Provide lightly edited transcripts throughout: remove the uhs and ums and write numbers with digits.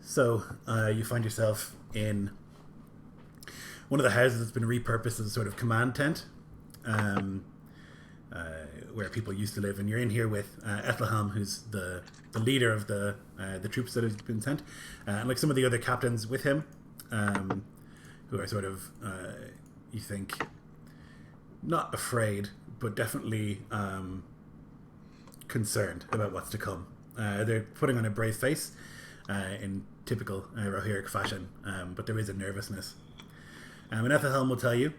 So you find yourself in one of the houses that's been repurposed as a sort of command tent, um, uh, where people used to live, and you're in here with Ethelhelm, who's the leader of the troops that have been sent, and like some of the other captains with him, who are sort of you think not afraid, but definitely concerned about what's to come. They're putting on a brave face in typical Rohirric fashion, but there is a nervousness. And Ethelhelm will tell you,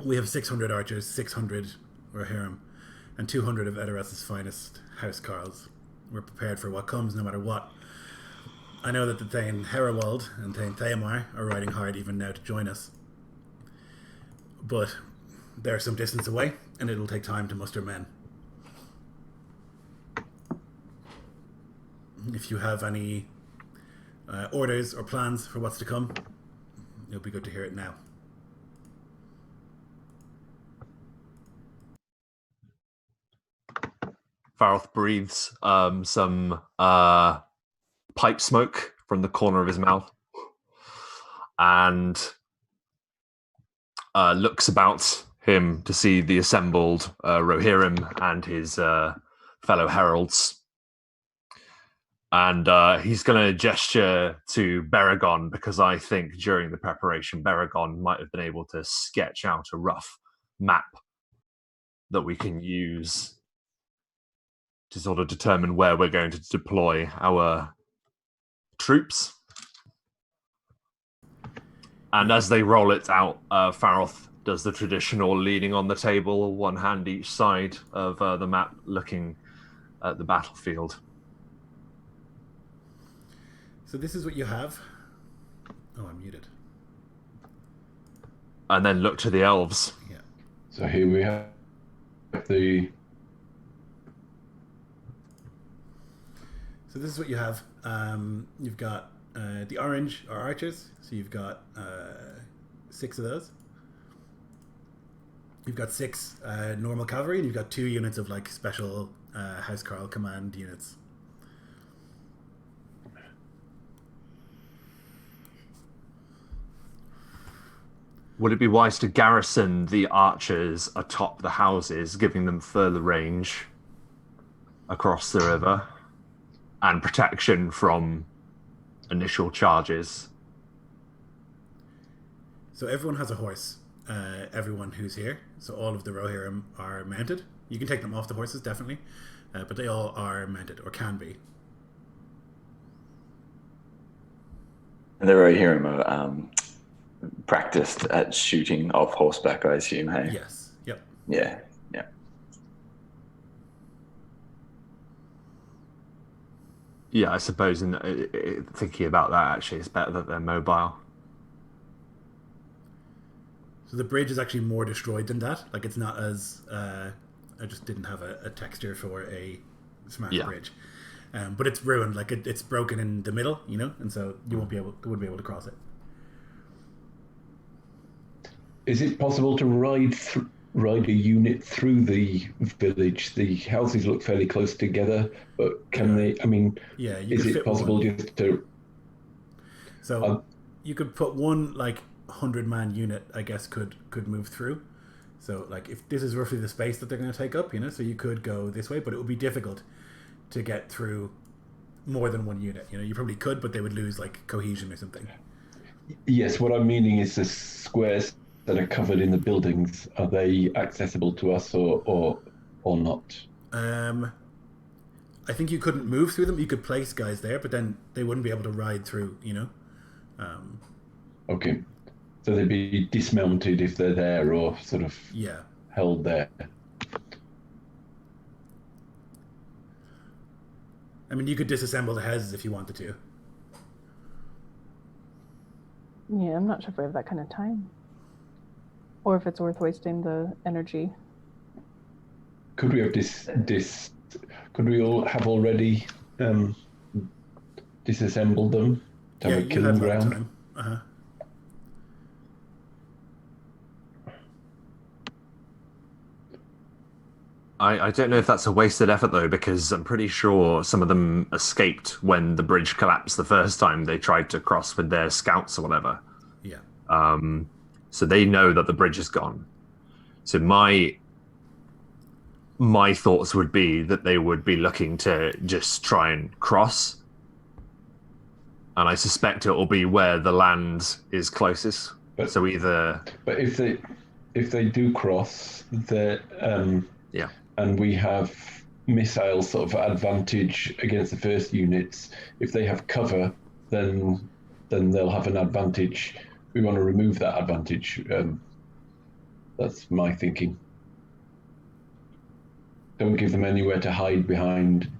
we have 600 archers, 600 Rohirrim, and 200 of Edoras' finest housecarls. We're prepared for what comes, no matter what. I know that the Thane Herald and Thane Theomar are riding hard even now to join us. But they're some distance away, and it'll take time to muster men. If you have any orders or plans for what's to come, it'll be good to hear it now. Farroth breathes some pipe smoke from the corner of his mouth and looks about him to see the assembled Rohirrim and his fellow heralds. And he's going to gesture to Beragon, because I think during the preparation, Beragon might have been able to sketch out a rough map that we can use to sort of determine where we're going to deploy our troops. And as they roll it out, Farroth does the traditional leaning on the table, one hand each side of the map, looking at the battlefield. So this is what you have. Oh, I'm muted. And then look to the elves. Yeah. So here we have the... So this is what you have. You've got the orange are archers. So you've got 6 of those. You've got 6 normal cavalry, and you've got 2 units of like special housecarl command units. Would it be wise to garrison the archers atop the houses, giving them further range across the river and protection from initial charges? So everyone has a horse. Everyone who's here. So all of the Rohirrim are mounted. You can take them off the horses, definitely, but they all are mounted, or can be. And the Rohirrim are practiced at shooting off horseback, I assume, hey? Yes. Yep. Yeah. Yeah, I suppose thinking about that, actually, it's better that they're mobile. So the bridge is actually more destroyed than that. Like, it's not as... I just didn't have a texture for a smart bridge. But it's ruined. Like, it's broken in the middle, you know? And so you wouldn't be able to cross it. Is it possible to ride a unit through the village? The houses look fairly close together, but can they? I mean, is it possible just to? So you could put one like 100-man unit, I guess, could move through. So like if this is roughly the space that they're going to take up, you know, so you could go this way, but it would be difficult to get through more than one unit. You know, you probably could, but they would lose like cohesion or something. Yes, what I'm meaning is the squares that are covered in the buildings. Are they accessible to us or not? I think you couldn't move through them. You could place guys there, but then they wouldn't be able to ride through, you know. Okay, so they'd be dismounted if they're there, or sort of held there. I mean, you could disassemble the houses if you wanted to. Yeah, I'm not sure if we have that kind of time. Or if it's worth wasting the energy. Could we have could we all have already disassembled them to have a killing ground? I don't know if that's a wasted effort though, because I'm pretty sure some of them escaped when the bridge collapsed the first time they tried to cross with their scouts or whatever. Yeah. So they know that the bridge is gone. So my thoughts would be that they would be looking to just try and cross. And I suspect it will be where the land is closest. But if they do cross, and we have missile sort of advantage against the first units. If they have cover, then they'll have an advantage. We want to remove that advantage. That's my thinking. Don't give them anywhere to hide behind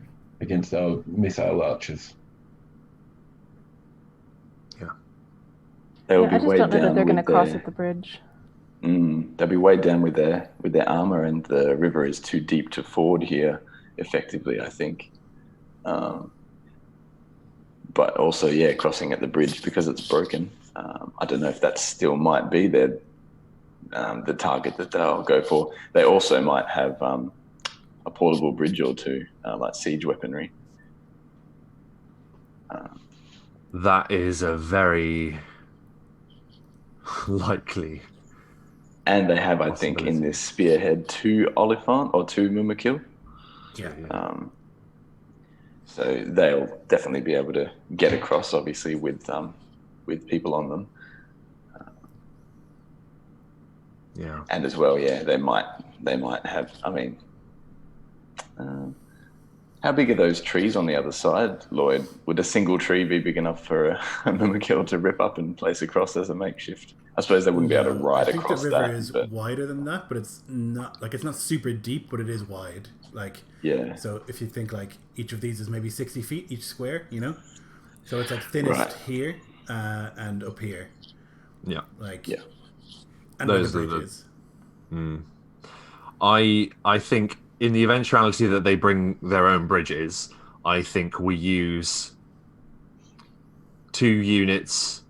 against our missile archers. They will be I just weighed don't know that down they're going to with cross at the bridge. They'll be weighed down with their armor, and the river is too deep to ford here effectively, I think. But also, crossing at the bridge because it's broken. I don't know if that still might be the target that they'll go for. They also might have a portable bridge or two, like siege weaponry. That is a very likely. And they have, I think, in this spearhead 2 Oliphant or 2 Mumakil. Yeah. So they'll definitely be able to get across, obviously, with people on them. And as well, they might have. I mean, how big are those trees on the other side, Lloyd? Would a single tree be big enough for a Mumakil to rip up and place across as a makeshift? I suppose they wouldn't be able to ride across that. I think the river is wider than that, but it's not super deep, but it is wide. So if you think each of these is maybe 60 feet each square, so it's thinnest here and up here. Yeah. And those are the. I think in the eventuality that they bring their own bridges, I think we use 2 units.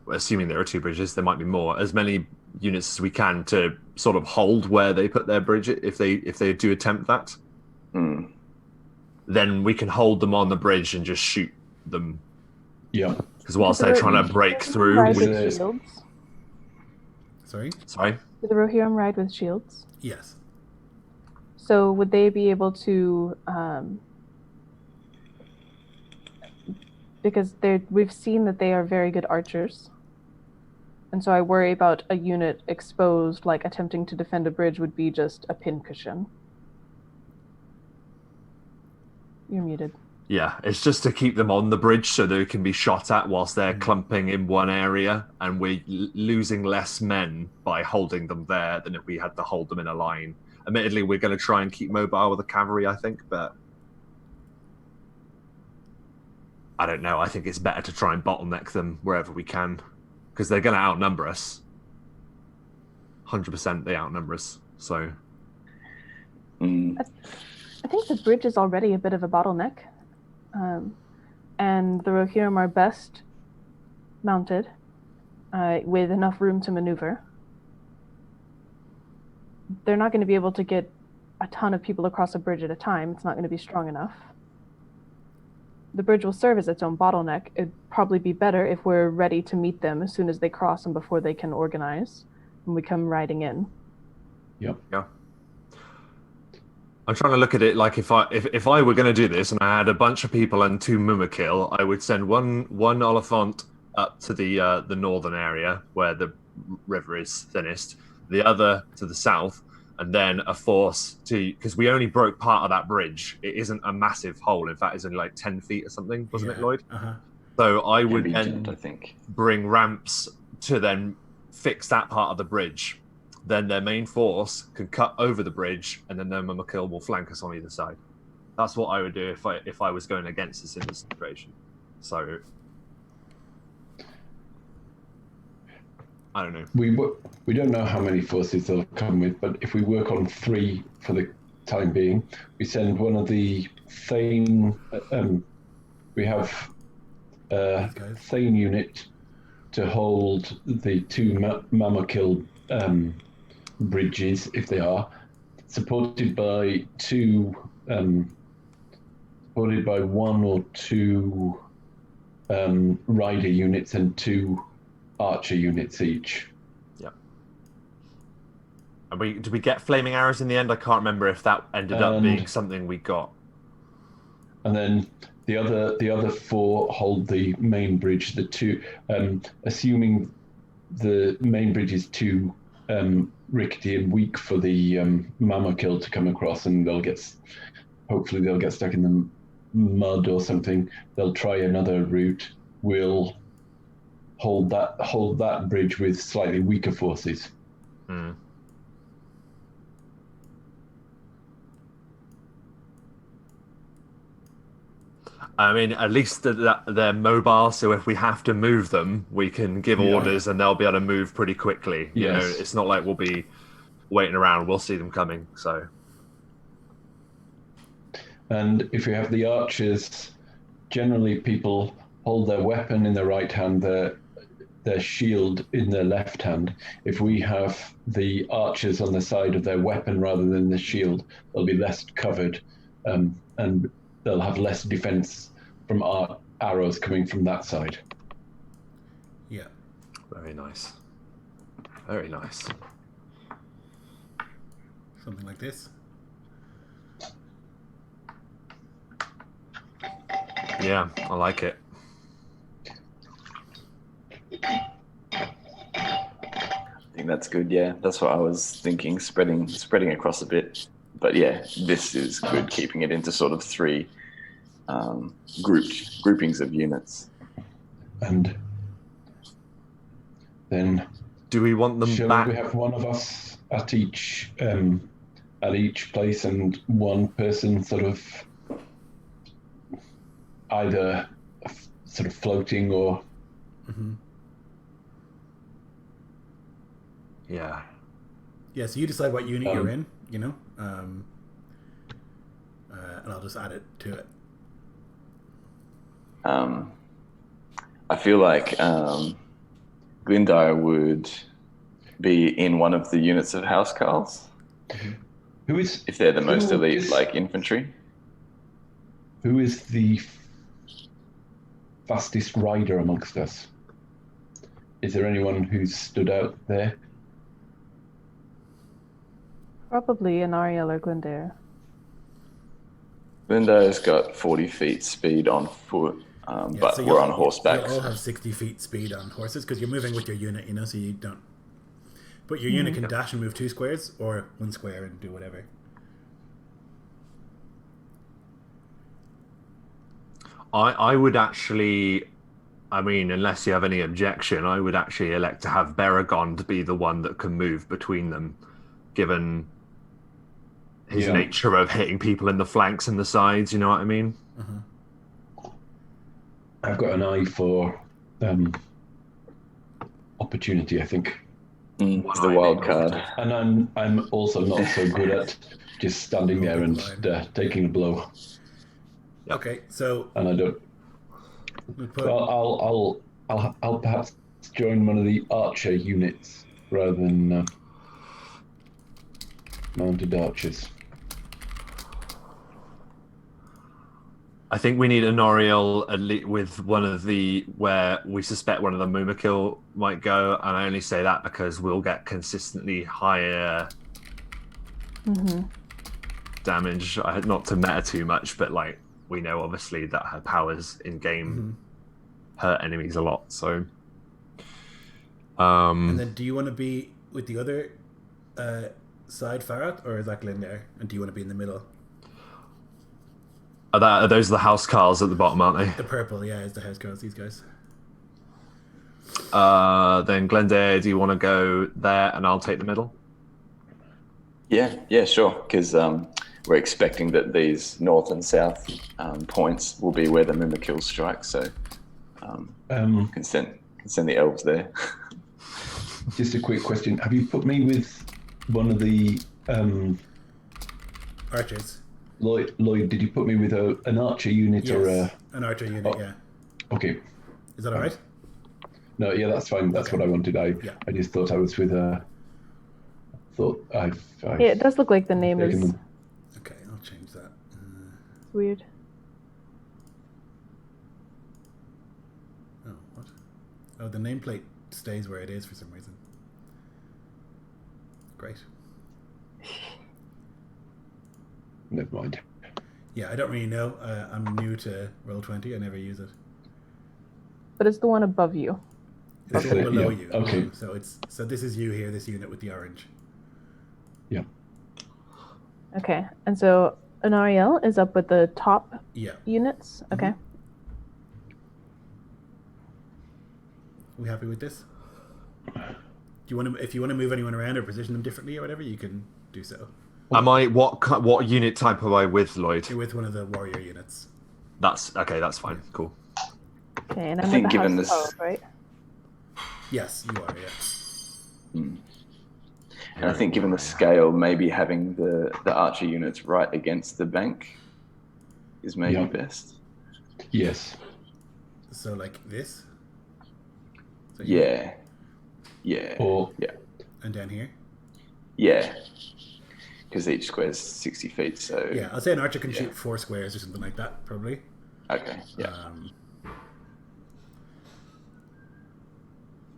Assuming there are 2 bridges, there might be more. As many units as we can to sort of hold where they put their bridge. If they do attempt that, then we can hold them on the bridge and just shoot them. Yeah. Because whilst they're trying to break through, shields. Sorry. Do the Rohirrim ride with shields? Yes. So would they be able to? Because we've seen that they are very good archers. And so I worry about a unit exposed, attempting to defend a bridge would be just a pincushion. You're muted. Yeah, it's just to keep them on the bridge so they can be shot at whilst they're clumping in one area, and we're losing less men by holding them there than if we had to hold them in a line. Admittedly, we're going to try and keep mobile with the cavalry, I think, but I don't know. I think it's better to try and bottleneck them wherever we can, because they're going to outnumber us. 100% they outnumber us, so... I think the bridge is already a bit of a bottleneck. And the Rohirrim are best mounted with enough room to maneuver. They're not going to be able to get a ton of people across a bridge at a time. It's not going to be strong enough. The bridge will serve as its own bottleneck. It'd probably be better if we're ready to meet them as soon as they cross and before they can organize when we come riding in. Yep. Yeah. I'm trying to look at it like if I were going to do this and I had a bunch of people and 2 Mumakil, I would send one Oliphant up to the northern area where the river is thinnest, the other to the south, and then a force because we only broke part of that bridge. It isn't a massive hole. In fact, it's only 10 feet or something, wasn't it, Lloyd? Uh-huh. So I would I think. bring ramps to then fix that part of the bridge. Then their main force could cut over the bridge, and then their Mumakil will flank us on either side. That's what I would do if I was going against this in this situation. So I don't know. We don't know how many forces they'll come with, but if we work on 3 for the time being, we send one of the Thane. We have a Thane unit to hold the 2 Mumakil bridges, if they are, supported by one or two rider units and 2 archer units each. Yeah. And did we get flaming arrows in the end? I can't remember if that ended up being something we got. And then the other 4 hold the main bridge. The 2, assuming the main bridge is too rickety and weak for the mammokill to come across, and hopefully they'll get stuck in the mud or something. They'll try another route. We'll hold that bridge with slightly weaker forces. I mean, at least they're mobile, so if we have to move them, we can give orders and they'll be able to move pretty quickly. You know, it's not like we'll be waiting around. We'll see them coming, so. And if you have the archers, generally people hold their weapon in their right hand, their shield in their left hand. If we have the archers on the side of their weapon rather than the shield, they'll be less covered, and they'll have less defense from arrows coming from that side. Yeah. Very nice. Very nice. Something like this. Yeah, I like it. I think that's good. Yeah, that's what I was thinking. Spreading across a bit. But yeah, this is good. Keeping it into sort of 3 groupings of units. And then, do we want them back? We have one of us at each place, and one person sort of either sort of floating or. Yeah. Yeah. So you decide what unit you're in. You know. And I'll just add it to it. I feel like Glyndire would be in one of the units of housecarls. Who is? If they're the most elite, like infantry. Who is the fastest rider amongst us? Is there anyone who's stood out there? Probably an Ariel or Glyndare. Glendire's got 40 feet speed on foot, but so we're on horseback. You all have 60 feet speed on horses because you're moving with your unit, you know, so you don't. But your unit can dash and move 2 squares or 1 square and do whatever. I would actually, I mean, unless you have any objection, I would actually elect to have Baragon to be the one that can move between them, given his nature of hitting people in the flanks and the sides, you know what I mean? I've got an eye for opportunity, I think. It's the wild card. And I'm also not so good at just standing there and taking a blow. Okay, so and I don't. Well, I'll perhaps join one of the archer units rather than mounted archers. I think we need an Oriel with one of where we suspect one of the Mumakil might go, and I only say that because we'll get consistently higher damage. Not to meta too much, but like we know obviously that her powers in game hurt enemies a lot. So, and then do you want to be with the other side Farad, or is that Glyndare? And do you want to be in the middle? Are those the house cars at the bottom, aren't they? The purple, yeah, is the house cars, these guys. Then Glendair, do you want to go there and I'll take the middle? Yeah, sure. Because we're expecting that these north and south points will be where the Mumakil strike, so can send the elves there. Just a quick question. Have you put me with one of the archers? Lloyd, did you put me with an archer unit or an archer unit? Yeah. Okay. Is that all right? No, yeah, that's fine. That's what I wanted. I just thought I was with a thought I've Yeah, it does look like the name taken is them. Okay, I'll change that. weird. Oh, what? Oh, the nameplate stays where it is for some reason. Great. Never mind. Yeah, I don't really know. I'm new to Roll20. I never use it. But it's the one above you. It's Okay, below yeah, you. okay. So this is you here, this unit with the orange. Yeah. Okay, and so Anariel is up with the top Yeah. units. Okay. We happy with this? Do you want to, if you want to move anyone around or position them differently or whatever, you can do so. Am I what unit type am I with, Lloyd? You're with one of the warrior units. That's okay. That's fine. Cool. Okay, and I I'm think with the given House this- of Poe, right? Yes, you are. Yeah. And I think given the scale, maybe having the archer units right against the bank is maybe Yeah. best. Yes. So like this. So Yeah. Yeah. Or Yeah. And down here. Yeah. Because each square is 60 feet, so... Yeah, I'll say an archer can Yeah. shoot 4 squares or something like that, probably. Okay, yeah.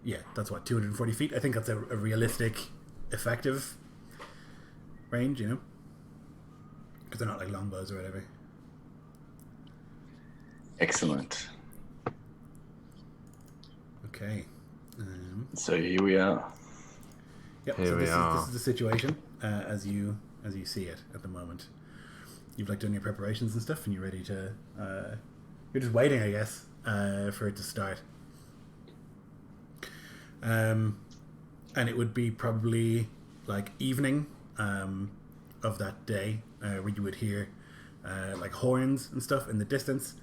Yeah, that's what, 240 feet? I think that's a realistic, effective range, you know? Because they're not like longbows or whatever. Excellent. Okay. So here we are. Yep, Here so we this are. is the situation as you see it at the moment. You've like done your preparations and stuff, and you're ready to. You're just waiting, I guess, for it to start. And it would be probably like evening of that day where you would hear like horns and stuff in the distance.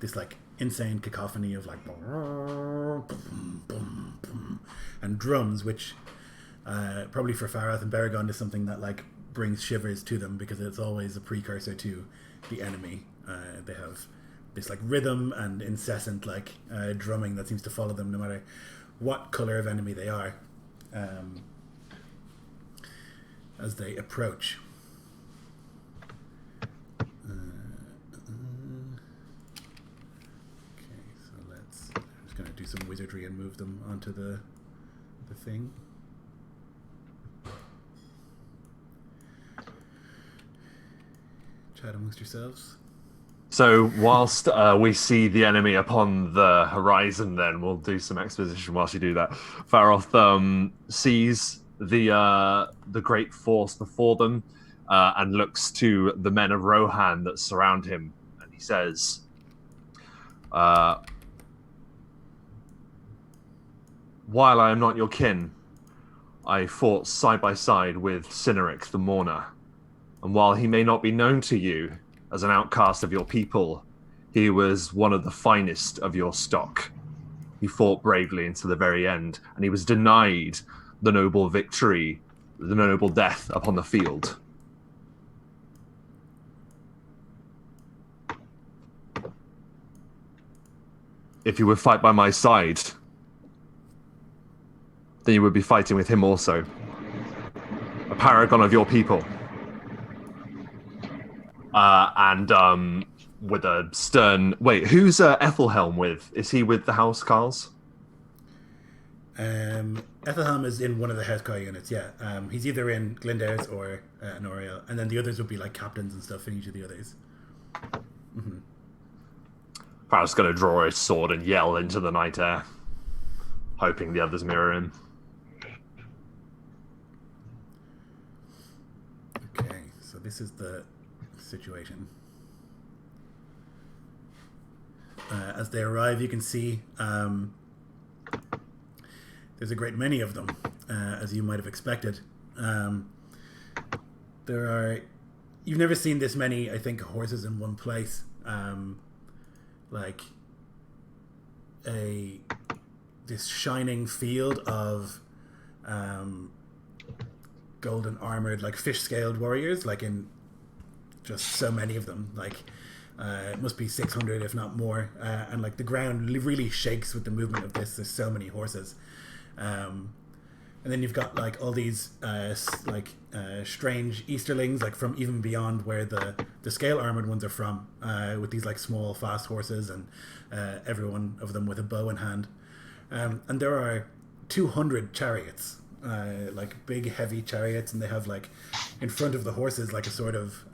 This like insane cacophony of like and drums, which probably for Farath and Baragon is something that like brings shivers to them because it's always a precursor to the enemy. They have this like rhythm and incessant like drumming that seems to follow them no matter what color of enemy they are as they approach. Okay, so I'm just going to do some wizardry and move them onto the thing. Chat amongst yourselves. So whilst we see the enemy upon the horizon, then we'll do some exposition whilst you do that. Faroth sees the great force before them and looks to the men of Rohan that surround him, and he says, "While I am not your kin, I fought side by side with Cyneric the Mourner, and while he may not be known to you as an outcast of your people, he was one of the finest of your stock. He fought bravely until the very end, and he was denied the noble victory, the noble death upon the field. If you would fight by my side, then you would be fighting with him also. A paragon of your people." And with a stern... Wait, who's Ethelhelm with? Is he with the Housecarls? Ethelhelm is in one of the Housecar units, yeah. He's either in Glendair's or Noriel, and then the others would be like captains and stuff in each of the others. Mm-hmm. Farrell's going to draw his sword and yell into the night air, hoping the others mirror him. Okay, so this is the situation. As they arrive, you can see there's a great many of them, as you might have expected. You've never seen this many, I think, horses in one place. Like this shining field of golden armored, like fish-scaled warriors, like in just so many of them. Like it must be 600, if not more. And like the ground really shakes with the movement of this. There's so many horses. And then you've got like all these strange Easterlings, like from even beyond where the scale armored ones are from, with these like small fast horses, and every one of them with a bow in hand. And there are 200 chariots, like big heavy chariots, and they have like in front of the horses like a sort of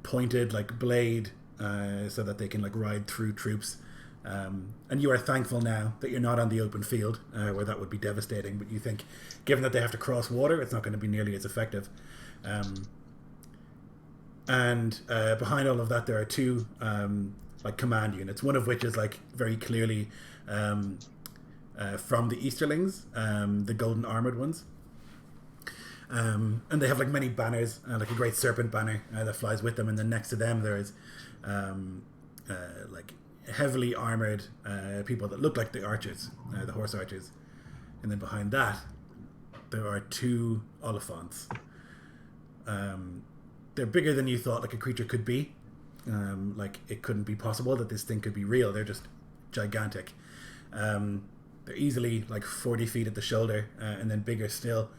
pointed like blade, so that they can like ride through troops. And you are thankful now that you're not on the open field, where that would be devastating. But you think, given that they have to cross water, it's not going to be nearly as effective. And behind all of that, there are two like command units. One of which is like very clearly from the Easterlings, the golden armored ones. And they have like many banners, like a great serpent banner that flies with them. And then next to them, there is like heavily armored people that look like the archers, the horse archers. And then behind that, there are two Oliphants. They're bigger than you thought like a creature could be. Like it couldn't be possible that this thing could be real. They're just gigantic. They're easily like 40 feet at the shoulder, and then bigger still,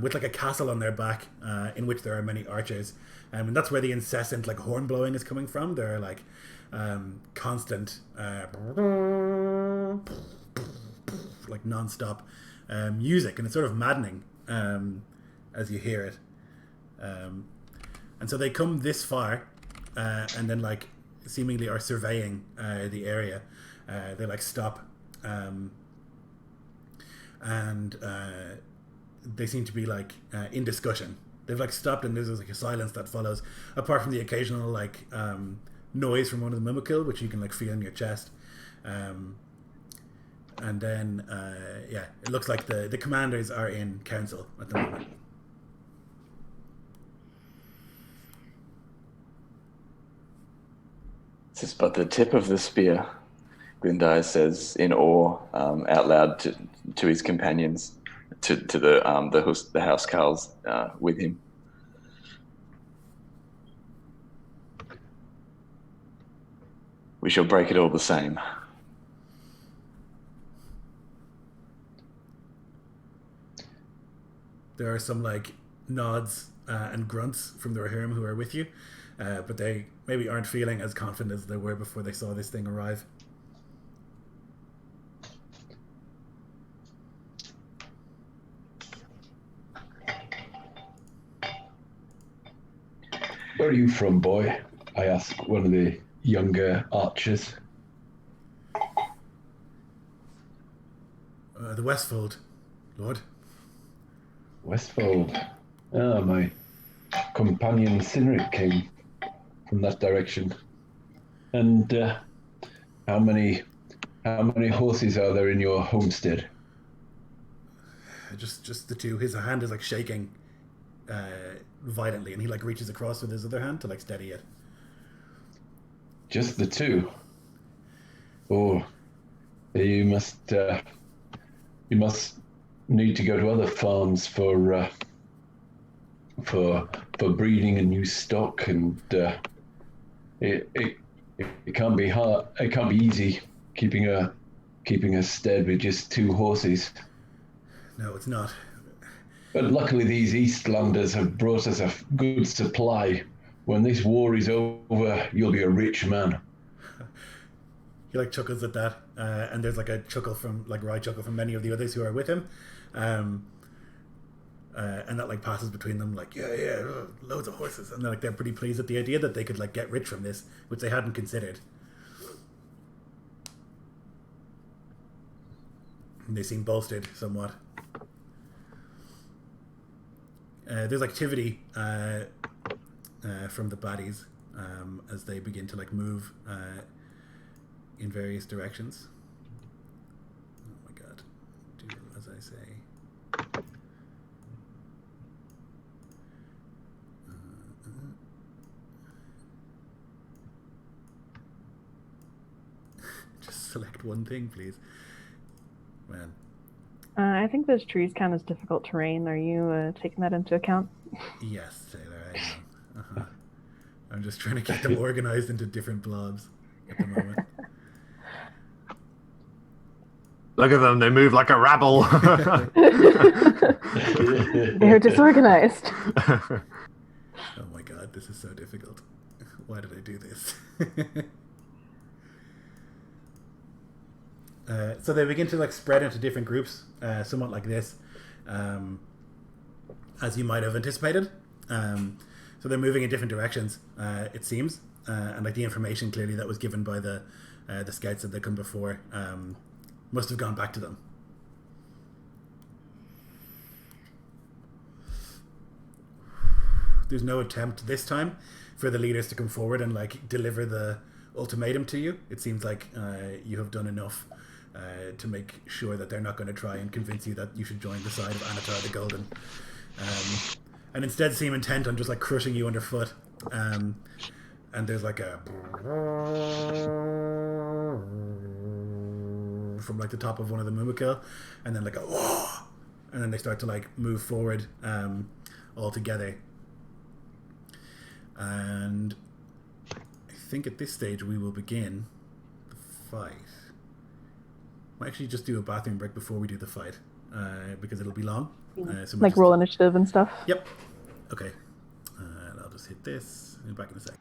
with like a castle on their back, in which there are many archers. And that's where the incessant like horn blowing is coming from. There are like constant like non-stop music, and it's sort of maddening as you hear it. And so they come this far, and then like seemingly are surveying the area. They like stop, and they seem to be like in discussion. They've like stopped, and there's like a silence that follows, apart from the occasional like noise from one of the Mimikil, which you can like feel in your chest. And then yeah, it looks like the commanders are in council at the moment. This is but the tip of the spear, Glyndai says in awe, out loud to his companions, to the housecarls with him. We shall break it all the same. There are some like nods and grunts from the Rohirrim who are with you, but they maybe aren't feeling as confident as they were before they saw this thing arrive. Where are you from, boy? I ask one of the younger archers. The Westfold, Lord. Westfold. Ah, my companion Cynric came from that direction. And how many horses are there in your homestead? Just the two. His hand is like shaking violently, and he like reaches across with his other hand to like steady it. Just the two? Oh, you must need to go to other farms for breeding a new stock, and it can't be hard. It can't be easy keeping a stead with just two horses. No, it's not. But luckily, these Eastlanders have brought us a good supply. When this war is over, you'll be a rich man. He like chuckles at that, and there's like a chuckle from like wry chuckle from many of the others who are with him, and that like passes between them like yeah, loads of horses, and they're pretty pleased at the idea that they could like get rich from this, which they hadn't considered. And they seem bolstered somewhat. There's activity from the baddies as they begin to like move in various directions. Oh my god. Do as I say. Just select one thing, please. Man. I think those trees count as difficult terrain. Are you taking that into account? Yes, Taylor, I am. Uh-huh. I'm just trying to get them organized into different blobs at the moment. Look at them, they move like a rabble. They're disorganized. Oh my god, this is so difficult. Why did I do this? So they begin to like spread into different groups, somewhat like this, as you might have anticipated. So they're moving in different directions, it seems, and like the information clearly that was given by the scouts that they come before must have gone back to them. There's no attempt this time for the leaders to come forward and like deliver the ultimatum to you. It seems like you have done enough to make sure that they're not going to try and convince you that you should join the side of Anatar the Golden, and instead seem intent on just like crushing you underfoot. And there's like a from like the top of one of the Mumikil, and then like a whoa, and then they start to like move forward all together. And I think at this stage we will begin the fight. We'll actually just do a bathroom break before we do the fight, because it'll be long. So Like roll initiative and stuff. Yep. Okay. I'll just hit this. I'll be back in a sec.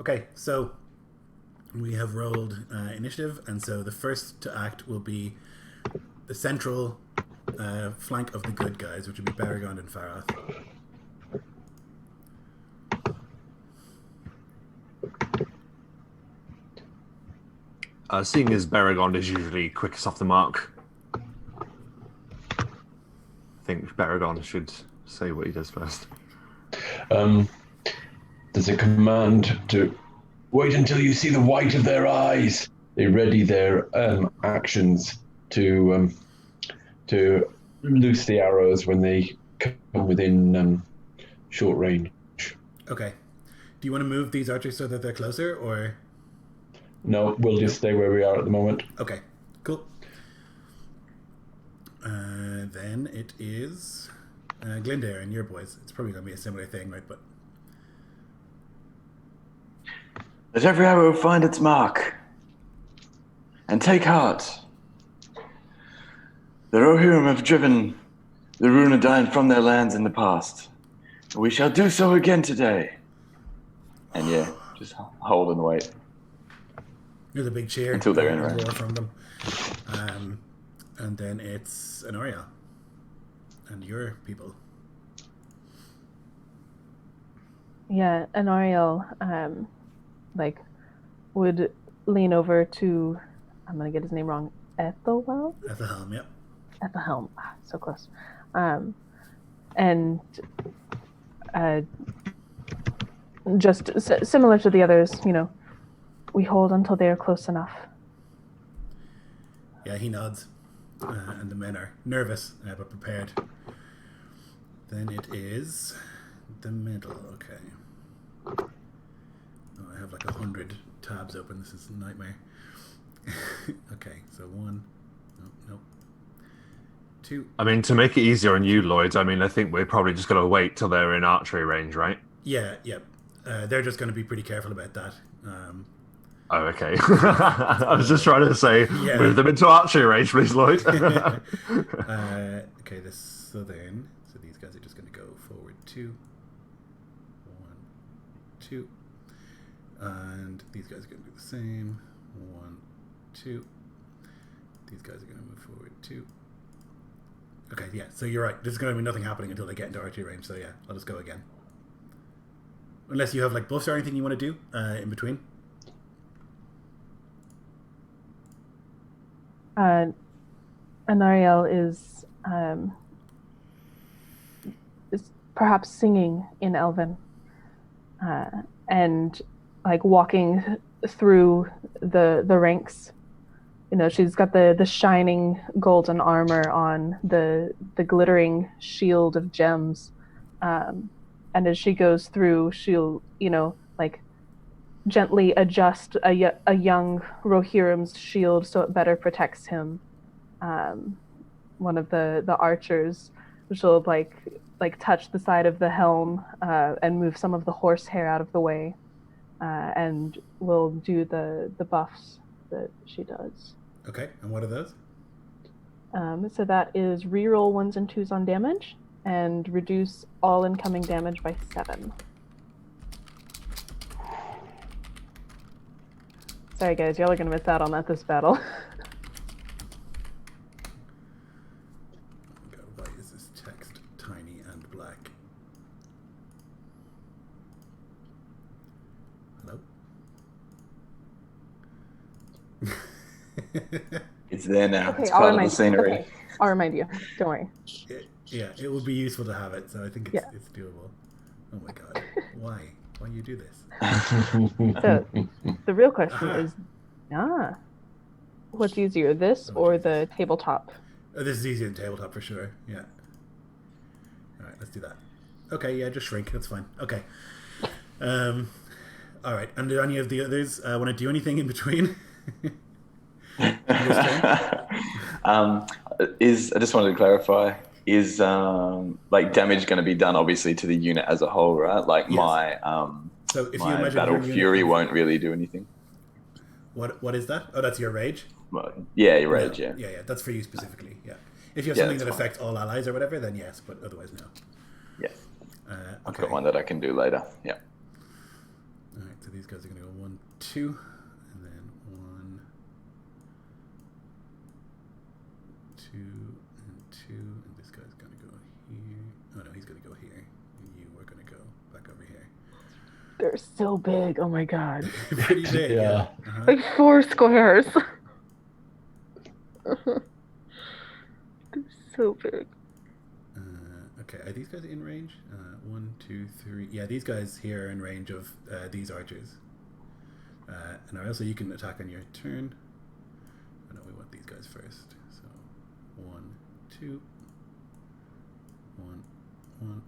Okay, so we have rolled initiative, and so the first to act will be the central flank of the good guys, which would be Baragon and Farath. Seeing as Baragon is usually quickest off the mark, I think Baragon should say what he does first. There's a command to wait until you see the white of their eyes. They ready their actions to loose the arrows when they come within short range. Okay. Do you want to move these archers so that they're closer, or...? No, we'll just stay where we are at the moment. Okay, cool. Then it is Glyndare and your boys. It's probably going to be a similar thing, right? But Let every arrow find its mark, and take heart. The Rohirrim have driven the Runedain from their lands in the past. We shall do so again today. And yeah, just hold and wait. there's a big cheer Until they're in and range. roar from them. And then it's Anoria and your people. Yeah, and Ariel, would lean over to, I'm gonna get his name wrong, Ethelwell? At the helm, yep. Ethelhelm, so close. And just similar to the others, we hold until they are close enough. Yeah, he nods. And the men are nervous, but prepared. Then it is the middle, okay. Oh, I have like 100 tabs open. This is a nightmare. Okay, so 1. Nope. 2. I mean, to make it easier on you, Lloyd, I think we're probably just going to wait till they're in archery range, right? Yeah. They're just going to be pretty careful about that. Oh, okay. I was just trying to say, Yeah. move them into archery range, please, Lloyd. Okay, so these guys are just going to go forward 2. 1, 2. And these guys are going to do the same. 1, 2. These guys are going to move forward 2. Okay, yeah, so you're right. There's going to be nothing happening until they get into archery range, so yeah, I'll just go again. Unless you have like buffs or anything you want to do in between. Anariel is perhaps singing in Elven, and like walking through the ranks. She's got the shining golden armor on, the glittering shield of gems, and as she goes through, she'll gently adjust a young Rohirrim's shield so it better protects him. One of the archers, she'll like touch the side of the helm and move some of the horsehair out of the way, and will do the buffs that she does. Okay, and what are those? So that is reroll 1s and 2s on damage and reduce all incoming damage by 7. Sorry guys, y'all are gonna miss out on this battle. God, why is this text tiny and black? Hello? It's there now. Okay, It's part of the scenery. Okay, I'll remind you. Don't worry. It would be useful to have it, so I think it's Yeah. it's doable. Oh my god, why? Why you do this? So the real question is, what's easier, this or the tabletop? Oh, this is easier than tabletop for sure. Yeah. All right, let's do that. Okay, yeah, just shrink. That's fine. Okay. All right. And do any of the others want to do anything in between? I just wanted to clarify, is like damage going to be done obviously to the unit as a whole, right? Like Yes. So if you my imagine battle your unit- fury won't really do anything. What is that? Oh, that's your rage? Well, yeah, your rage, yeah. Yeah, that's for you specifically. Yeah. If you have Yeah, something that that's fine. affects all allies or whatever, then yes, but otherwise no. Yeah. I've Okay. got one that I can do later. Yeah. Alright, so these guys are going to go 1, 2, and then 1, 2, and 2, and this guy's going to go here. Oh no, he's going to go here. And you are going to go back over here. They're so big. Oh my god. Pretty big, yeah. Uh-huh. Like 4 squares. They're so big. Okay, are these guys in range? 1, 2, 3. Yeah, these guys here are in range of these archers. And also you can attack on your turn. Oh no, we want these guys first. So 1, 2, 1, 1.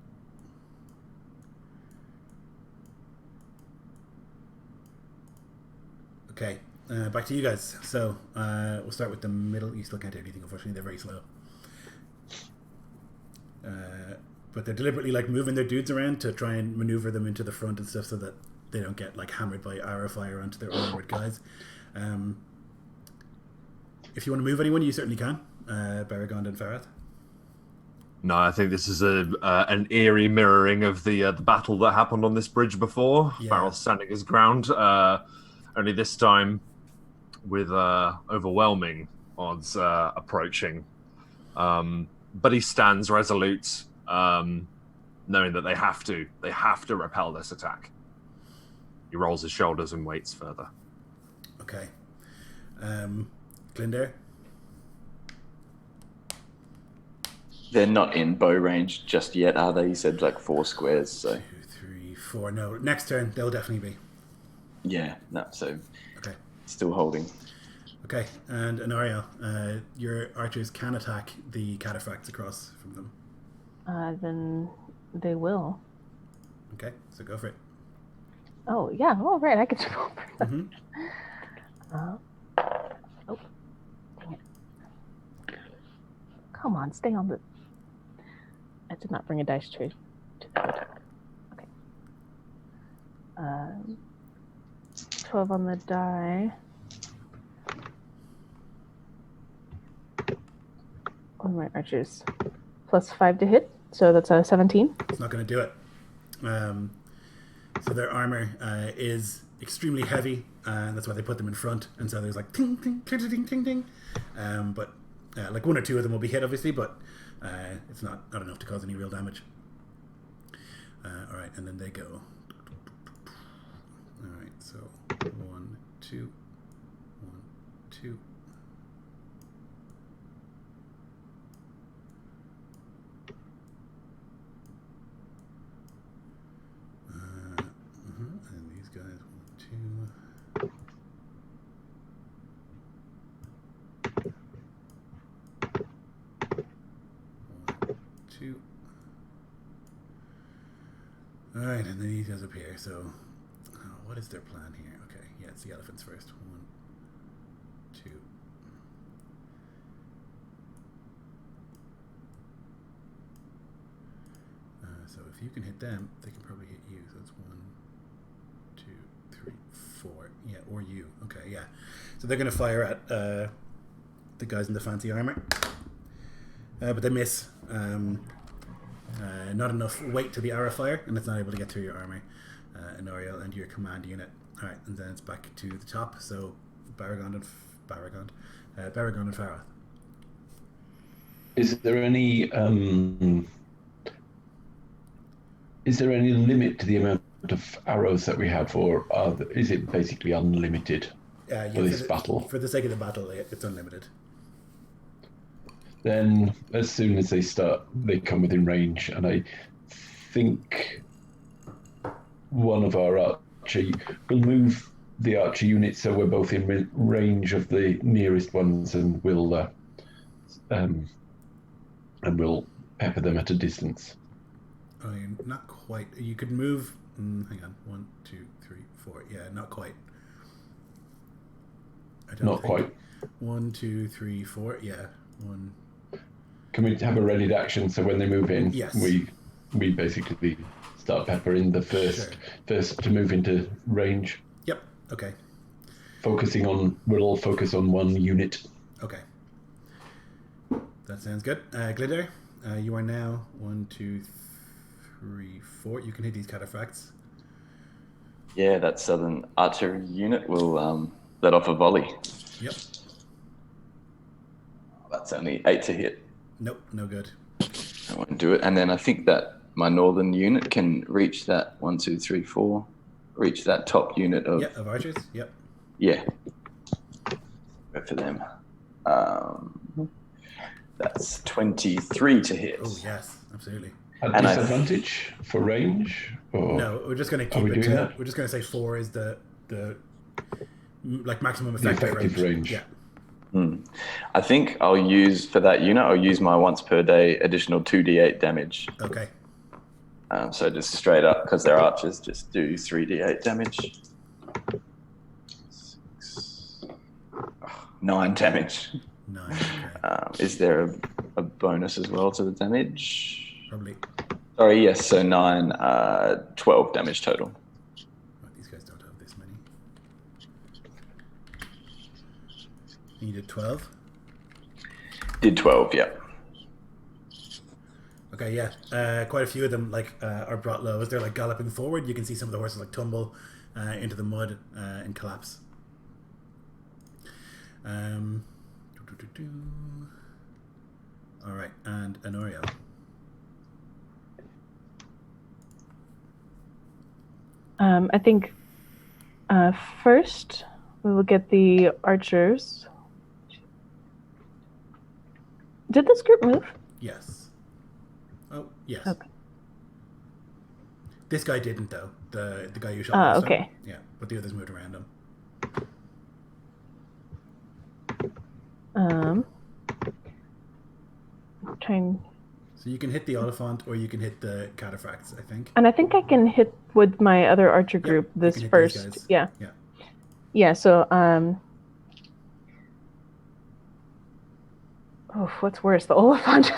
Okay, back to you guys. So we'll start with the middle. You still can't do anything, unfortunately. They're very slow. But they're deliberately like moving their dudes around to try and maneuver them into the front and stuff so that they don't get like hammered by arrow fire onto their armored guys. If you want to move anyone, you certainly can. Baragond and Farath. No, I think this is an eerie mirroring of the battle that happened on this bridge before. Yeah. Farrell standing his ground, only this time with overwhelming odds approaching. But he stands resolute, knowing that they have to repel this attack. He rolls his shoulders and waits further. Okay. Glyndare? They're not in bow range just yet, are they? You said like 4 squares, so 2, 3, 4. No, next turn they'll definitely be. yeah, no, so Okay. still holding. Okay, and Anario, your archers can attack the cataphracts across from them. Then they will. Okay, so go for it. Oh, yeah. Oh, right. I can jump over. Mm-hmm. Oh, dang it. Come on, stay on the... I did not bring a dice tray to the attack. Okay. 12 on the die. On my archers. Plus 5 to hit, so that's a 17. It's not going to do it. So their armor is extremely heavy, and that's why they put them in front. And so there's like ting, ting, ting, ting, ting, ting. But like 1 or 2 of them will be hit, obviously, but it's not enough to cause any real damage. All right, and then they go. All right, so 1, 2, 1, 2. And these guys 1, 2. Two. All right, and then these guys up here. So, what is their plan here? Okay, yeah, it's the elephants first. 1, 2. So if you can hit them, they can probably hit you. So that's 1, 2, 3, 4. Yeah, or you. Okay, yeah. So they're going to fire at the guys in the fancy armor. But they miss. Not enough weight to the arrow fire, and it's not able to get through your armor, Anario, and your command unit. All right, and then it's back to the top. So Baragond and Farath. Is there any limit to the amount of arrows that we have, or is it basically unlimited Yeah, for this battle? For the sake of the battle, it's unlimited. Then, as soon as they start, they come within range, and I think one of our archer will move the archer unit so we're both in range of the nearest ones, and we'll pepper them at a distance. I mean, not quite. You could move. Hang on. 1, 2, 3, 4. Yeah, not quite. Not quite. 1, 2, 3, 4. Yeah, 1. Can we have a readied action so when they move in, Yes. we basically start peppering the first to move into range? Yep. Okay. We'll all focus on one unit. Okay. That sounds good. Glitter, you are now 1, 2, 3, 4. You can hit these cataphracts. Yeah, that southern archer unit will let off a volley. Yep. That's only 8 to hit. Nope, no good. I won't do it. And then I think that my northern unit can reach that 1, 2, 3, 4. Reach that top unit of. Yep, of archers. Yep. Yeah. Go for them. That's 23 to hit. Oh yes, absolutely. At And disadvantage for range? Or No, we're just going to keep we it doing to. that? We're just going to say 4 is the like maximum The effective effective range. Yeah. I think I'll use, for that unit, I'll use my once per day additional 2d8 damage. Okay. So just straight up, because they're archers, just do 3d8 damage. 6, 9 damage. 9. Okay. Is there a bonus as well to the damage? Probably. Sorry, yes, so 9, 12 damage total. Oh, these guys don't have this many. You did 12. Did 12, yeah. Okay, yeah. Quite a few of them are brought low as they're like galloping forward. You can see some of the horses like tumble into the mud and collapse. All right, and Honorio. I think first we will get the archers. Did this group move? Yes. Oh, yes. Okay. This guy didn't though. The guy you shot. last time. Okay. Yeah, but the others moved around him. Trying. So you can hit the Oliphant or you can hit the Cataphracts, I think. And I think I can hit with my other archer group you this can hit these first. guys. Yeah. Yeah. Yeah, so oh, what's worse, the Oliphant?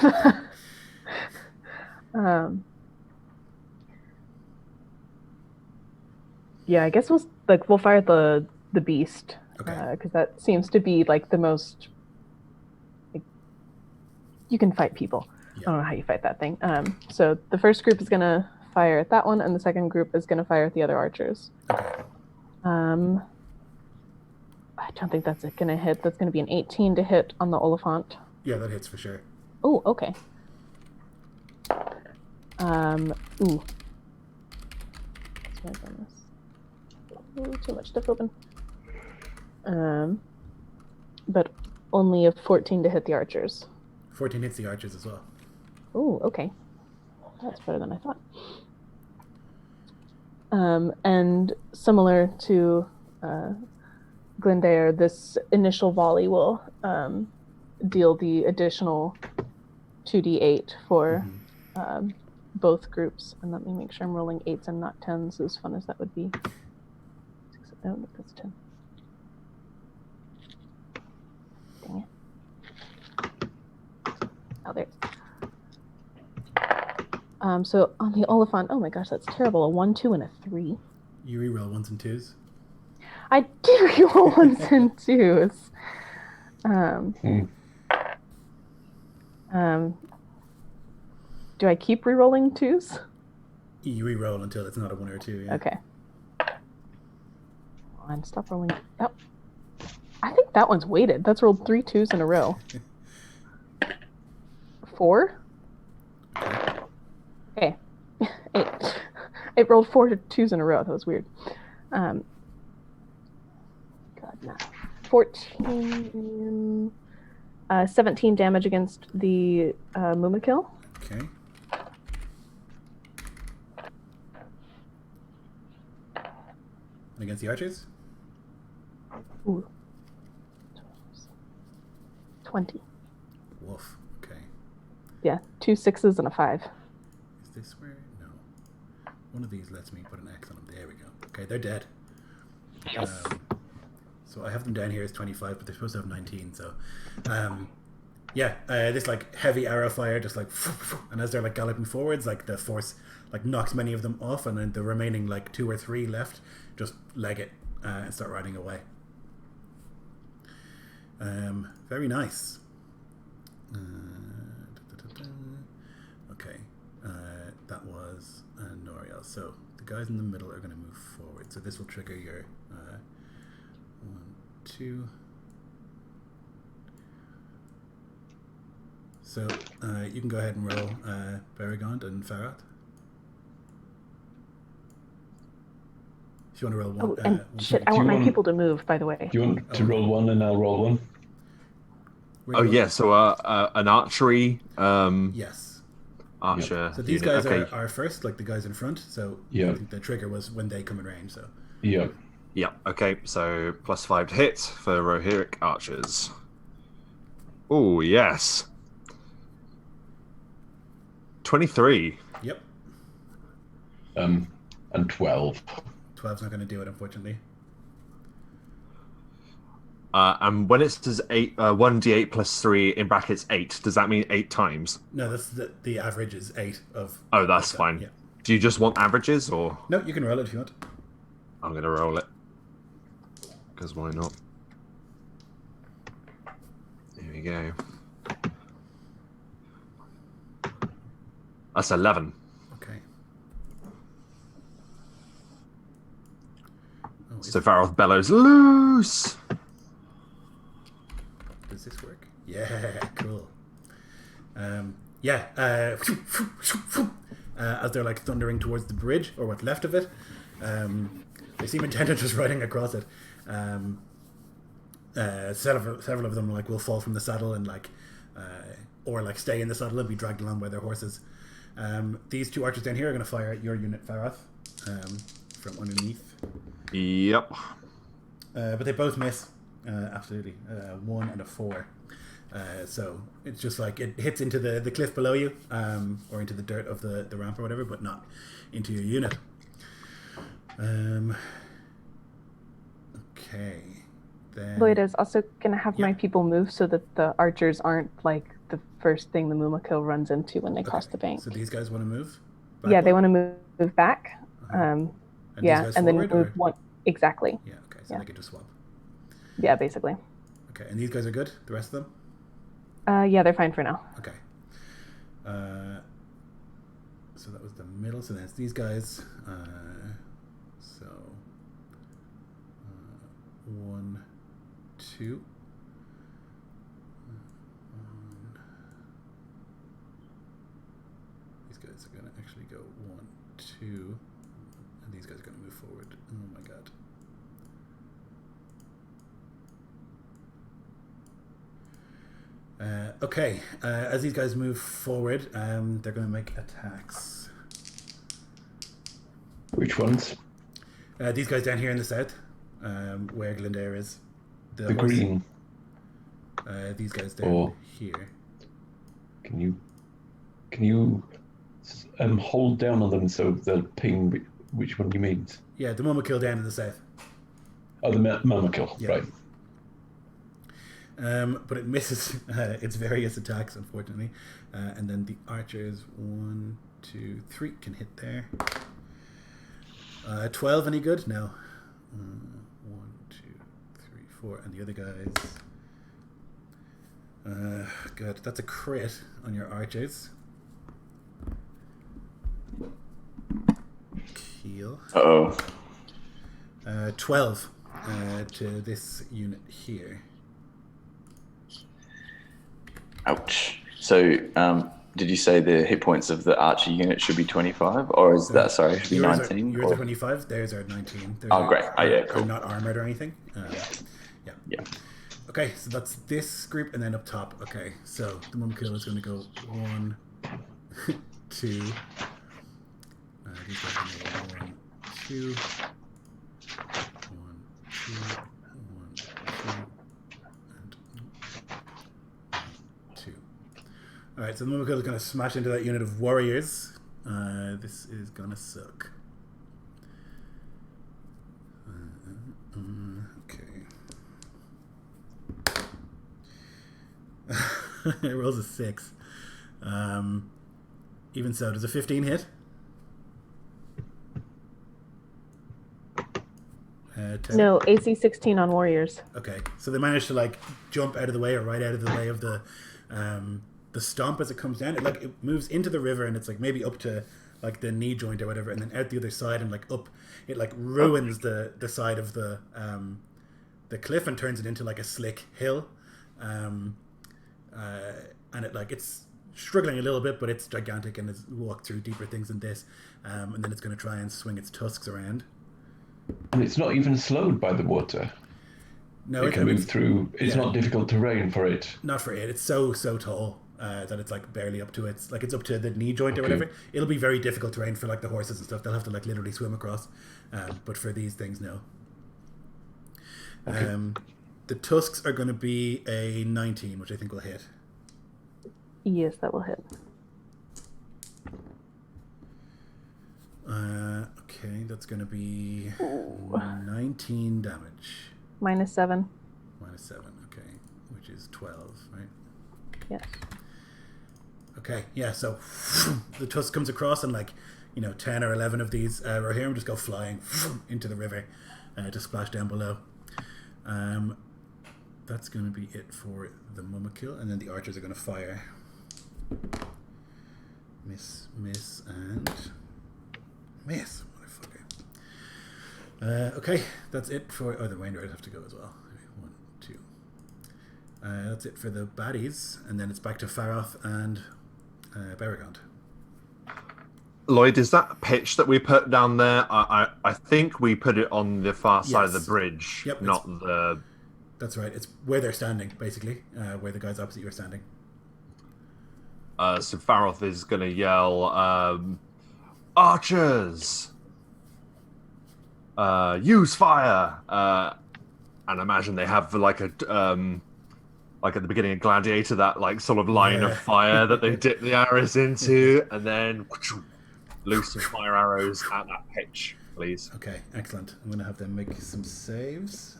Yeah, I guess we'll fire the beast. Okay. Because that seems to be like the most you can fight people. Yeah. I don't know how you fight that thing. So the first group is gonna fire at that one, and the second group is gonna fire at the other archers. Okay. I don't think that's gonna hit. That's gonna be an 18 to hit on the Oliphant. Yeah, that hits for sure. Oh, okay. Ooh. What's my bonus? Ooh, too much stuff open. But only a 14 to hit the archers. 14 hits the archers as well. Ooh, okay. That's better than I thought. And similar to Glendair, this initial volley will deal the additional 2d8 for both groups. And let me make sure I'm rolling 8s and not 10s, as fun as that would be. Oh, that's 10. Dang it. Oh, there. So on the Oliphant, oh my gosh, that's terrible. A 1, 2, and a 3. You reroll 1s and 2s. I do roll 1s and 2s. Do I keep rerolling 2s? You reroll until it's not a 1 or a 2. Yeah. Okay. Come on, stop rolling. Oh. I think that one's weighted. That's rolled 3 2s in a row. 4? Okay. 8. It rolled 4 2s in a row. That was weird. God, no. 14... 17 damage against the Mumakil. Okay. And against the archers? Ooh. 20. Woof. Okay. Yeah, 2 6s and a 5. Is this where? No. One of these lets me put an X on them. There we go. Okay, they're dead. Yes. So I have them down here as 25, but they're supposed to have 19. So, this like heavy arrow fire, just like, and as they're like galloping forwards, like the force like knocks many of them off, and then the remaining like 2 or 3 left just leg it and start riding away. Very nice. Okay, that was Noriel. So the guys in the middle are going to move forward. So this will trigger your 1, 2. So you can go ahead and roll Baragond and Farad. If you want to roll one. Oh, and shit, I want my people to move, by the way. Do you want to roll one and I'll roll one? Oh, yeah, so an archery Yes. archer. So these unit. guys Okay. are first, like the guys in front. So Yeah. I think the trigger was when they come in range. So Yeah. Yeah, okay, so +5 to hit for Rohirric archers. Oh, yes. 23. yep, And 12. 12's not going to do it, unfortunately. And when it says 1d8 plus 3 in brackets 8, does that mean 8 times? No, that's the average is 8 of. Oh, that's so, fine. Yeah. Do you just want averages, or No, you can roll it if you want. I'm going to roll it? Because why not? Here we go. That's 11. Okay. Oh, So Varroth bellows, loose! does this work? Yeah, cool. As they're like thundering towards the bridge, or what's left of it, they seem intent on just riding across it. Several of them like will fall from the saddle and or stay in the saddle and be dragged along by their horses. These two archers down here are going to fire at your unit, Farrath, from underneath. Yep. But they both miss. Absolutely. 1 and a 4. So it's just like it hits into the cliff below you, or into the dirt of the ramp or whatever, but not into your unit. Okay. Then Lloyd is also going to have Yeah. my people move so that the archers aren't like the first thing the Mumakil runs into when they cross the bank. So these guys want to move? Yeah, they one? want to move back. And these Yeah, guys and then forward, move or- one. Exactly. Yeah, okay, so Yeah. they can just swap. Yeah, basically. Okay, and these guys are good? The rest of them? Yeah, they're fine for now. Okay. So that was the middle. So that's these guys. So 1, 2. These guys are going to actually go 1, 2, and these guys are going to move forward. Oh my god. Okay, as these guys move forward, they're going to make attacks. Which ones? These guys down here in the south, where Glendair is. The horse- green. These guys down Or- here. Can you hold down on them so they'll ping which one you mean? Yeah, the Mumakil down in the south. Oh, the Mamakill, Yeah. right. But it misses its various attacks, unfortunately. And then the archers, 1, 2, 3 can hit there. 12, any good? No. 1, 2, 3, 4. And the other guys. Good. That's a crit on your archers. Heal. Uh-oh. 12 to this unit here. Ouch. So, did you say the hit points of the archer unit should be 25? Or is that, sorry, should be Yours 19? Yours or- are 25, theirs are 19. Theirs Oh, are- great. Oh, yeah, are cool. not armored or anything. Yeah. Yeah. Okay, so that's this group, and then up top. Okay, so the Mumkill is going to go 1, 2. These guys are going to go 1, 2. 1, 2. 1, 2. And 2. Alright, so the Mumkill is going to smash into that unit of warriors. This is going to suck. Okay. It rolls a 6. Even so, does a 15 hit? 10? No, AC 16 on warriors. Okay, so they managed to jump out of the way or right out of the way of the the stomp as it comes down, it moves into the river, and it's like maybe up to like the knee joint or whatever, and then out the other side and like up, it like ruins the side of the cliff and turns it into like a slick hill, and it's struggling a little bit, but it's gigantic and has walked through deeper things than this, and then it's going to try and swing its tusks around. And it's not even slowed by the water. No, it can move through. It's not difficult terrain for it. Not for it. It's so tall that it's like barely up to it's up to the knee joint or whatever. It'll be very difficult terrain for like the horses and stuff. They'll have to like literally swim across. But for these things, no. Okay. The tusks are going to be a 19, which I think will hit. Yes, that will hit. Okay, that's going to be 19 damage. -7. -7, okay. Which is 12, right? Yes. Okay, yeah, so the tusk comes across and 10 or 11 of these Rohirrim just go flying into the river to splash down below. That's going to be it for the Mumakil, and then the archers are going to fire. Miss, and miss. Motherfucker. Okay, that's it for... Oh, the Wainwright have to go as well. 1, 2. That's it for the baddies, and then it's back to Faroth and Beragond. Lloyd, is that pitch that we put down there? I think we put it on the far side of the bridge, not the... That's right. It's where they're standing, basically, where the guys opposite you are standing. So Faroth is going to yell, archers! Use fire! And imagine they have like at the beginning of Gladiator, that like sort of line of fire that they dip the arrows into, and then loose some fire arrows at that pitch, please. Okay, excellent. I'm going to have them make some saves.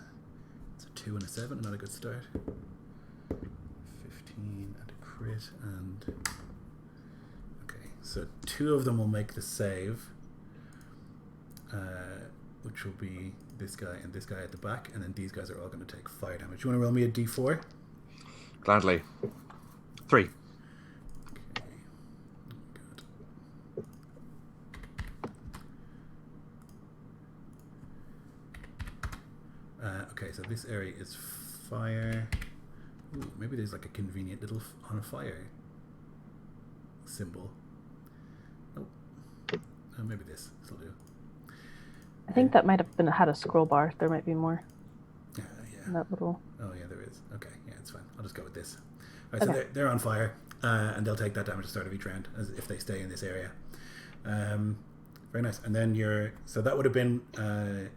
It's a 2 and a 7, not a good start. 15 and a crit, and... Okay, so 2 of them will make the save, which will be this guy and this guy at the back, and then these guys are all going to take fire damage. You want to roll me a d4? Gladly. 3. Okay, good. Okay, so this area is fire. Ooh, maybe there's like a convenient little on a fire symbol. Oh, maybe this will do. I think that might have had a scroll bar. There might be more. Yeah. In that little... Oh yeah, there is. Okay, yeah, it's fine. I'll just go with this. All right, so they're on fire, and they'll take that damage at the start of each round as if they stay in this area. Very nice. And then so that would have been an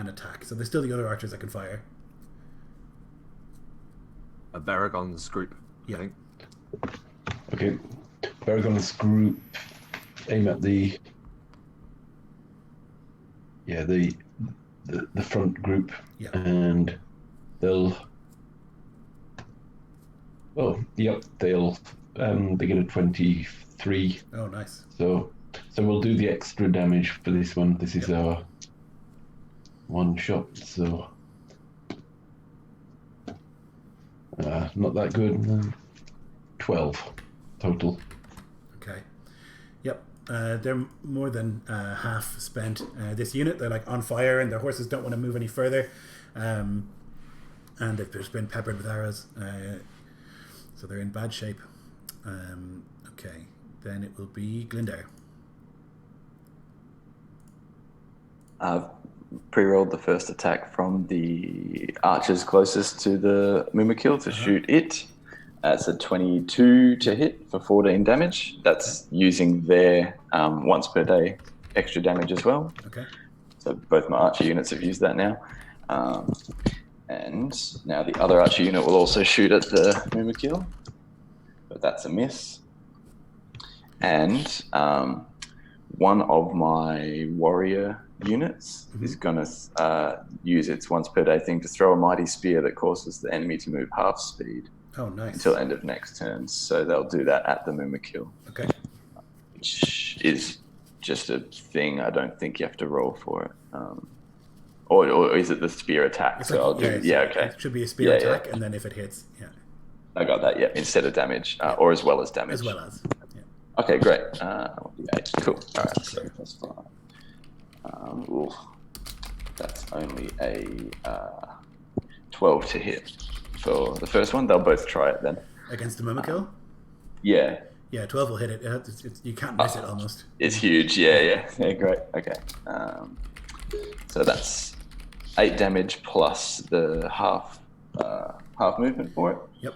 attack. So there's still the other archers that can fire. A Baragon's group, I think. Okay, Baragon's group aim at the front group, and they'll begin at 23. Oh, nice. So we'll do the extra damage for this one. This is our one shot, so not that good. 12 total. Okay. Yep. They're more than half spent. This unit, they're like on fire, and their horses don't want to move any further, and they've just been peppered with arrows, so they're in bad shape. Okay, then it will be Glyndar. I've pre-rolled the first attack from the archers closest to the Mumakil to shoot it. It's a 22 to hit for 14 damage. That's using their once per day extra damage as well. Okay. So both my archer units have used that now. And now the other archer unit will also shoot at the Mumakil, but that's a miss. And one of my warrior units is going to use its once per day thing to throw a mighty spear that causes the enemy to move half speed. Oh, nice. Until end of next turn. So they'll do that at the Mumakil. Okay. Which is just a thing. I don't think you have to roll for it. Or is it the spear attack? It's so I'll do. Okay. It should be a spear attack, and then if it hits, I got that. Yeah, instead of damage, or as well as damage. As well as. Yeah. Okay, great. 8. Cool. All right, so that's fine. Oof. That's only a 12 to hit for the first one. They'll both try it then. Against the Mimikill? Yeah. Yeah, 12 will hit it. You can't miss it almost. It's huge. Yeah, great. Okay. So that's 8 damage plus the half movement for it. Yep.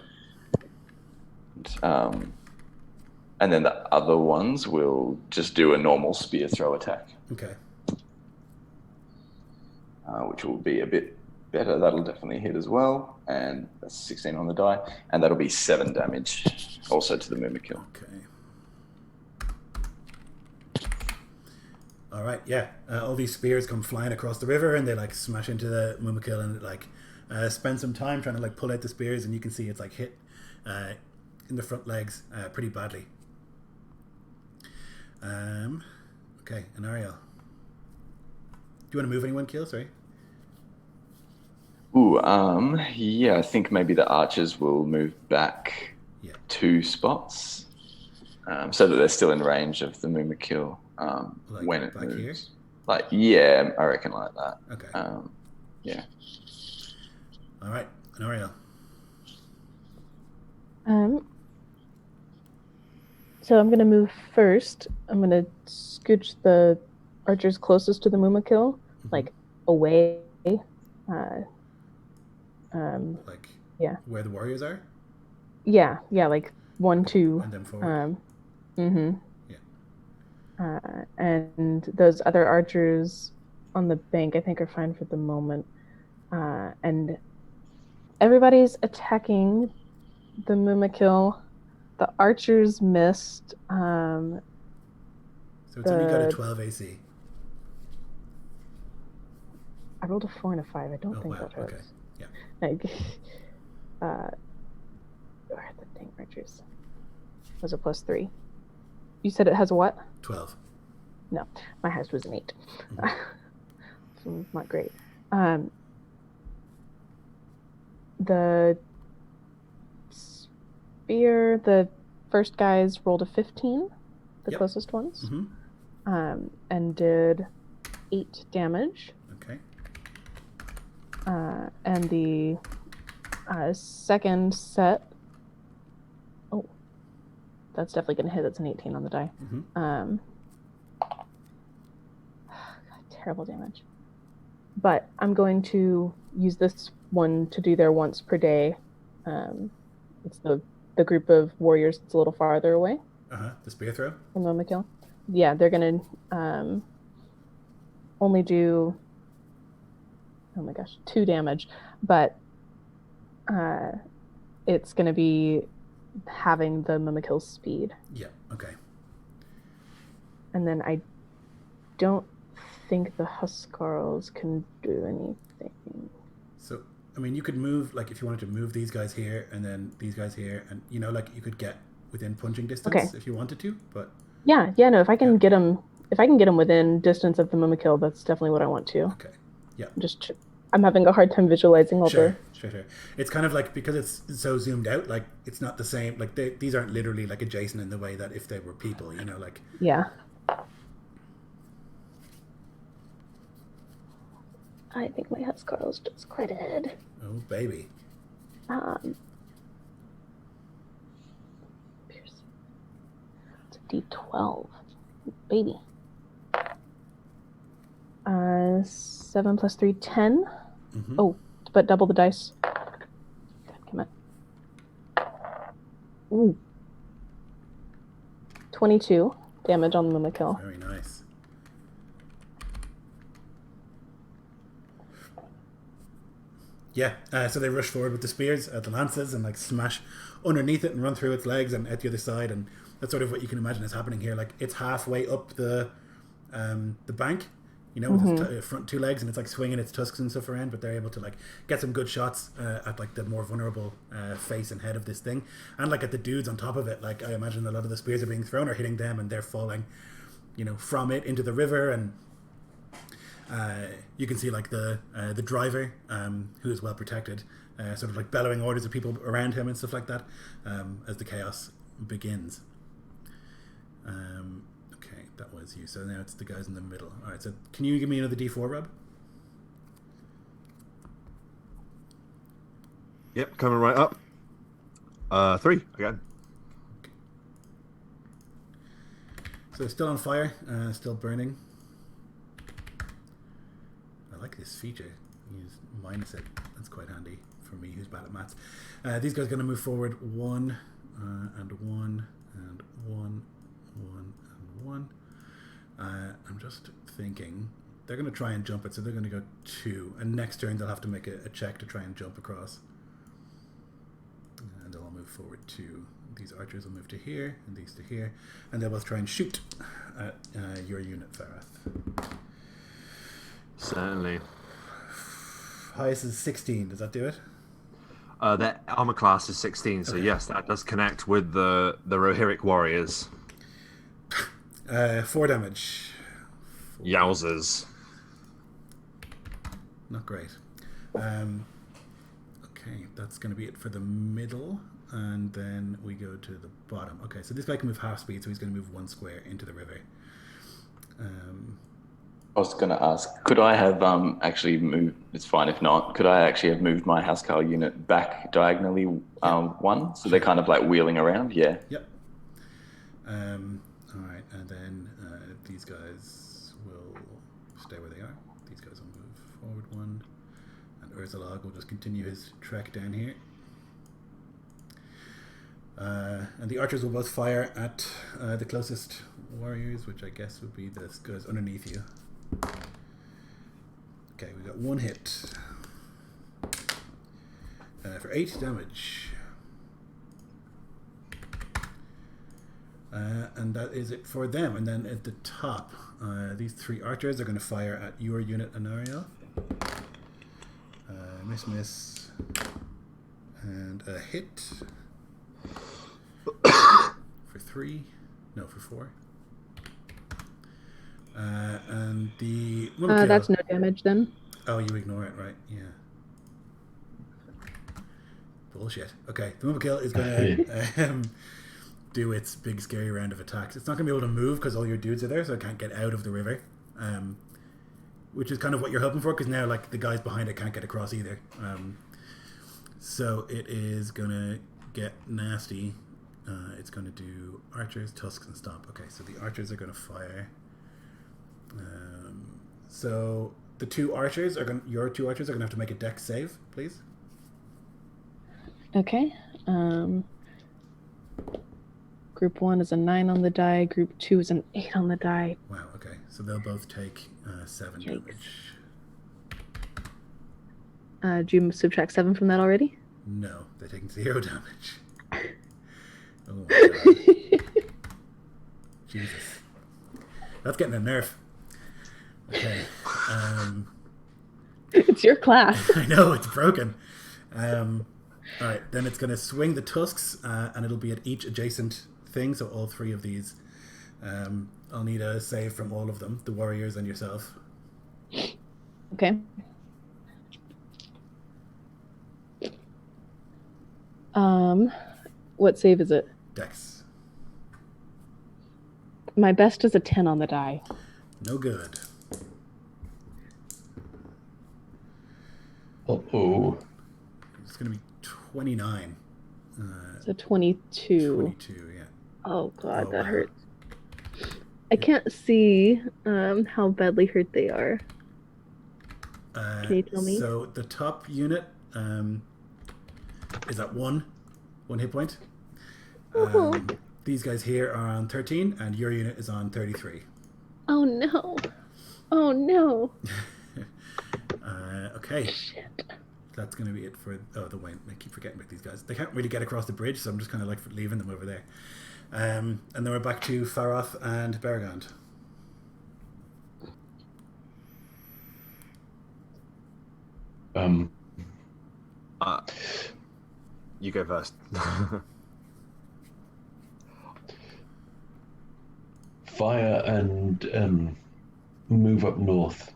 And then the other ones will just do a normal spear throw attack. Okay. Which will be a bit better. That'll definitely hit as well. And that's 16 on the die. And that'll be 7 damage also to the Mimikill. Okay. All right, yeah. All these spears come flying across the river, and they like smash into the Mimikill, and it like spend some time trying to like pull out the spears, and you can see it's like hit in the front legs pretty badly. Okay, and Ariel, do you want to move anyone, Kiel? Sorry. Ooh, yeah. I think maybe the archers will move back 2 spots, so that they're still in range of the Mimikill. Like when it back moves. here? Like, yeah, I reckon like that. Okay. Yeah. All right, and Ariel. So I'm gonna move first. I'm gonna scooch the archers closest to the Mimikill, like away. Like yeah. where the warriors are? Yeah, like 1, 2. And then forward. Yeah. And those other archers on the bank, I think, are fine for the moment. And everybody's attacking the Mimikill. The archers missed. So it's only got a 12 AC. I rolled a 4 and a 5. I don't think that hurts. Okay. Yeah. Like, where are the dang archers? It was a +3. You said it has a what? 12. No, my highest was an 8. So not great. The spear, the first guys rolled a 15, the closest ones, and did 8 damage. Okay. And the second set, that's definitely going to hit. That's an 18 on the die. God, terrible damage. But I'm going to use this one to do their once per day. It's the group of warriors that's a little farther away. The spear throw? From Mimikill. Yeah, they're going to only do, 2 damage. But it's going to be having the Mimikill's speed. Yeah, okay. And then I don't think the Huskarls can do anything. So, I mean, you could move, like, if you wanted to move these guys here and then these guys here, and, you know, like, you could get within punching distance if you wanted to, but... Yeah, no, if I can get them within distance of the Mimikill, that's definitely what I want to. Okay, yeah. I'm having a hard time visualizing all Sure. It's kind of like, because it's so zoomed out, like, it's not the same, like, these aren't literally, like, adjacent in the way that if they were people, you know, like... Yeah. I think my Huskarl's just credited. Oh, baby. It's a D12. Baby. 7 plus 3, 10. Oh, but double the dice. God, come on. Ooh. 22 damage on the Mimikill. Very nice. Yeah, so they rush forward with the spears, the lances, and like smash underneath it and run through its legs and out the other side, and that's sort of what you can imagine is happening here. Like, it's halfway up the bank, you know, with its front 2 legs, and it's like swinging its tusks and stuff around, but they're able to like get some good shots at like the more vulnerable face and head of this thing, and like at the dudes on top of it. Like, I imagine a lot of the spears are being thrown or hitting them, and they're falling, you know, from it into the river. And you can see like the driver, who is well protected, sort of like bellowing orders of people around him and stuff like that, as the chaos begins. Okay, that was you. So now it's the guys in the middle. All right. So can you give me another D4, Rob? Yep, coming right up. 3 again. So still on fire, still burning. I like this feature. Use minus it. That's quite handy for me, who's bad at maths. These guys are going to move forward 1 and 1 and 1, 1 and 1. I'm just thinking they're going to try and jump it, so they're going to go 2. And next turn they'll have to make a check to try and jump across. And they'll all move forward 2. These archers will move to here, and these to here, and they'll both try and shoot at your unit, Farath. Certainly. Highest is 16. Does that do it? Their armor class is 16, so Okay. yes, that does connect with the Rohirric warriors. 4 damage. Yowzers. Not great. Okay, that's going to be it for the middle, and then we go to the bottom. Okay, so this guy can move half speed, so he's going to move 1 square into the river. I was going to ask, could I have actually moved, it's fine if not, could I actually have moved my Housecarl unit back diagonally 1? So they're kind of like wheeling around? Yeah. Yep. All right, and then these guys will stay where they are. These guys will move forward 1, and Urzalag will just continue his trek down here. And the archers will both fire at the closest warriors, which I guess would be this guys underneath you. Okay, we got 1 hit for 8 damage. And that is it for them. And then at the top, these 3 archers are going to fire at your unit, Anario. Miss, and a hit for 3. No, for 4. And the Mumkill. That's no damage then. Oh, you ignore it, right? Yeah. Bullshit. Okay, the Mumkill is going to do its big scary round of attacks. It's not going to be able to move because all your dudes are there, so it can't get out of the river. Which is kind of what you're hoping for, because now like the guys behind it can't get across either. So it is going to get nasty. It's going to do archers, tusks, and stomp. Okay, so the archers are going to fire. So the 2 archers are going. Your 2 archers are going to have to make a dex save, please. Okay. Group 1 is a 9 on the die. Group 2 is an 8 on the die. Wow. Okay, so they'll both take 7 Yikes. damage. Do you subtract 7 from that already? No, they're taking 0 damage. Oh my god. Jesus. That's getting a nerf. Okay. It's your class. I know, it's broken. Alright, then it's going to swing the tusks, and it'll be at each adjacent thing, so all 3 of these. I'll need a save from all of them, the warriors and yourself. Okay. What save is it? Dex. My best is a 10 on the die. No good. Uh-oh. It's going to be 29. So 22. 22, yeah. Oh god, Oh, that wow. hurts. I can't see how badly hurt they are. Can you tell me? So the top unit is at 1 hit point. These guys here are on 13, and your unit is on 33. Oh no. Oh no. Okay. Shit. That's going to be it for... Oh, the Wayne. I keep forgetting about these guys. They can't really get across the bridge, so I'm just kind of like leaving them over there. And then we're back to Faroth and Bergand. You go first. Fire and move up north.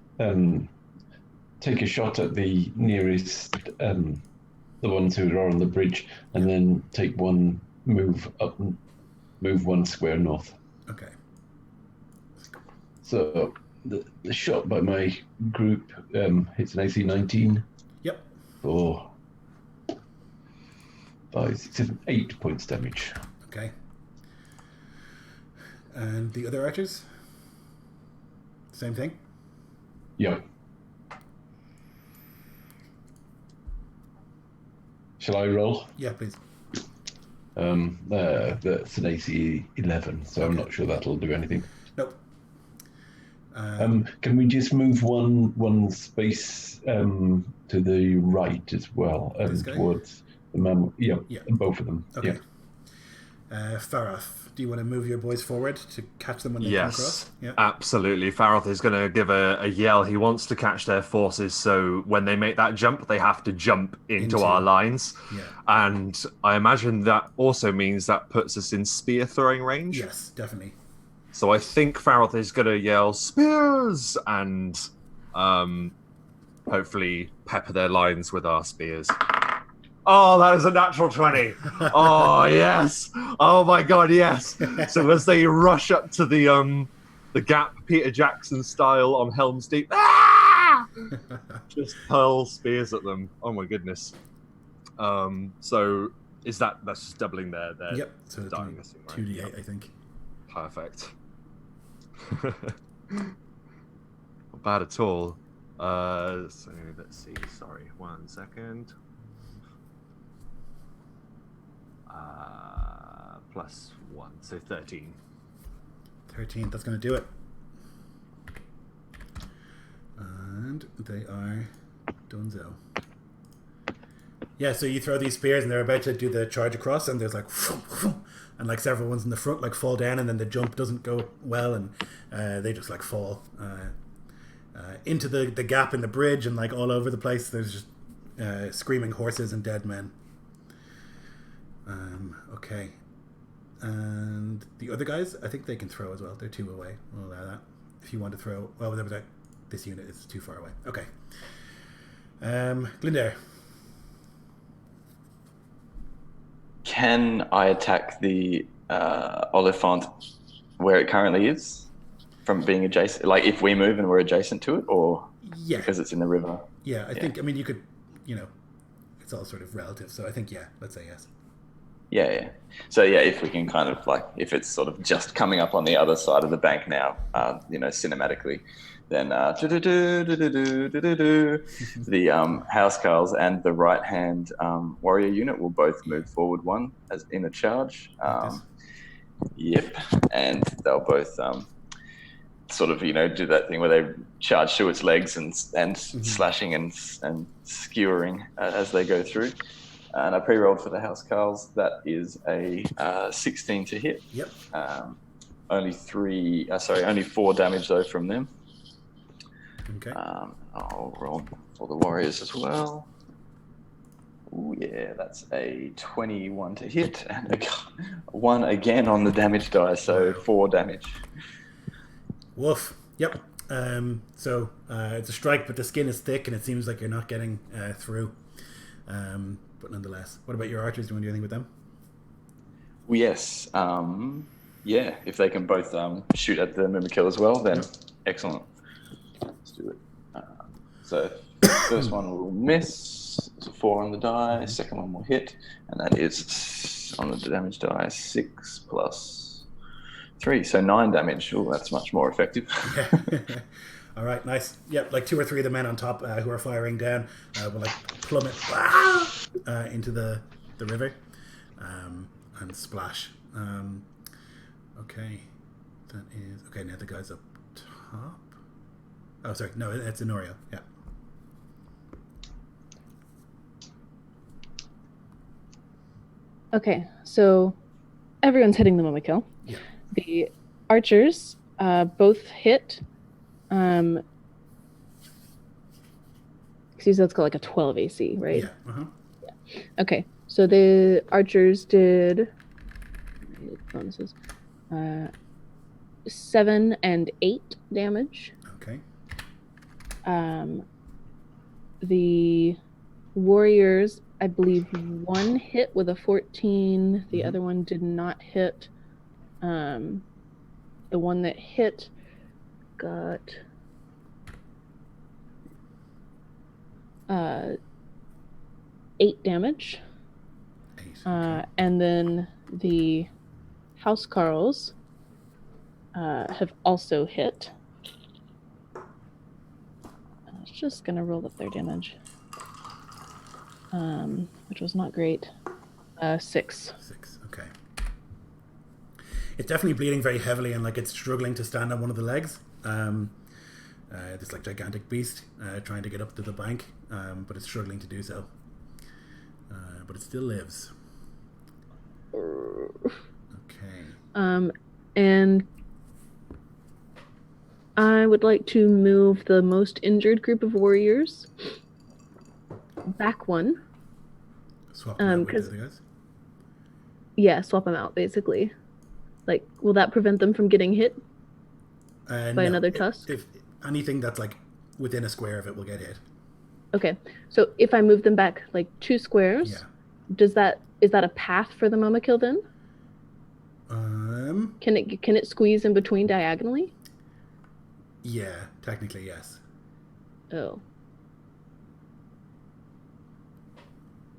Take a shot at the nearest the ones who are on the bridge, and then take one move up, move 1 square north. Okay. So the shot by my group hits an AC 19. Yep. For 5, 6, 7, 8 points damage. Okay. And the other archers? Same thing? Yeah. Shall I roll? Yeah, please. That's an AC 11, so I'm not sure that'll do anything. Nope. Can we just move one space to the right as well, towards the mammal? Yeah, both of them. Okay. Yeah. Farath, do you want to move your boys forward to catch them when they come across? Yeah, absolutely. Farath is going to give a yell. He wants to catch their forces, so when they make that jump, they have to jump into our lines. Yeah. And I imagine that also means that puts us in spear throwing range. Yes, definitely. So I think Farath is going to yell, "Spears!" and hopefully pepper their lines with our spears. Oh, that is a natural 20. Oh, yes. Oh, my God, yes. So as they rush up to the gap, Peter Jackson style on Helm's Deep, just hurl spears at them. Oh, my goodness. So that's just doubling their yep. So dying, 2d8, right? I think. Perfect. Not bad at all. So let's see. Sorry, 1 second. +1, so 13. 13, that's going to do it. And they are donezo. Yeah, so you throw these spears and they're about to do the charge across, and there's like, and like several ones in the front like fall down, and then the jump doesn't go well, and they just like fall into the gap in the bridge, and like all over the place. There's just screaming horses and dead men. Okay. And the other guys, I think they can throw as well. They're 2 away. We'll allow that. If you want to throw... Well, this unit is too far away. Okay. Glyndare. Can I attack the Oliphant where it currently is? From being adjacent? Like, if we move and we're adjacent to it? Or because it's in the river? Yeah, I think... I mean, you could... it's all sort of relative. So I think, let's say yes. Yeah. So if we can kind of like, if it's sort of just coming up on the other side of the bank now, cinematically, then the housecarls and the right hand warrior unit will both move forward 1 as in a charge. Yep, and they'll both sort of do that thing where they charge to its legs and slashing and skewering as they go through. And I pre-rolled for the housecarls. That is a 16 to hit. Yep. Only 4 damage though from them. Okay. I'll roll for the warriors as well. Oh yeah, that's a 21 to hit, and a 1 again on the damage die, so 4 damage. Woof. Yep. So it's a strike, but the skin is thick, and it seems like you're not getting through. But nonetheless, what about your archers? Do you want to do anything with them? Well, yes. If they can both shoot at the Mimikill as well, then excellent. Let's do it. So first one will miss. It's a 4 on the die. Second one will hit, and that is on the damage die 6 plus 3, so 9 damage. Oh, that's much more effective. All right, nice. Yep, like 2 or 3 of the men on top who are firing down will like plummet into the river and splash. Okay, that is okay. Now the guy's up top. Oh, sorry, no, it's Enorio. Yeah. Okay, so everyone's hitting the Mimikill. Yeah. The archers both hit. Excuse me, that's called like a 12 AC, right? Yeah. Uh-huh. Yeah. Okay, so the archers did bonuses 7 and 8 damage. Okay. The warriors I believe, one hit with a 14. The Mhm. other one did not hit. The one that hit got 8 damage. 8. Okay. And then the housecarls have also hit. I was just gonna roll up their damage, which was not great. 6. 6. Okay. It's definitely bleeding very heavily, and like it's struggling to stand on one of the legs. This like gigantic beast trying to get up to the bank, but it's struggling to do so. But it still lives. Okay. And I would like to move the most injured group of warriors back one. Swap them out with 'cause- the other guys. Yeah, swap them out, basically. Like, will that prevent them from getting hit by No, another tusk? If anything that's like within a square of it will get hit. Okay, so if I move them back like 2 squares, Yeah. is that a path for the Momokill then? Can it squeeze in between diagonally? Yeah, technically yes. Oh,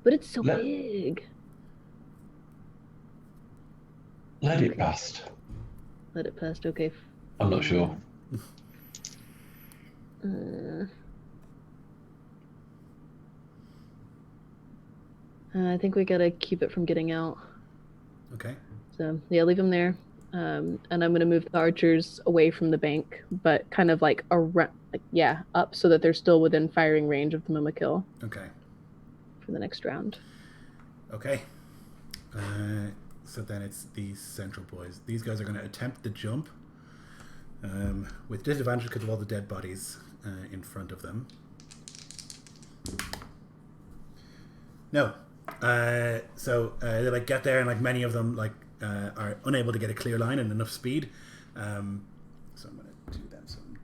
but it's so Let- big. Let it past. Let it past. Okay. I'm not sure. I think we gotta keep it from getting out. Okay. So yeah, leave them there. And I'm gonna move the archers away from the bank, but kind of like around, up, so that they're still within firing range of the Momokill Okay. for the next round. Okay. So then it's these central boys. These guys are going to attempt the jump with disadvantage because of all the dead bodies in front of them. No. So they like get there, and like many of them like are unable to get a clear line and enough speed. So I'm going to do them some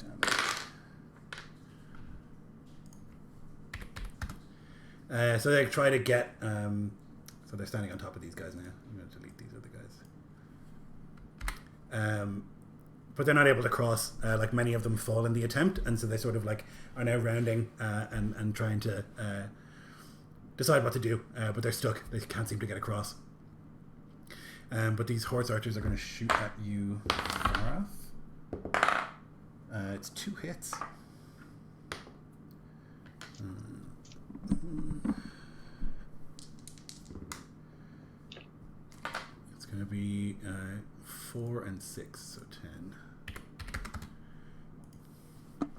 damage. So they try to get. So they're standing on top of these guys now. I'm going to delete these other guys. But they're not able to cross. Like many of them fall in the attempt, and so they sort of like are now rounding and trying to decide what to do. But they're stuck. They can't seem to get across. But these horse archers are going to shoot at you, Farah. It's 2 hits. It's going to be 4 and 6, so 10.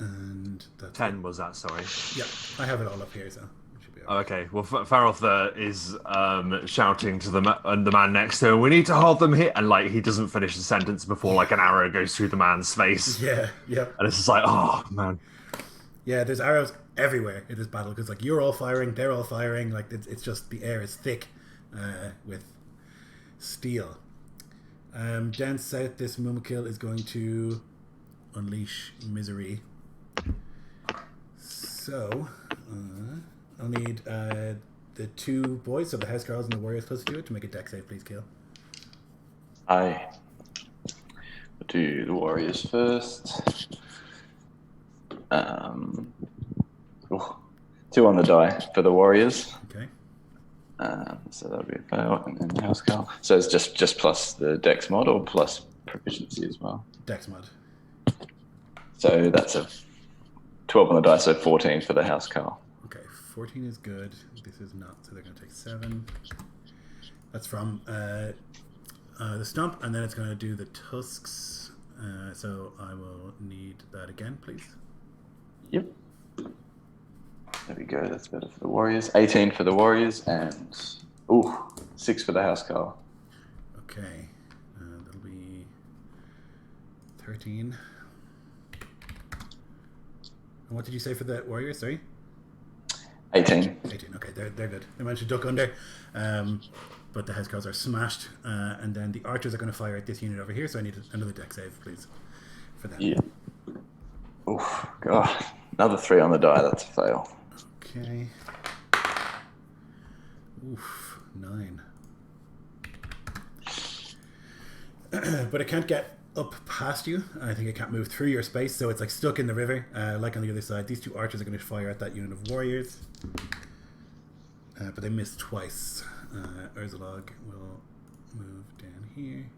And that's 10 was that, sorry. Yeah, I have it all up here, so it should be Oh, alright. okay. Well, Farrell is shouting to the man next to him, "We need to hold them here!" And like he doesn't finish the sentence before like an arrow goes through the man's face, Yeah, yeah. and it's just like, oh man. Yeah, there's arrows everywhere in this battle because like you're all firing, they're all firing. Like it's just the air is thick with steel. Down south, this Momokill is going to unleash misery. So I'll need the 2 boys, so the housecarls and the warriors close to it, to make a dex save, please, Kill. I do the warriors first. 2 on the die for the warriors. Okay. So that'll be a fail, and then the house call. So it's just plus the dex mod or plus proficiency as well. Dex mod. So that's a 12 on the die, so 14 for the house call. Okay, 14 is good. This is not, so they're going to take 7. That's from the stump, and then it's going to do the tusks. So I will need that again, please. Yep. There we go. That's better for the warriors. 18 for the warriors, and 6 for the house call. Okay, that'll be 13. And what did you say for the warriors? Sorry. 18. 18. Okay, they're good. They managed to duck under, but the housecarls are smashed, and then the archers are going to fire at this unit over here. So I need another dex save, please, for them. Yeah. Oh God! Another 3 on the die. That's a fail. Okay. Oof, 9. But it can't get up past you. I think it can't move through your space, so it's like stuck in the river, like on the other side. These 2 archers are going to fire at that unit of warriors. But they missed twice. Urzalog will move down here.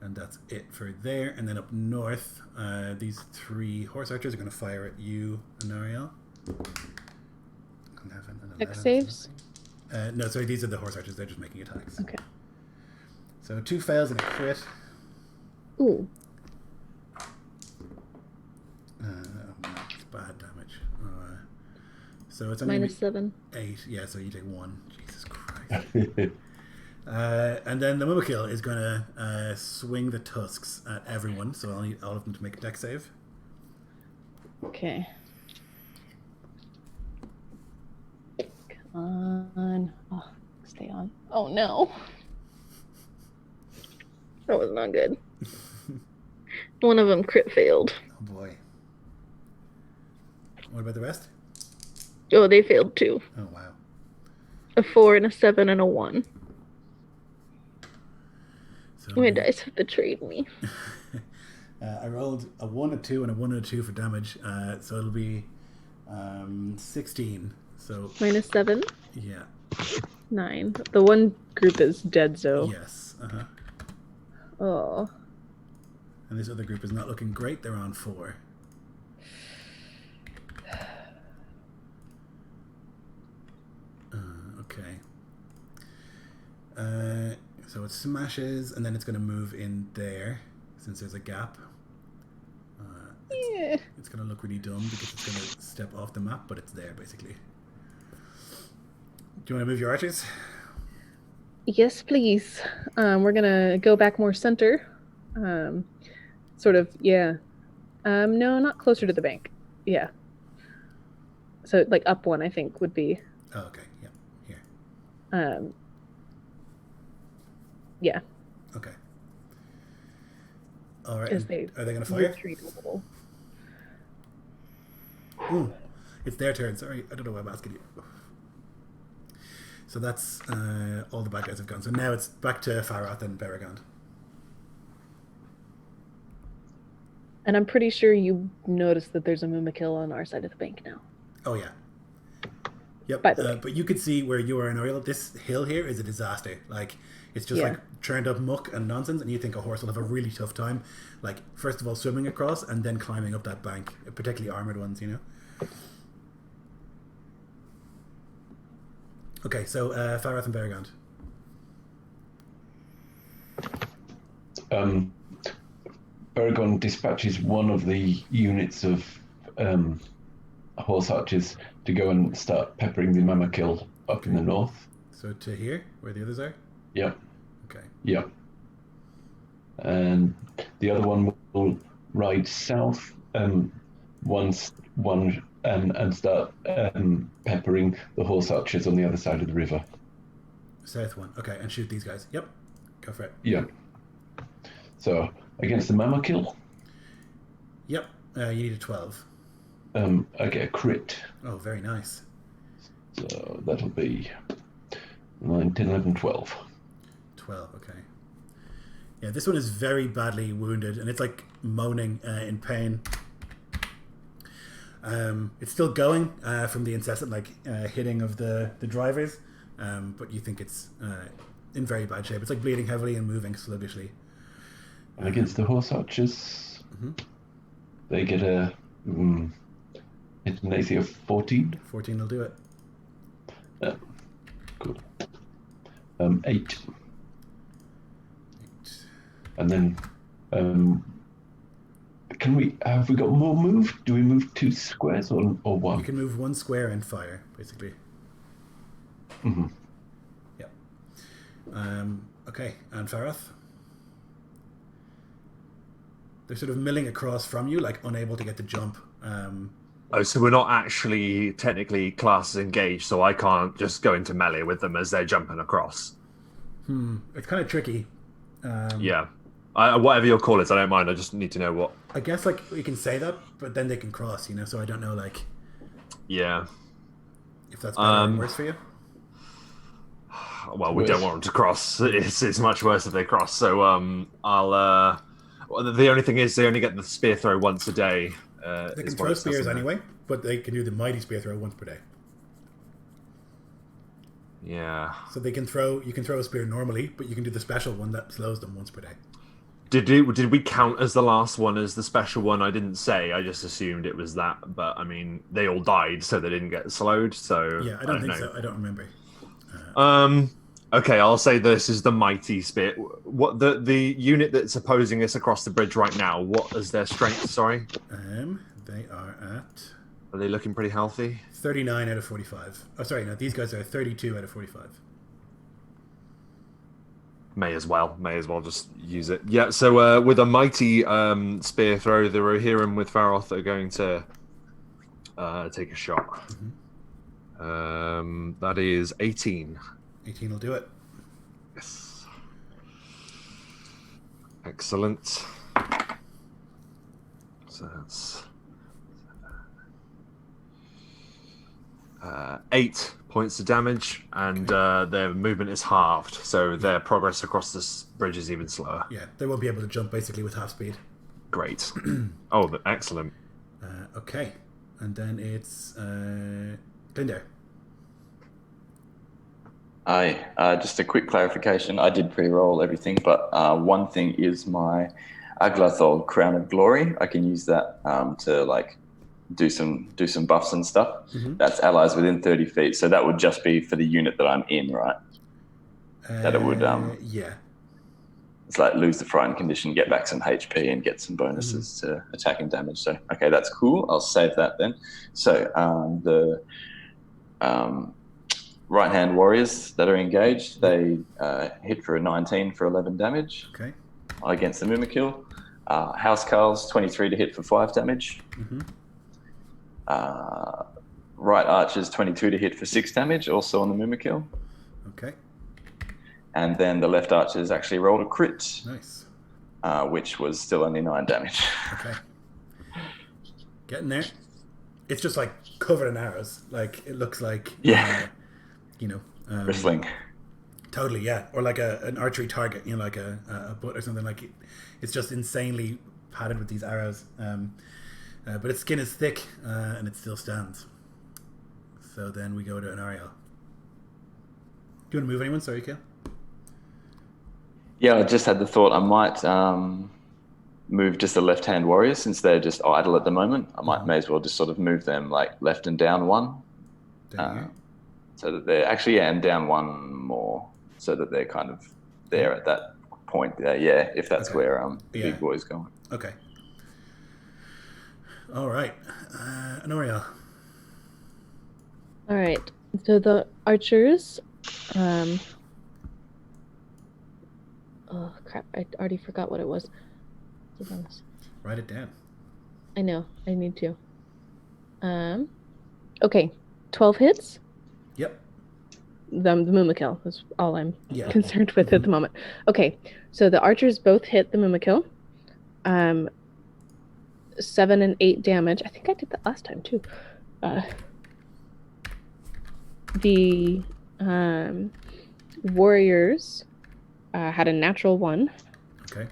And that's it for there. And then up north, these 3 horse archers are going to fire at you, Anariel. 11 and 11. Dex saves? No, sorry, these are the horse archers. They're just making attacks. Okay. So 2 fails and a crit. Ooh. It's bad damage. So it's only -7. 8. Yeah, so you take 1. Jesus Christ. And then the Mumakil is going to swing the tusks at everyone, so I'll need all of them to make a dex save. Okay. Come on. Oh, stay on. Oh no. That was not good. One of them crit failed. Oh boy. What about the rest? Oh, they failed too. Oh wow. A 4 and a 7 and a 1. So My dice have betrayed me. I rolled a 1, a 2, and a 1 and a 2 for damage, so it'll be 16. So -7, yeah. 9. The one group is dead, so. Yes. Oh. And this other group is not looking great. They're on 4. Okay. So it smashes, and then it's going to move in there, since there's a gap. Yeah. It's going to look really dumb because it's going to step off the map, but it's there, basically. Do you want to move your archers? Yes, please. We're gonna go back more center. Sort of, yeah. No, not closer to the bank. Yeah. So, like, up 1, I think, would be. Oh, okay. Yeah. Here. Yeah. Okay. All right. As they Are they going to fire? retreat a little. Ooh, it's their turn. Sorry, I don't know why I'm asking you. So that's all the bad guys have gone. So now it's back to Farath and Beragond. And I'm pretty sure you noticed that there's a Mumakil on our side of the bank now. Oh yeah. Yep. By the way. But you can see where you are in Oriel. This hill here is a disaster. Like, it's just like churned up muck and nonsense, and you think a horse will have a really tough time. Like, first of all, swimming across and then climbing up that bank, particularly armored ones, you know. Okay, so Farath and Beragond. Beragond dispatches one of the units of horse archers to go and start peppering the Mamakil up in the north. So to here, where the others are? Yep. Okay. Yep. And the other one will ride south and start peppering the horse archers on the other side of the river. South one. Okay, and shoot these guys. Yep. Go for it. Yeah. So against the Mamakil, Yep. You need a 12. I get a crit. Oh, very nice. So that'll be 9, 10, 11, 12. 12, okay. Yeah, this one is very badly wounded, and it's like moaning in pain. It's still going from the incessant hitting of the drivers, but you think it's in very bad shape. It's like bleeding heavily and moving sluggishly. And against the horse archers, they get it's an AC of 14. 14 will do it. Cool. 8. And then, have we got more move? Do we move 2 squares or 1? You can move 1 square and fire, basically. Mm-hmm. Yeah. Okay, and Farath? They're sort of milling across from you, like unable to get the jump. Oh, so we're not actually technically classes engaged, so I can't just go into melee with them as they're jumping across. It's kind of tricky. Yeah. Whatever your call is, I don't mind. I just need to know what. I guess we can say that, but then they can cross, so I don't know Yeah. if that's better or worse for you. well, we don't want them to cross. It's much worse if they cross. So I'll. Well, the only thing is, they only get the spear throw once a day. They can throw spears anyway, but they can do the mighty spear throw once per day. Yeah. So they can throw. You can throw a spear normally, but you can do the special one that slows them once per day. Did we count as the last one as the special one? I didn't say. I just assumed it was that. But I mean, they all died, so they didn't get slowed. So yeah, I don't think so. I don't remember. Okay, I'll say this is the mighty spear. What the unit that's opposing us across the bridge right now? What is their strength? Sorry. They are at. Are they looking pretty healthy? 39 out of 45. Oh, sorry, no, these guys are 32 out of 45. May as well just use it. Yeah, so with a mighty spear throw, the Rohirrim with Faroth are going to take a shot. Mm-hmm. That is 18. 18 will do it. Yes. Excellent. So that's 8 points of damage, and their movement is halved, so their progress across this bridge is even slower. Yeah, they won't be able to jump basically with half speed. Great. Oh, excellent. Okay, and then it's Glyndar. Aye, just a quick clarification. I did pre-roll everything, but one thing is my Aglathol Crown of Glory. I can use that to like do some buffs and stuff. Mm-hmm. That's allies within 30 feet, so that would just be for the unit that I'm in, right? That it would yeah. It's like lose the frightened condition, get back some HP, and get some bonuses to attack and damage. So okay, that's cool. I'll save that then. So the right hand warriors that are engaged, they hit for a 19 for 11 damage. Okay. Against the Mumakil. Housecarls 23 to hit for 5 damage. Mm-hmm. Right archers 22 to hit for 6 damage, also on the Mumakil. Okay. And then the left archers actually rolled a crit. Nice. Which was still only 9 damage. Okay. Getting there. It's just like covered in arrows. Like it looks like Bristling. Totally, yeah. Or like an archery target, like a butt or something. Like it's just insanely padded with these arrows. But its skin is thick and it still stands. So then we go to an Ariel. Do you want to move anyone? Sorry, Kale. Yeah, I just had the thought I might move just the left-hand warriors since they're just idle at the moment. I may as well just sort of move them like left and down one. So that they're actually, and down one more so that they're kind of there at that point. If that's where Big Boy's going. Okay. All right. Noriel. All right. So the archers. Oh crap! I already forgot what it was. Write it down. I know. I need to. Okay. 12 hits. Yep. The Mumakil is all I'm concerned with at the moment. Okay. So the archers both hit the Mumakil. 7 and 8 damage. I think I did that last time too. The warriors had a natural 1. Okay.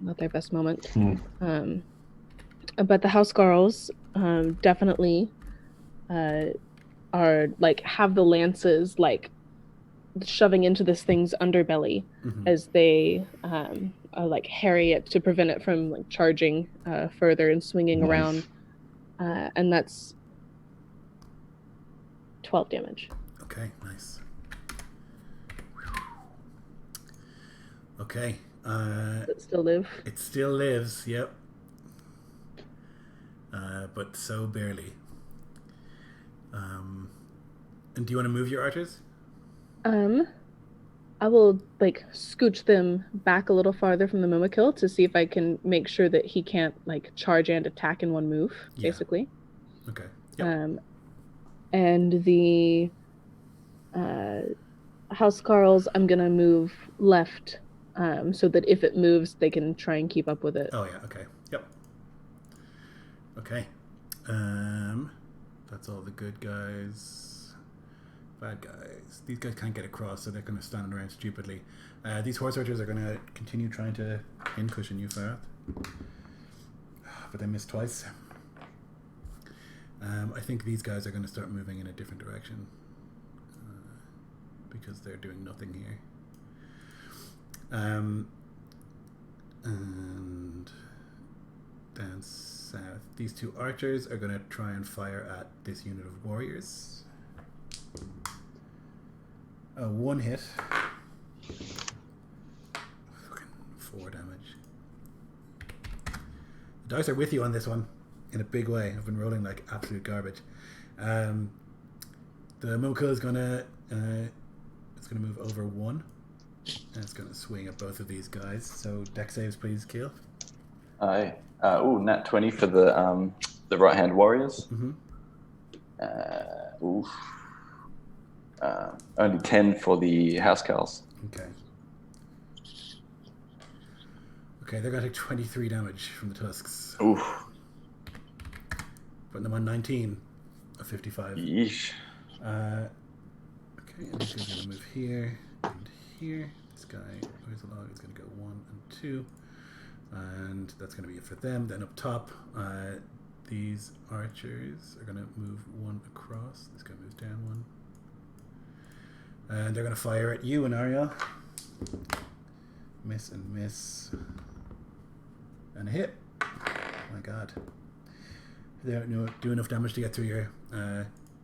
Not their best moment. But the house girls definitely are like have the lances like shoving into this thing's underbelly as they like harry it to prevent it from like charging further and swinging around. And that's 12 damage. Okay, nice. Okay. Does it still live? It still lives, yep. But so barely. And do you want to move your archers? I will like scooch them back a little farther from the Mumakil to see if I can make sure that he can't like charge and attack in one move, basically. Okay. Yep. And the house Carls, I'm gonna move left, so that if it moves, they can try and keep up with it. Oh yeah. Okay. Yep. Okay. That's all the good guys. Bad guys. These guys can't get across, so they're going to stand around stupidly. These horse archers are going to continue trying to in-cushion you, Farah. But they missed twice. I think these guys are going to start moving in a different direction. Because they're doing nothing here. And down south, these two archers are going to try and fire at this unit of warriors. One hit. Fucking 4 damage. The dice are with you on this one in a big way. I've been rolling like absolute garbage. The Mumikil is going to it's going to move over 1. And it's going to swing at both of these guys. So deck saves, please, Keel. Aye. Nat 20 for the right-hand warriors. Mm-hmm. Only 10 for the housecarls. Okay. Okay, they're going to take 23 damage from the tusks. Oof. Putting them on 19 of 55. Yeesh. Okay, and this guy's going to move here and here. This guy, where's the log? It's going to go 1 and 2. And that's going to be it for them. Then up top, these archers are going to move 1 across. This guy moves down 1. And they're going to fire at you and Ariel. Miss and miss. And a hit. Oh my god. They don't do enough damage to get through your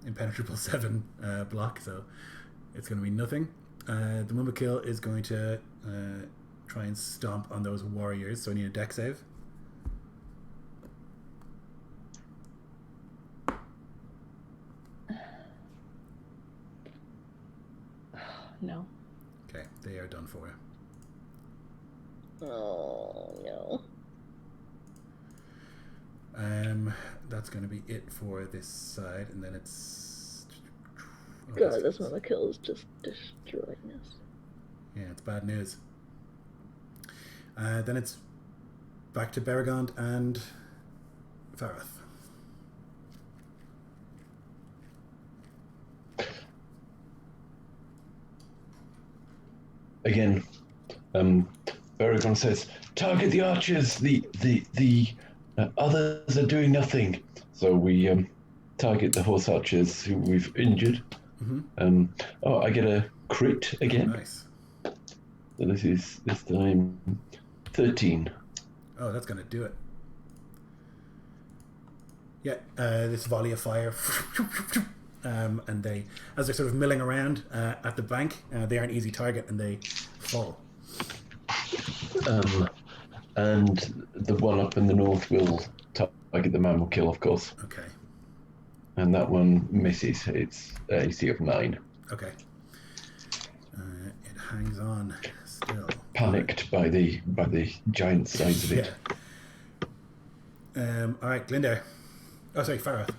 impenetrable 7 block, so it's going to be nothing. The Mumikil is going to try and stomp on those warriors, so I need a deck save. No. Okay, they are done for. Oh, no. That's going to be it for this side, and then it's... God, this Mumikil is just destroying us. Yeah, it's bad news. Then it's back to Beragond and Farath. Again, Beragond says, "Target the archers. The others are doing nothing." So we target the horse archers who we've injured. Mm-hmm. I get a crit again. Nice. So this is this time 13. Oh, that's going to do it. Yeah, this volley of fire. And they, as they're sort of milling around at the bank, they are an easy target and they fall. And the one up in the north will target the Mumikil, of course. Okay. And that one misses. It's AC of 9. Okay. It hangs on still. Panicked by the giant size of it. Yeah. All right, Glinda. Oh, sorry, Farah.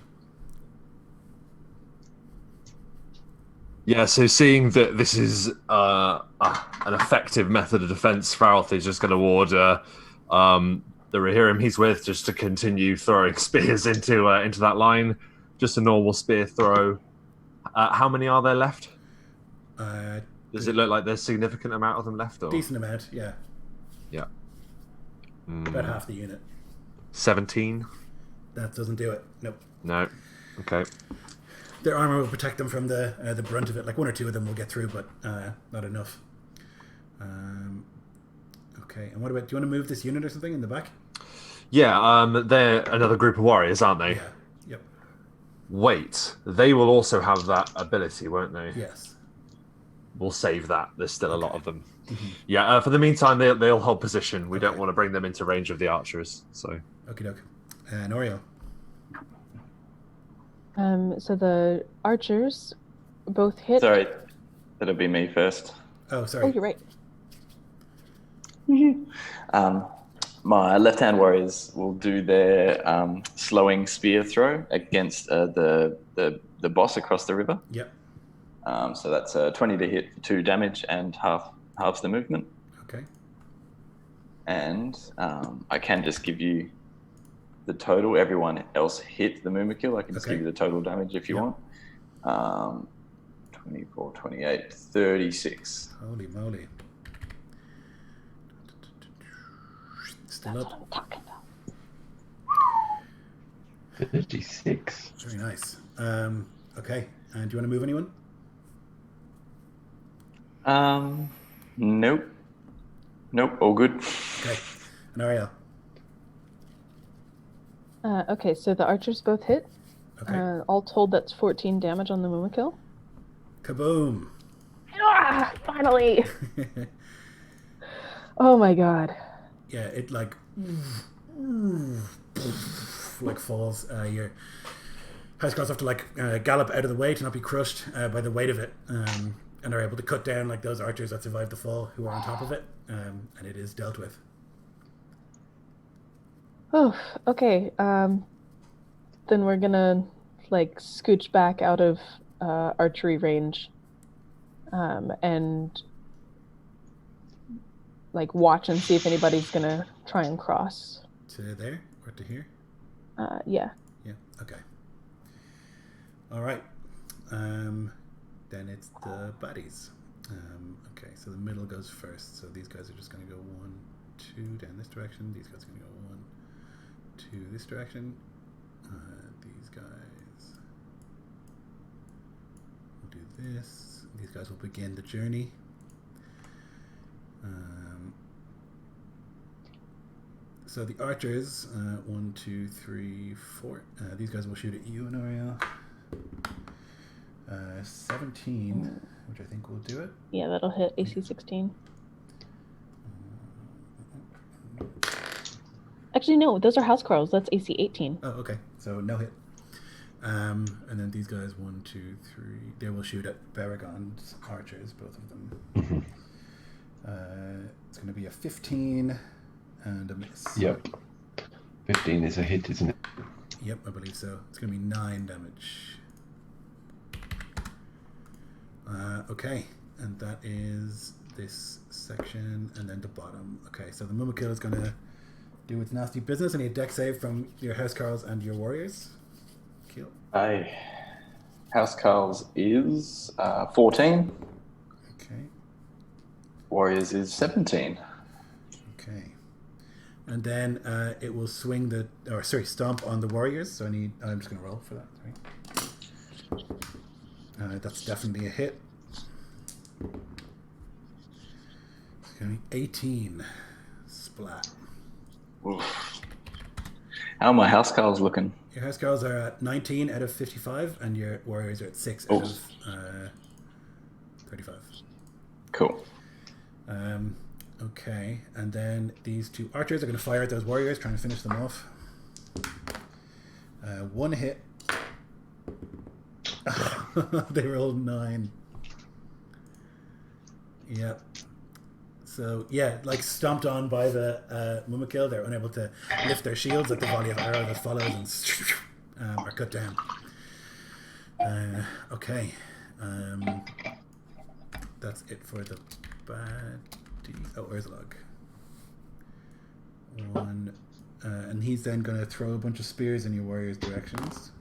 Yeah, so seeing that this is an effective method of defense, Faralth is just going to order the Rohirrim he's with just to continue throwing spears into that line. Just a normal spear throw. How many are there left? Does it look like there's a significant amount of them left? Or? Decent amount, yeah. Yeah. About half the unit. 17? That doesn't do it. Nope. No. Okay. Their armor will protect them from the brunt of it. Like 1 or 2 of them will get through, but not enough. Okay, and what about? Do you want to move this unit or something in the back? Yeah, they're another group of warriors, aren't they? Yeah. Yep. Wait, they will also have that ability, won't they? Yes. We'll save that. There's still a lot of them. Mm-hmm. Yeah. For the meantime, they'll hold position. We don't want to bring them into range of the archers. So. Okie doke. Norio. So the archers both hit. Sorry, that'll be me first. Oh, sorry. Oh, you're right. My left-hand warriors will do their slowing spear throw against the boss across the river. Yep. So that's 20 to hit for 2 damage and halves the movement. Okay. And I can just give you the total. Everyone else hit the Mumikil. I can just give you the total damage if you want. 24, 28, 36. Holy moly. Still That's up. what I'm talking about. 36. Very nice. Okay. And do you want to move anyone? Nope. Nope, all good. Okay. And Ariel? Okay, so the archers both hit. Okay. All told, that's 14 damage on the Mumakil. Kaboom! Ah, finally! Oh my god. Yeah, it like falls. Your housecarls have to gallop out of the way to not be crushed by the weight of it, and are able to cut down those archers that survived the fall who are on top of it, and it is dealt with. Oh, okay. Then we're gonna scooch back out of archery range, and watch and see if anybody's gonna try and cross. To there or to here? Yeah. Yeah. Okay. All right. Then it's the buddies. Okay, so the middle goes first. So these guys are just going to go 1, 2 down this direction. These guys are going to go 1, 2 this direction. These guys will do this. These guys will begin the journey. So the archers, 1, 2, 3, 4. These guys will shoot at you, Honoria. 17, which I think will do it. Yeah, that'll hit AC 16. Actually, no, those are housecarls. That's AC 18. Oh, okay. So no hit. And then these guys, 1, 2, 3. They will shoot at Baragon's archers, both of them. It's going to be a 15 and a miss. Yep. 15 is a hit, isn't it? Yep, I believe so. It's going to be 9 damage. Okay, and that is this section, and then the bottom. Okay, so the Mumakil is going to do its nasty business. I need a deck save from your housecarls and your warriors. Kill. Housecarls is 14. Okay. Warriors is 17. Okay. And then it will swing stomp on the warriors. So I'm just going to roll for that. Sorry. That's definitely a hit. It's going to be 18. Splat. Oof. How are my housecarls looking? Your housecarls are at 19 out of 55, and your warriors are at 6 out of 35. Cool. Okay, and then these 2 archers are going to fire at those warriors, trying to finish them off. 1 hit. They rolled 9. Yep. So, yeah, stomped on by the Mumakil. They're unable to lift their shields at the volley of arrow that follows and are cut down. Okay. That's it for the baddies. Oh, where's Log? 1. And he's then going to throw a bunch of spears in your warriors' directions.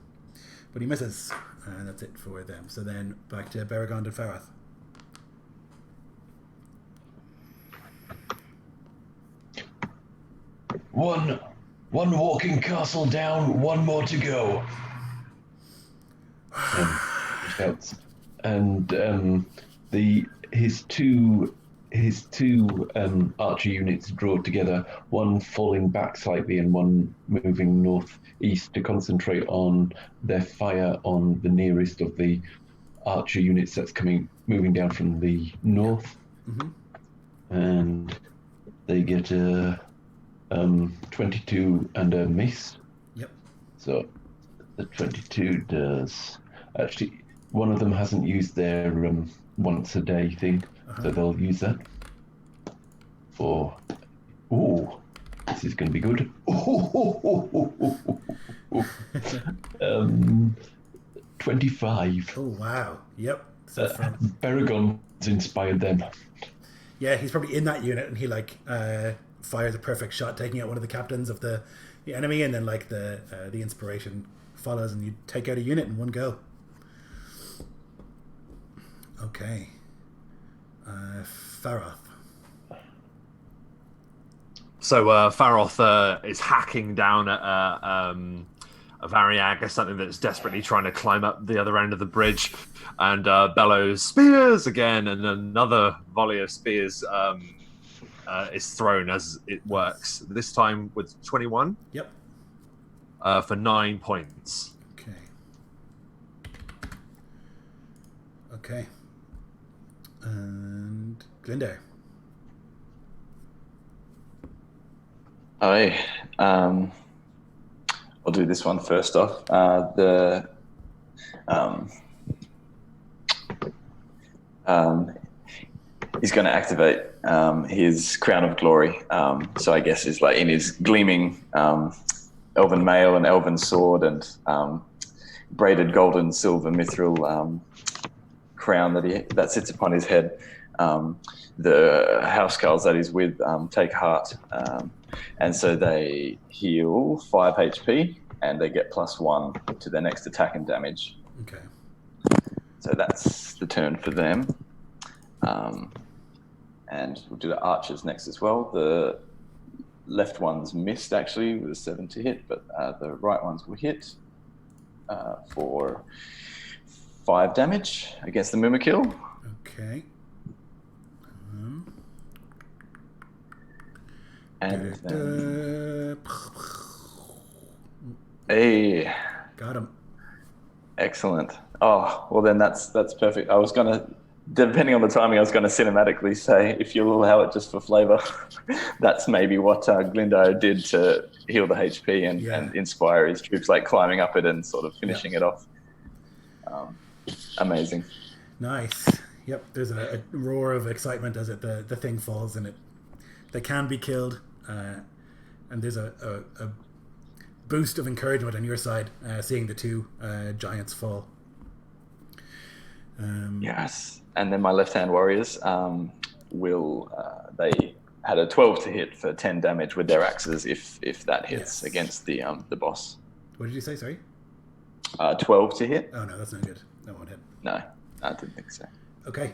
But he misses. And that's it for them. So then back to Baragon and Farath. One walking castle down, 1 more to go. Shouts. And his two archer units draw together, one falling back slightly and one moving northeast to concentrate on their fire on the nearest of the archer units that's moving down from the north. Mm-hmm. And they get a 22 and a miss. Yep. So the 22 does... Actually, one of them hasn't used their once a day thing, so they'll use that for... Ooh, this is going to be good. 25. Oh, wow. Yep. So Baragon's inspired them. Yeah, he's probably in that unit, and he fires a perfect shot, taking out one of the captains of the enemy, and then the inspiration follows, and you take out a unit in one go. Okay. Faroth. So Faroth is hacking down at a Variag, something that's desperately trying to climb up the other end of the bridge, and bellows spears again, and another volley of spears is thrown as it works. This time with 21. Yep. For 9 points. Okay. Okay. And Glyndar. I'll do this one first off. He's going to activate his Crown of Glory. So I guess it's like in his gleaming elven mail and elven sword and braided gold and silver mithril crown that sits upon his head. The housecarls that he's with take heart. And so they heal 5 HP and they get +1 to their next attack and damage. Okay. So that's the turn for them. And we'll do the archers next as well. The left one's missed actually with a 7 to hit, but the right ones will hit for 5 damage against the Mumakil. Okay. And then... Hey. Got him. Excellent. Oh, well then that's perfect. I was going to, depending on the timing, I was going to cinematically say, if you'll allow it just for flavor, that's maybe what Glyndar did to heal the HP and inspire his troops, like climbing up it and sort of finishing it off. Amazing. Nice. Yep, there's a roar of excitement as the thing falls and they can be killed. And there's a boost of encouragement on your side, seeing the 2 giants fall. Yes, and then my left-hand warriors they had a 12 to hit for 10 damage with their axes if that hits against the boss. What did you say? Sorry. 12 to hit. Oh no, that's not good. That won't hit. No, I didn't think so. Okay.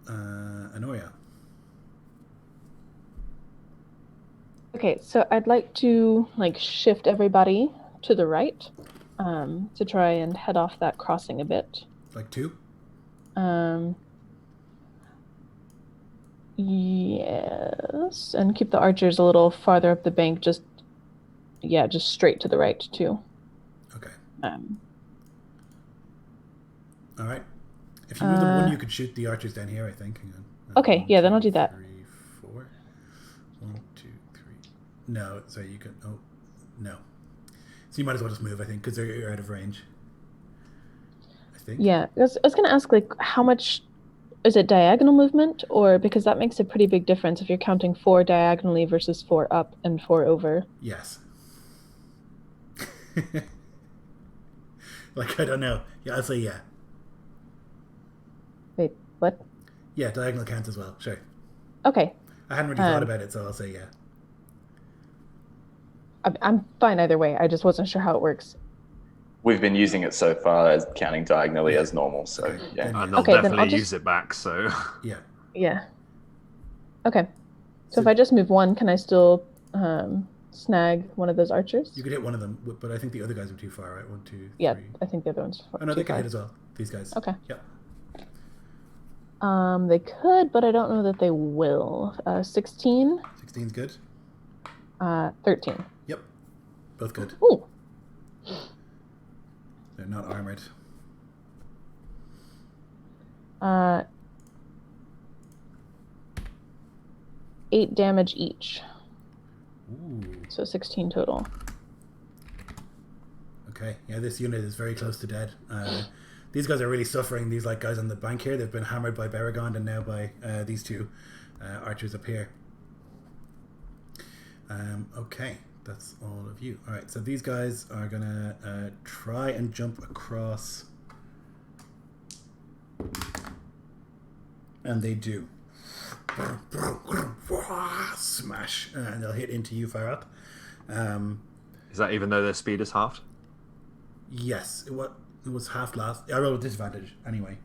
Anoria. Okay, so I'd like to shift everybody to the right, to try and head off that crossing a bit. Like 2? Yes, and keep the archers a little farther up the bank. Just straight to the right too. Okay. All right. If you move them 1, you could shoot the archers down here, I think. Hang on. Okay, 1, yeah, then 2, I'll do that. 3, 4. 1, 2, 3. No, sorry, you could. Oh, no. So you might as well just move, I think, because you're out of range. I think. Yeah, I was going to ask, how much is it diagonal movement, or because that makes a pretty big difference if you're counting 4 diagonally versus 4 up and 4 over. Yes. I don't know. Yeah, I'll say yeah. Wait, what? Yeah, diagonal counts as well. Sure. Okay. I hadn't really thought about it, so I'll say yeah. I'm fine either way. I just wasn't sure how it works. We've been using it so far as counting diagonally as normal, so Okay. yeah. And they'll Okay, then definitely I'll just- use it back, so... Yeah. Yeah. Okay. So if I just move 1, can I still snag one of those archers? You could hit one of them, but I think the other guys are too far, right? 1, 2, 3. Yeah, I think the other one's Oh no, they too can far. hit as well. These guys. Okay. Yep. They could, but I don't know that they will. 16. 16's good. 13. Yep. Both good. Ooh. They're not armored. 8 damage each. Ooh. So 16 total. Okay. Yeah, this unit is very close to dead. These guys are really suffering. These guys on the bank here, they've been hammered by Baragon and now by these 2 archers up here. Okay, that's all of you. All right, so these guys are gonna try and jump across, and they do. Smash, and they'll hit into you, Farah. Is that even though their speed is halved? Yes. What? it was half last. I rolled with disadvantage anyway.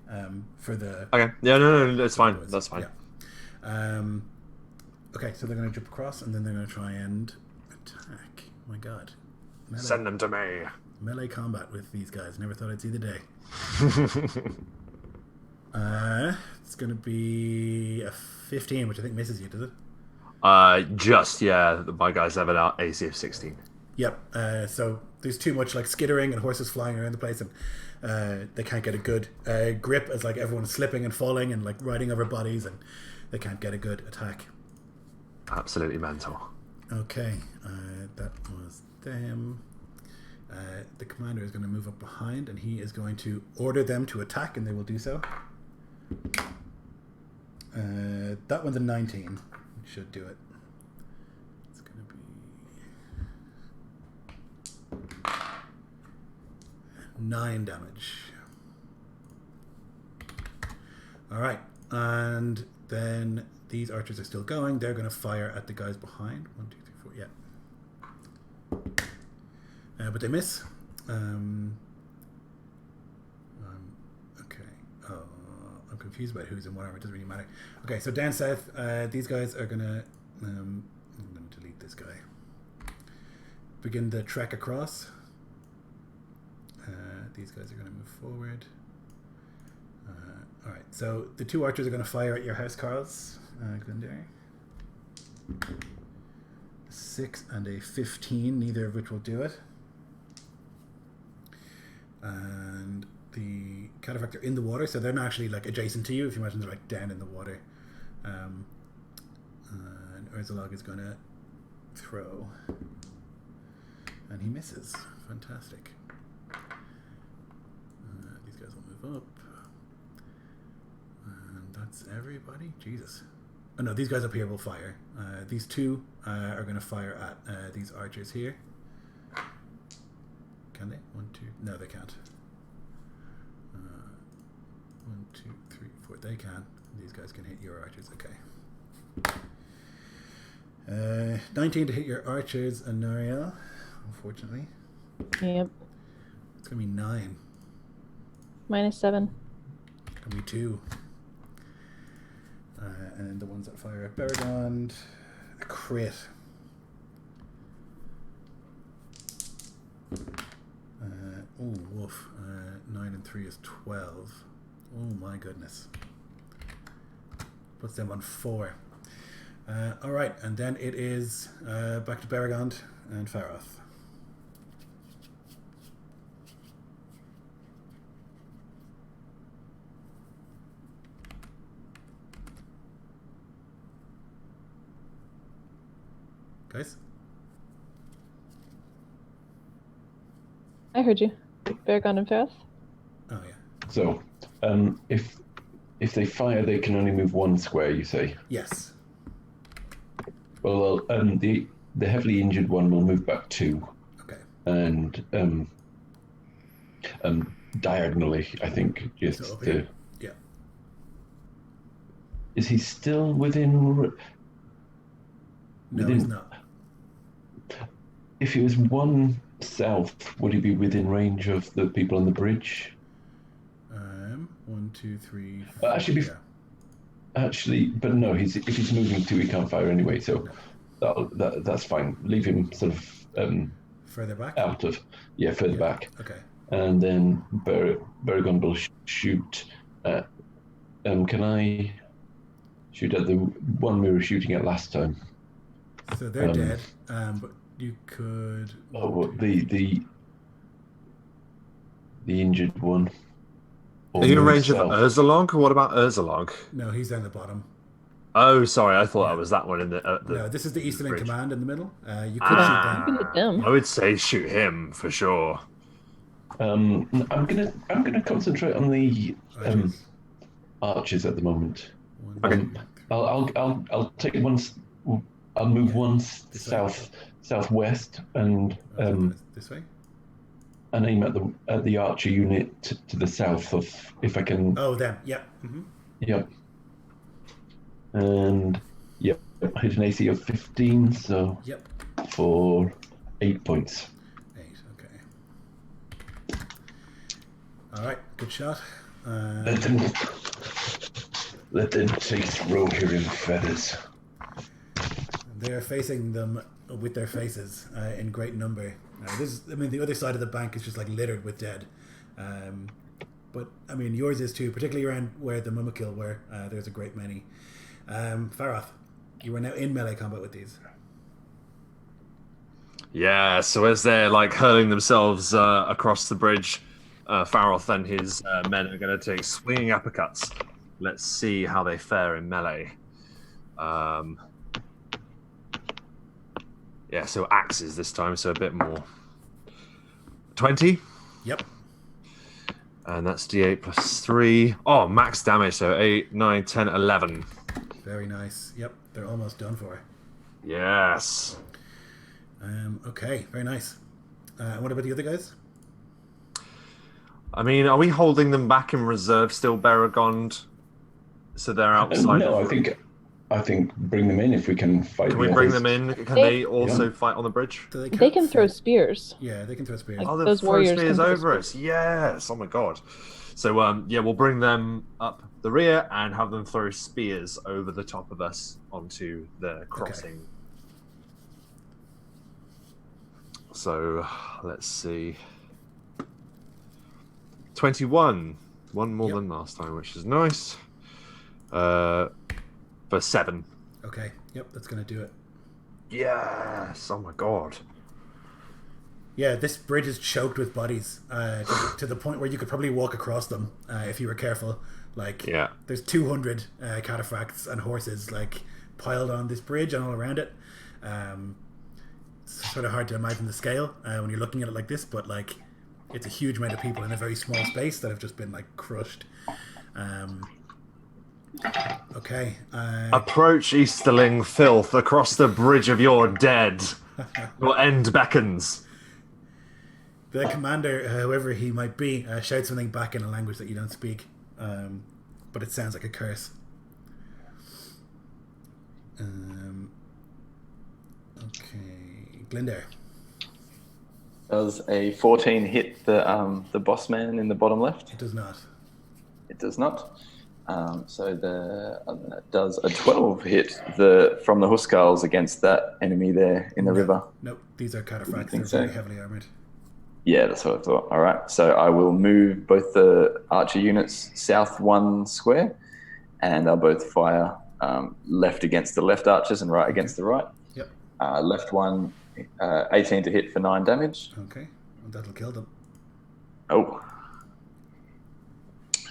For the Okay. Yeah, no, that's fine. That's fine. Yeah. Okay, so they're going to jump across, and then they're going to try and attack. Oh my God. Send them to me. Melee combat with these guys. Never thought I'd see the day. It's going to be a 15, which I think misses you, does it? My guys have an AC of 16. Yep. So there's too much like skittering and horses flying around the place, and they can't get a good grip as like everyone's slipping and falling and like riding over bodies, and they can't get a good attack. Absolutely mental. Okay, that was them. The commander is going to move up behind, and he is going to order them to attack, and they will do so. That one's a 19. Should do it. It's going to be 9 damage. All right, and then these archers are still going. They're going to fire at the guys behind. 1, 2, 3, 4. Yeah. But they miss. Okay. Oh, I'm confused about who's in what armor. It doesn't really matter. Okay, so down south, these guys are going to... I'm going to delete this guy. Begin the trek across. These guys are going to move forward. Alright, so the 2 archers are going to fire at your housecarls. Glendair. 6 and a 15, neither of which will do it. And the cataphract are in the water, so they're not actually like adjacent to you. If you imagine they're like down in the water. And Urzalog is going to throw. And he misses. Fantastic. These guys will move up. And that's everybody. Jesus. Oh no, these guys up here will fire. These 2 are going to fire at these archers here. Can they? 1, 2. No, they can't. 1, 2, 3, 4. They can. These guys can hit your archers. Okay. 19 to hit your archers, Anariel. Unfortunately. Yep. It's gonna be 9. -7. It's gonna be 2. And then the ones that fire at Bergond, a crit. Woof. 9 and 3 is 12. Oh my goodness. Puts them on 4. Alright, and then it is back to Bergond and Faroth. Guys? I heard you. Baragon and Faroth? Oh yeah. So, if they fire, they can only move 1 square, you say? Yes. Well, the heavily injured one will move back 2. Okay. And diagonally, I think, just So to... yeah. Is he still within... No, he's not. If he was 1 south, would he be within range of the people on the bridge? 1, 2, 3. Actually, but no. If he's moving 2, he can't fire anyway. So that's fine. Leave him sort of Further back. out of further back. Okay. And then Baragon will shoot. Can I shoot at the one we were shooting at last time? So they're dead. But you could. The injured one. Are you in range of Urzalog? What about Urzalog? No, he's down the bottom. Oh, sorry. I thought that was that one in the. No, this is the Easterling bridge. command in the middle. You could shoot them. I would say shoot him for sure. I'm gonna concentrate on the archers at the moment. I'll take one. I'll move one southwest and this way. And aim at the archer unit to the south of, if I can. Oh, them. Yep. Mm-hmm. Yep. And yep, hit an AC of 15, so yep, for 8 points. 8. Okay. All right, good shot. Let them taste Rohan feathers. They are facing them with their faces in great number. The other side of the bank is just like littered with dead. But I mean, yours is too, particularly around where the Mumakil were. There's a great many. Faroth, you are now in melee combat with these. Yeah, so as they're like hurling themselves across the bridge, Faroth and his men are going to take swinging uppercuts. Let's see how they fare in melee. Yeah, so axes this time, so a bit more. 20? Yep. And that's d8 plus 3. Oh, max damage, so 8, 9, 10, 11. Very nice. Yep, they're almost done for. Yes. Okay, very nice. What about the other guys? I mean, are we holding them back in reserve still, Beragond? So they're outside. No, I think bring them in if we can fight. Can we bring them in? Can they also fight on the bridge? They can throw spears. Yeah, they can throw spears. Like, Oh, those throw warriors spears can throw over spears. us. Yes. Oh my god. So yeah, we'll bring them up the rear and have them throw spears over the top of us onto the crossing. Okay. So let's see. 21. One more than last time, which is nice. For 7. Okay, yep, that's going to do it. Yes. Oh my god. Yeah, this bridge is choked with bodies to the point where you could probably walk across them if you were careful. Like, Yeah. there's 200 cataphracts and horses like piled on this bridge and all around it. It's sort of hard to imagine the scale when you're looking at it like this, but like it's a huge amount of people in a very small space that have just been like crushed. Okay. Approach Easterling filth across the bridge of your dead. Your end beckons. The commander, whoever he might be, shouts something back in a language that you don't speak, but it sounds like a curse. Okay, Glyndare. Does a 14 hit the boss man in the bottom left? It does not. It does not. So does a 12 hit from the Huskarls against that enemy there in the river? Nope, these are cataphracts. Think They're very so? heavily armored. Yeah, that's what I thought. All right. So I will move both the archer units south 1 square, and they'll both fire left against the left archers and right against the right. Yep. Left one, 18 to hit for 9 damage. Okay, well, that'll kill them. Oh.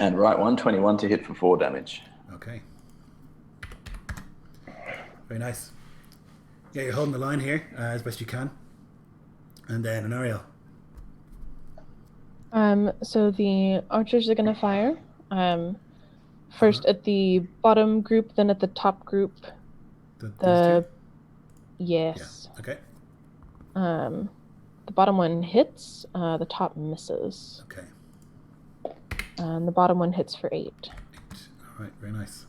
And right one, 21 to hit for 4 damage. Okay. Very nice. Yeah, you're holding the line here as best you can. And then an Ariel. So the archers are gonna fire. First at the bottom group, then at the top group. These two? Yes. Yeah. Okay. The bottom one hits. The top misses. Okay. And the bottom one hits for 8. 8. All right. Very nice.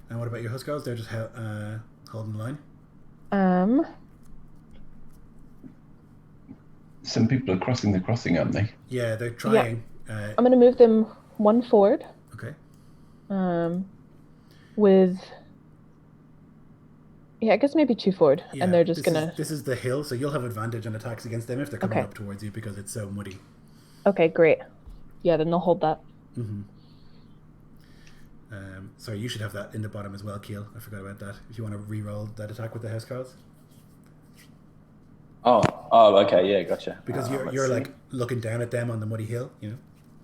And what about your Huskarls? They're just holding the line. Some people are crossing the crossing, aren't they? Yeah, they're trying. I'm gonna move them 1 forward. Okay. With I guess maybe 2 forward, Yeah, and they're just gonna. This is the hill, so you'll have advantage on attacks against them if they're coming Okay. up towards you because it's so muddy. Okay, great. Yeah, then they'll hold that. Mm-hmm. Sorry, you should have that in the bottom as well, Keel. I forgot about that. If you want to re-roll that attack with the Huskarls. Oh, okay, yeah, gotcha. Because let's you're see. like looking down at them on the muddy hill, you know?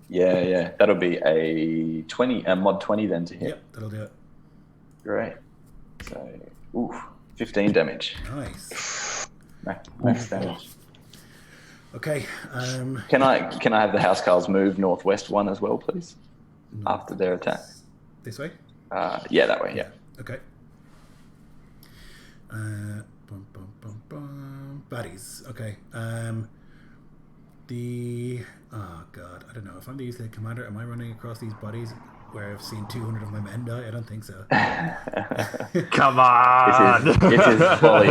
Yeah, that'll be a 20, a mod 20 then to hit. Yep, that'll do it. Great. So, 15 damage. Nice. Max damage. Okay. Can I have the Housecarls move northwest 1 as well, please? After their attack. This way? Yeah, that way, yeah. Okay. Bum, bum, bum, bum. Baddies. Okay. Oh god, I don't know. If I'm the Easterling commander, am I running across these bodies where I've seen 200 of my men die. I don't think so. Come on! It is folly.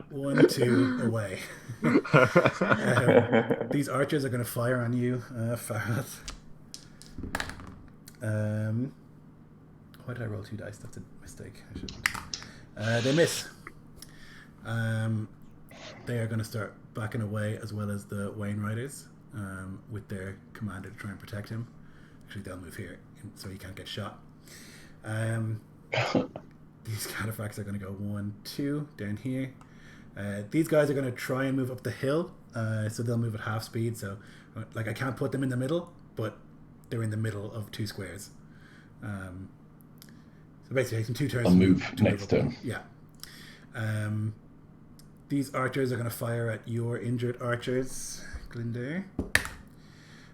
1, 2, away. These archers are going to fire on you, Farath. Why did I roll 2 dice? That's a mistake. I shouldn't. They miss. They are going to start backing away, as well as the Wayne Riders, with their commander to try and protect him. Actually, they'll move here so he can't get shot. These cataphracts are going to go 1, 2 down here. These guys are going to try and move up the hill, so they'll move at half speed. So, like, I can't put them in the middle, but they're in the middle of 2 squares. So basically, taking 2 turns. I'll move next turn. Yeah. These archers are going to fire at your injured archers, Glyndare.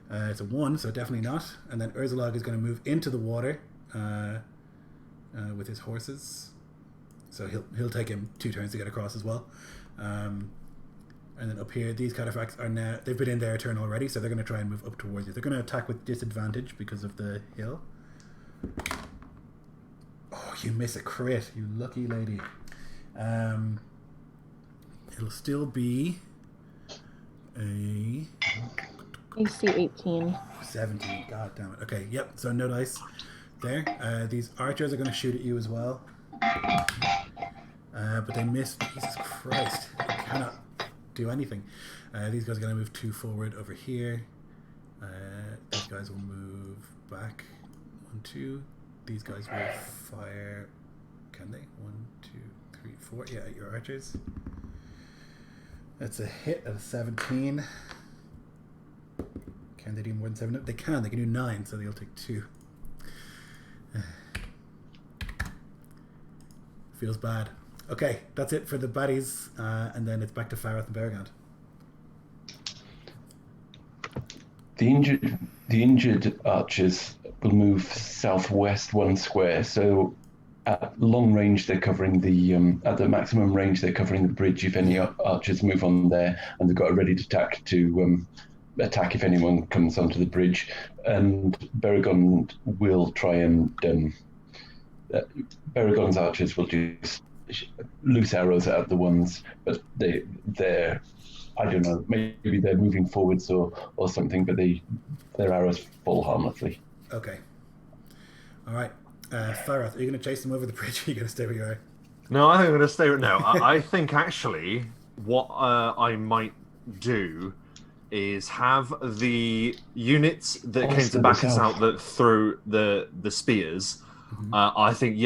It's a 1, so definitely not. And then Urzalog is going to move into the water with his horses. So he'll take him 2 turns to get across as well. And then up here, these cataphracts are now... They've been in their turn already, so they're going to try and move up towards you. They're going to attack with disadvantage because of the hill. Oh, you miss a crit, you lucky lady. It'll still be a... AC 18. 17. God damn it. Okay, yep. So no dice there. These archers are going to shoot at you as well. But they missed. Jesus Christ. I cannot do anything. These guys are going to move 2 forward over here. These guys will move back 1, 2. These guys will fire. Can they? 1, 2, 3, 4. Yeah, at your archers. That's a hit at a 17. Can they do more than 7? They can. They can do 9, so they'll take 2. Feels bad. Okay, that's it for the baddies, and then it's back to Farath and Bergant. The injured archers will move southwest 1 square. So at long range, they're covering the at the maximum range, they're covering the bridge. If any archers move on there, and they've got a ready to attack if anyone comes onto the bridge. And Baragon will try and Baragon's archers will just loose arrows at the ones, but they're I don't know, maybe they're moving forwards or something, but their arrows fall harmlessly. Okay. All right. Farath, are you going to chase them over the bridge, or are you going to stay where you are? No, I think I'm going to stay. No, I think actually what I might do is have the units that came to back us out that threw the spears. Mm-hmm. I think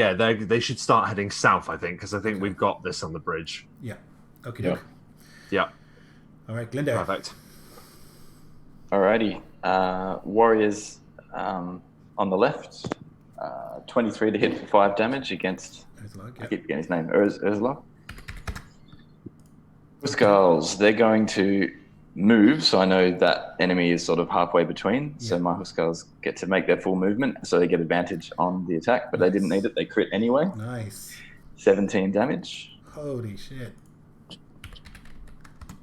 they should start heading south. I think because I think we've got this on the bridge. Yeah. Okay. Yeah. All right, Glyndare. Perfect. Alrighty. Warriors on the left. 23 to hit for 5 damage against... Urzalog, I keep forgetting his name. Urzalog. Huskars, they're going to move, so I know that enemy is sort of halfway between, so my Huskars get to make their full movement, so they get advantage on the attack, but they didn't need it. They crit anyway. Nice. 17 damage. Holy shit.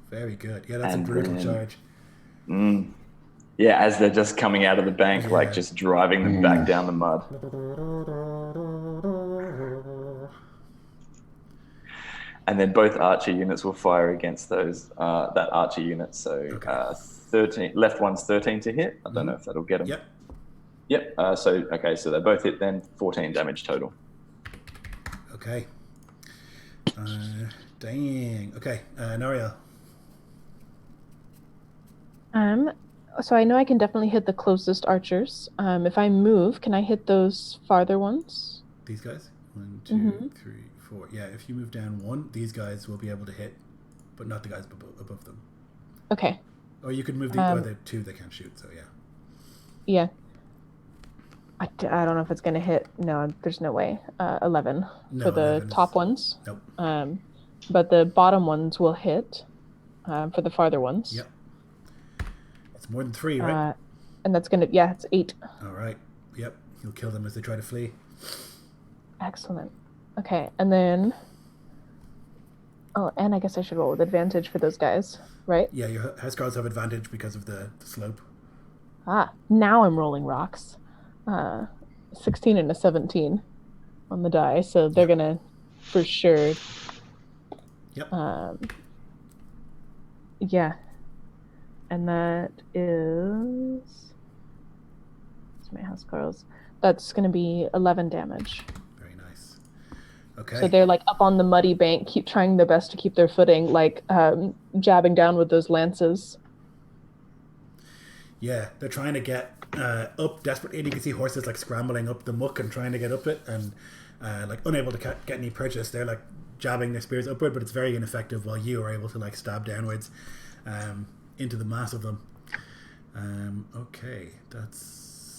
Very good. Yeah, that's a brutal charge. Yeah, as they're just coming out of the bank, like just driving them back down the mud. And then both archer units will fire against those that archer unit. So 13 left one's 13 to hit. I don't know if that'll get them. Yep. So they both hit then. 14 damage total. Okay. Dang. Okay. Nariel. So I know I can definitely hit the closest archers. If I move, can I hit those farther ones? These guys? 1, 2, 3, 4. Yeah, if you move down 1, these guys will be able to hit, but not the guys above them. Okay. Or you could move the 2 they can't shoot, so yeah. Yeah. I don't know if it's going to hit. No, there's no way. 11 for the top ones. Nope. But the bottom ones will hit for the farther ones. Yep. It's more than 3, right? And that's going to, it's 8. All right. Yep. You'll kill them as they try to flee. Excellent. Okay, and then... Oh, and I guess I should roll with advantage for those guys, right? Yeah, your Huskars have advantage because of the slope. Now I'm rolling rocks. 16 and a 17 on the die, so they're gonna for sure. Yep. Yeah. And that is my house carls. That's gonna be 11 damage. Very nice. Okay. So they're like up on the muddy bank, keep trying their best to keep their footing, like jabbing down with those lances. Yeah, they're trying to get up desperately, and you can see horses like scrambling up the muck and trying to get up it, and like unable to get any purchase. They're like jabbing their spears upward, but it's very ineffective. While you are able to like stab downwards into the mass of them. Okay,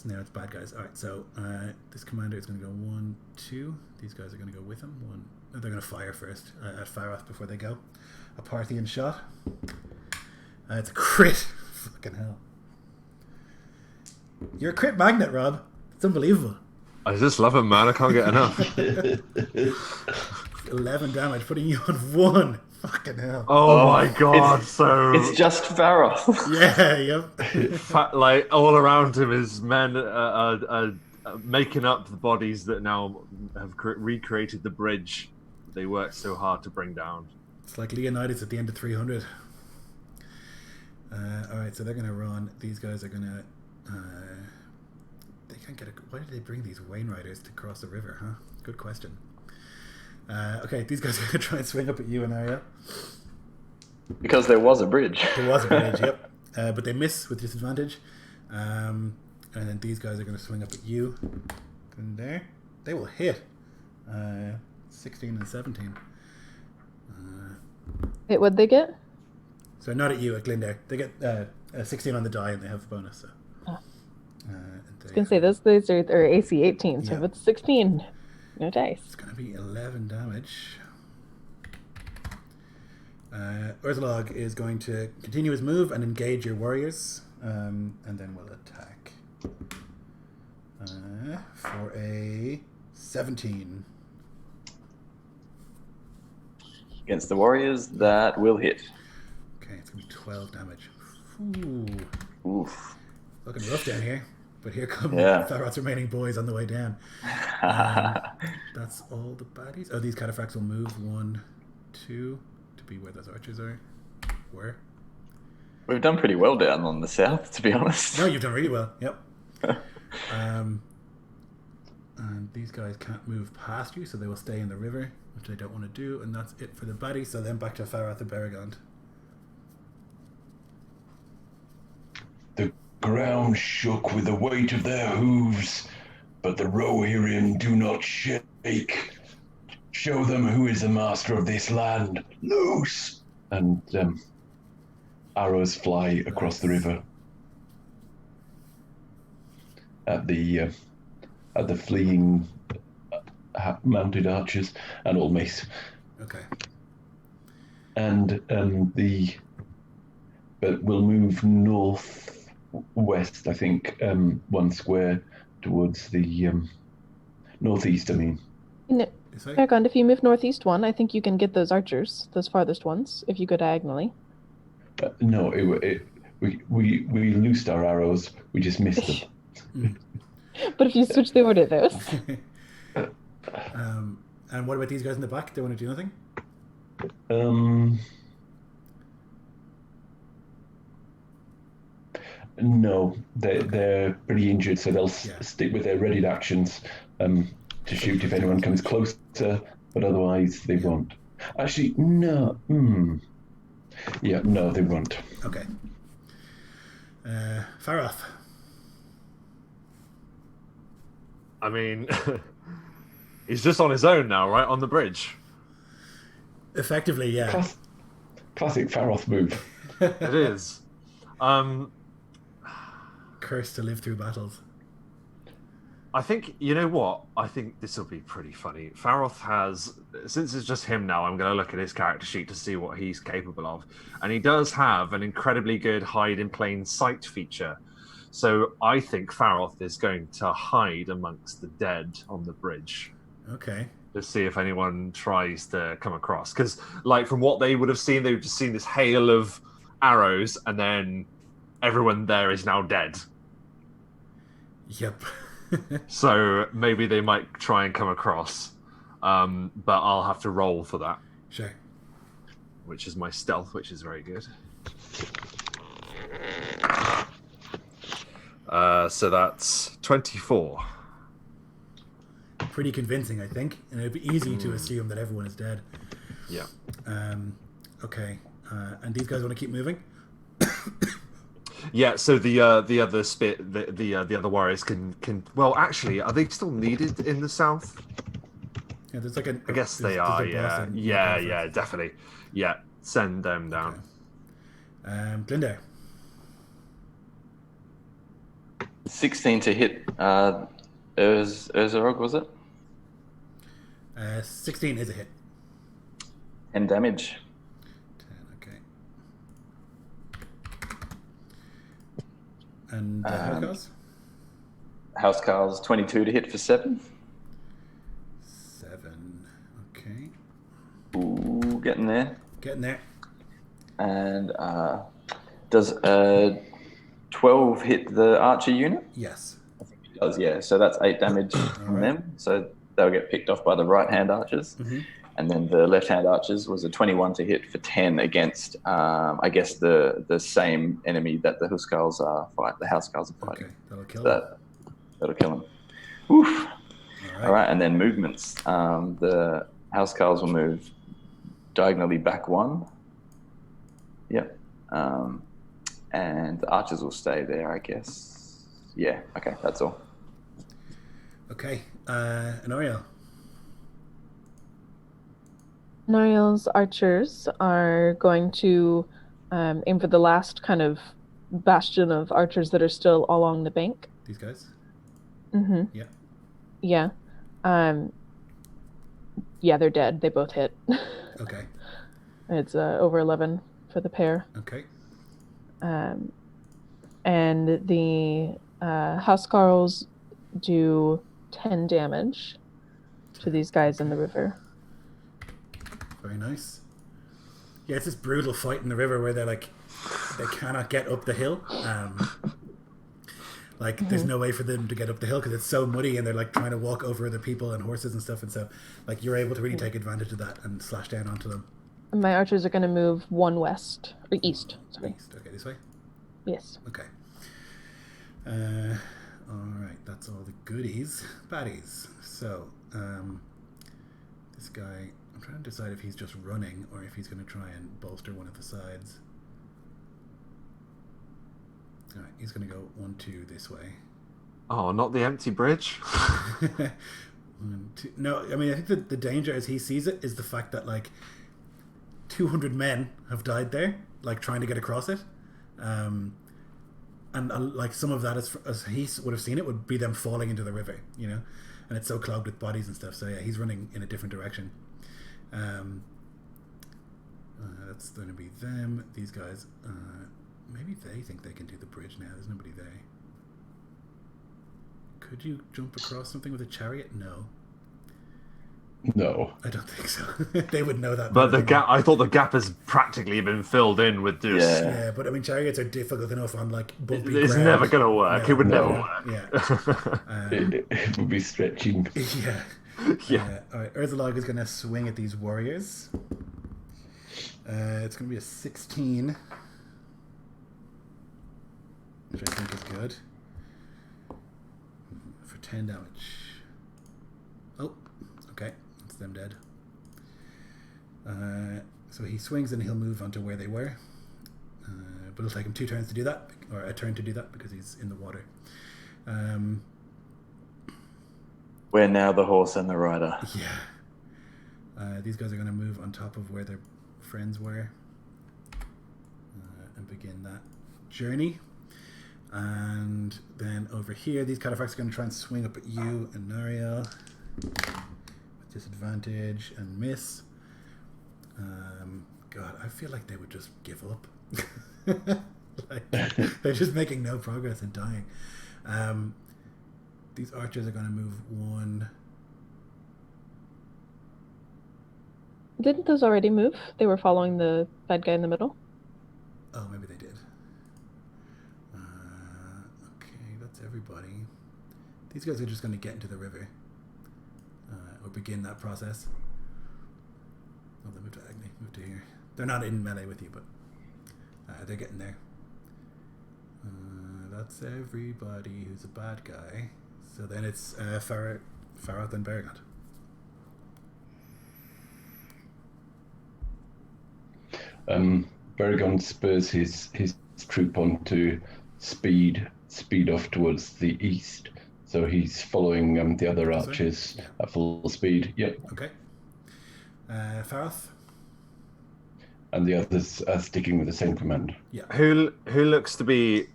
now it's bad guys. All right, so this commander is going to go 1, 2. These guys are going to go with him. They're going to fire first at Faroth before they go. A Parthian shot. It's a crit. Fucking hell. You're a crit magnet, Rob. It's unbelievable. I just love him, man. I can't get enough. 11 damage, putting you on 1. Fucking hell. Oh my god, It's just Faroth. Yeah, yep. Like, all around him is men making up the bodies that now have recreated the bridge they worked so hard to bring down. It's like Leonidas at the end of 300. Alright, so they're going to run. These guys are going to... they can't get a... Why did they bring these Wainriders to cross the river, huh? Good question. Okay, these guys are going to try and swing up at you and Arya. Because there was a bridge. There was a bridge, yep. But they miss with disadvantage. And then these guys are going to swing up at you. And there. They will hit. 16 and 17. Wait, what'd they get? So not at you, at Glinda. They get a 16 on the die and they have a bonus. So. I was going to say, those are AC 18, so if it's 16, no dice. It's going to be 11 damage. Urzalog is going to continue his move and engage your warriors, and then we'll attack for a 17. Against the warriors, that will hit. Okay, it's going to be 12 damage. Ooh. Oof. Looking rough down here. But here come Faroth's remaining boys on the way down. That's all the baddies. Oh, these cataphracts will move 1, 2 to be where those archers are. Where? We've done pretty well down on the south, to be honest. No, you've done really well. Yep. And these guys can't move past you, so they will stay in the river, which I don't want to do. And that's it for the baddie. So then back to Faroth and Beregond. The ground shook with the weight of their hooves, but the Rohirrim do not shake. Show them who is the master of this land. Loose! And arrows fly across the river at the fleeing mounted archers and all mace. Okay. And but we'll move northwest, I think, 1 square towards the northeast, I mean. Beregond, if you move northeast 1, I think you can get those archers, those farthest ones, if you go diagonally. No, we loosed our arrows, we just missed them. But if you switch the order, those. And what about these guys in the back? They want to do nothing? No, they're pretty injured, so they'll stick with their readied actions to shoot if anyone comes closer, but otherwise they won't. Actually, no. Yeah, no, they won't. Okay. Faroth. I mean, he's just on his own now, right? On the bridge. Effectively, yeah. Classic Faroth move. It is. Cursed to live through battles. I think, you know what? I think this will be pretty funny. Faroth has, since it's just him now, I'm going to look at his character sheet to see what he's capable of. And he does have an incredibly good hide in plain sight feature. So I think Faroth is going to hide amongst the dead on the bridge. Okay. To see if anyone tries to come across. Because, like, from what they would have seen, they would have just seen this hail of arrows, and then everyone there is now dead. Yep. So maybe they might try and come across. But I'll have to roll for that. Sure. Which is my stealth, which is very good. So that's 24. Pretty convincing, I think. And it'd be easy to assume that everyone is dead. Yeah. Okay. And these guys want to keep moving? Yeah, so the other warriors can well, actually, are they still needed in the south? Yeah, there's like I guess they are. Yeah, definitely. Yeah, send them down. Okay. Glinda. 16 to hit Urzarog, was it? 16 is a hit. 10 damage. 10, okay. And Housecarls? Housecarls 22 to hit for 7. 7, okay. Ooh, getting there. Getting there. And does 12 hit the archer unit? Yes. I think it does, yeah. So that's 8 damage from them. So they'll get picked off by the right-hand archers. Mm-hmm. And then the left-hand archers was a 21 to hit for 10 against, I guess, the same enemy that the Housecarls are fighting. The Housecarls are fighting. Okay, that'll kill him. That'll kill him. Oof. All right, and then movements. The Housecarls will move diagonally back 1. Yep. And the archers will stay there, I guess. Yeah, okay, that's all. Okay, and Ariel. Nariel's archers are going to aim for the last kind of bastion of archers that are still along the bank. These guys? Mm-hmm. Yeah. Yeah. Yeah, they're dead. They both hit. Okay. It's over 11 for the pair. Okay. And the Housecarls do 10 damage to these guys in the river. Very nice. Yeah, it's this brutal fight in the river where they're like, they cannot get up the hill. There's no way for them to get up the hill because it's so muddy, and they're like trying to walk over other people and horses and stuff. And so, like, you're able to really take advantage of that and slash down onto them. My archers are going to move 1 west or east. Sorry. East. Okay, this way. Yes. Okay. All right, that's all the goodies. Baddies. So, this guy, I'm trying to decide if he's just running or if he's going to try and bolster one of the sides. All right, he's going to go 1, 2 this way. Oh, not the empty bridge. 1, 2. No, I mean, I think the danger as he sees it is the fact that like 200 men have died there, like trying to get across it. And like some of that, as he would have seen it, would be them falling into the river, you know, and it's so clogged with bodies and stuff. So yeah, he's running in a different direction. That's going to be them. These guys, maybe they think they can do the bridge now. There's nobody there. Could you jump across something with a chariot? No. No. I don't think so. They would know that. But the gap, I thought the gap has practically been filled in with this. Yeah, but I mean, chariots are difficult enough on like bumpy It's ground. never going to work. It would never work. Yeah. It would be stretching. Yeah. Yeah. All right, Urzarog is going to swing at these warriors. It's going to be a 16, which I think is good. For 10 damage. Oh, okay. That's them dead. So he swings and he'll move onto where they were. But it'll take him 2 turns to do that, or a turn to do that, because he's in the water. We're now the horse and the rider. Yeah. These guys are going to move on top of where their friends were and begin that journey. And then over here, these cataphracts are going to try and swing up at you and Nariel with disadvantage and miss. God, I feel like they would just give up. Like, they're just making no progress and dying. These archers are going to move 1. Didn't those already move? They were following the bad guy in the middle? Oh, maybe they did. Okay, that's everybody. These guys are just going to get into the river. Or begin that process. Oh, they moved diagonally. Move to here. They're not in melee with you, but they're getting there. That's everybody who's a bad guy. So then it's Farath and Baragon. Baragon spurs his troop on to speed off towards the east. So he's following the other archers at full speed. Yep. Okay. Farath? And the others are sticking with the same command. Yeah. Who looks to be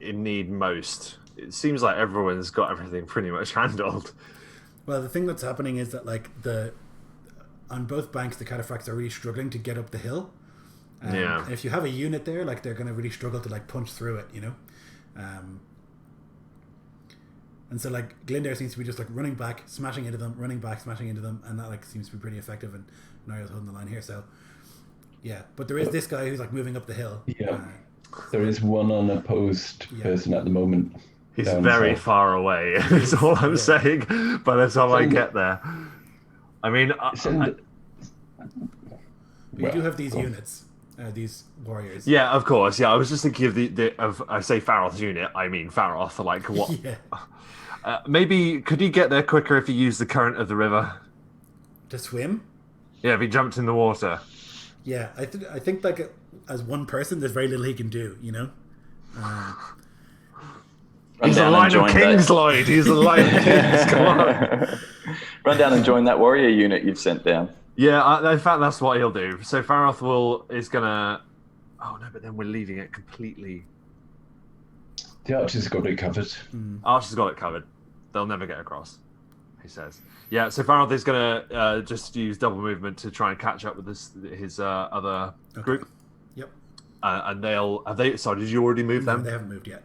in need most? It seems like everyone's got everything pretty much handled. Well, the thing that's happening is that on both banks, the cataphracts are really struggling to get up the hill. And if you have a unit there, they're going to really struggle to punch through it, you know. And so Glyndare seems to be just running back, smashing into them, running back, smashing into them, and that seems to be pretty effective. And Nariel's holding the line here, so yeah. But there is this guy who's moving up the hill. Yeah, there is one unopposed person at the moment. He's very far away. Is all I'm saying. By the time I get there, I mean, you do have these units, these warriors. Yeah, of course. Yeah, I was just thinking of I say Farath's unit. I mean Farath. What? Yeah. Maybe could he get there quicker if he used the current of the river? To swim? Yeah, if he jumped in the water. Yeah, I think as one person, there's very little he can do. You know. He's a line of kings, Lloyd. He's a line of kings. Come on. Run down and join that warrior unit you've sent down. Yeah, in fact, that's what he'll do. So Farath is gonna. Oh no, but then we're leaving it completely. The archers got it covered. Archers got it covered. They'll never get across, he says. Yeah, so Farath is gonna just use double movement to try and catch up with his other group. Yep. And have they? Sorry, did you already move them? No, they haven't moved yet.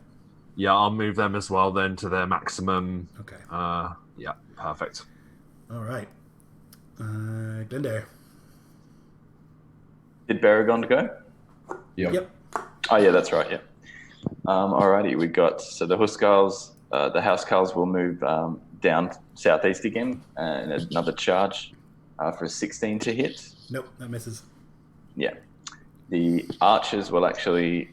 Yeah, I'll move them as well then to their maximum. Okay. Yeah, perfect. All right. Glyndare. Did Baragon go? Yep. Oh yeah, that's right. Yeah. Alrighty, we got the Huskarls, the Housecarls will move down southeast again, and another charge for a 16 to hit. Nope, that misses. Yeah. The archers will actually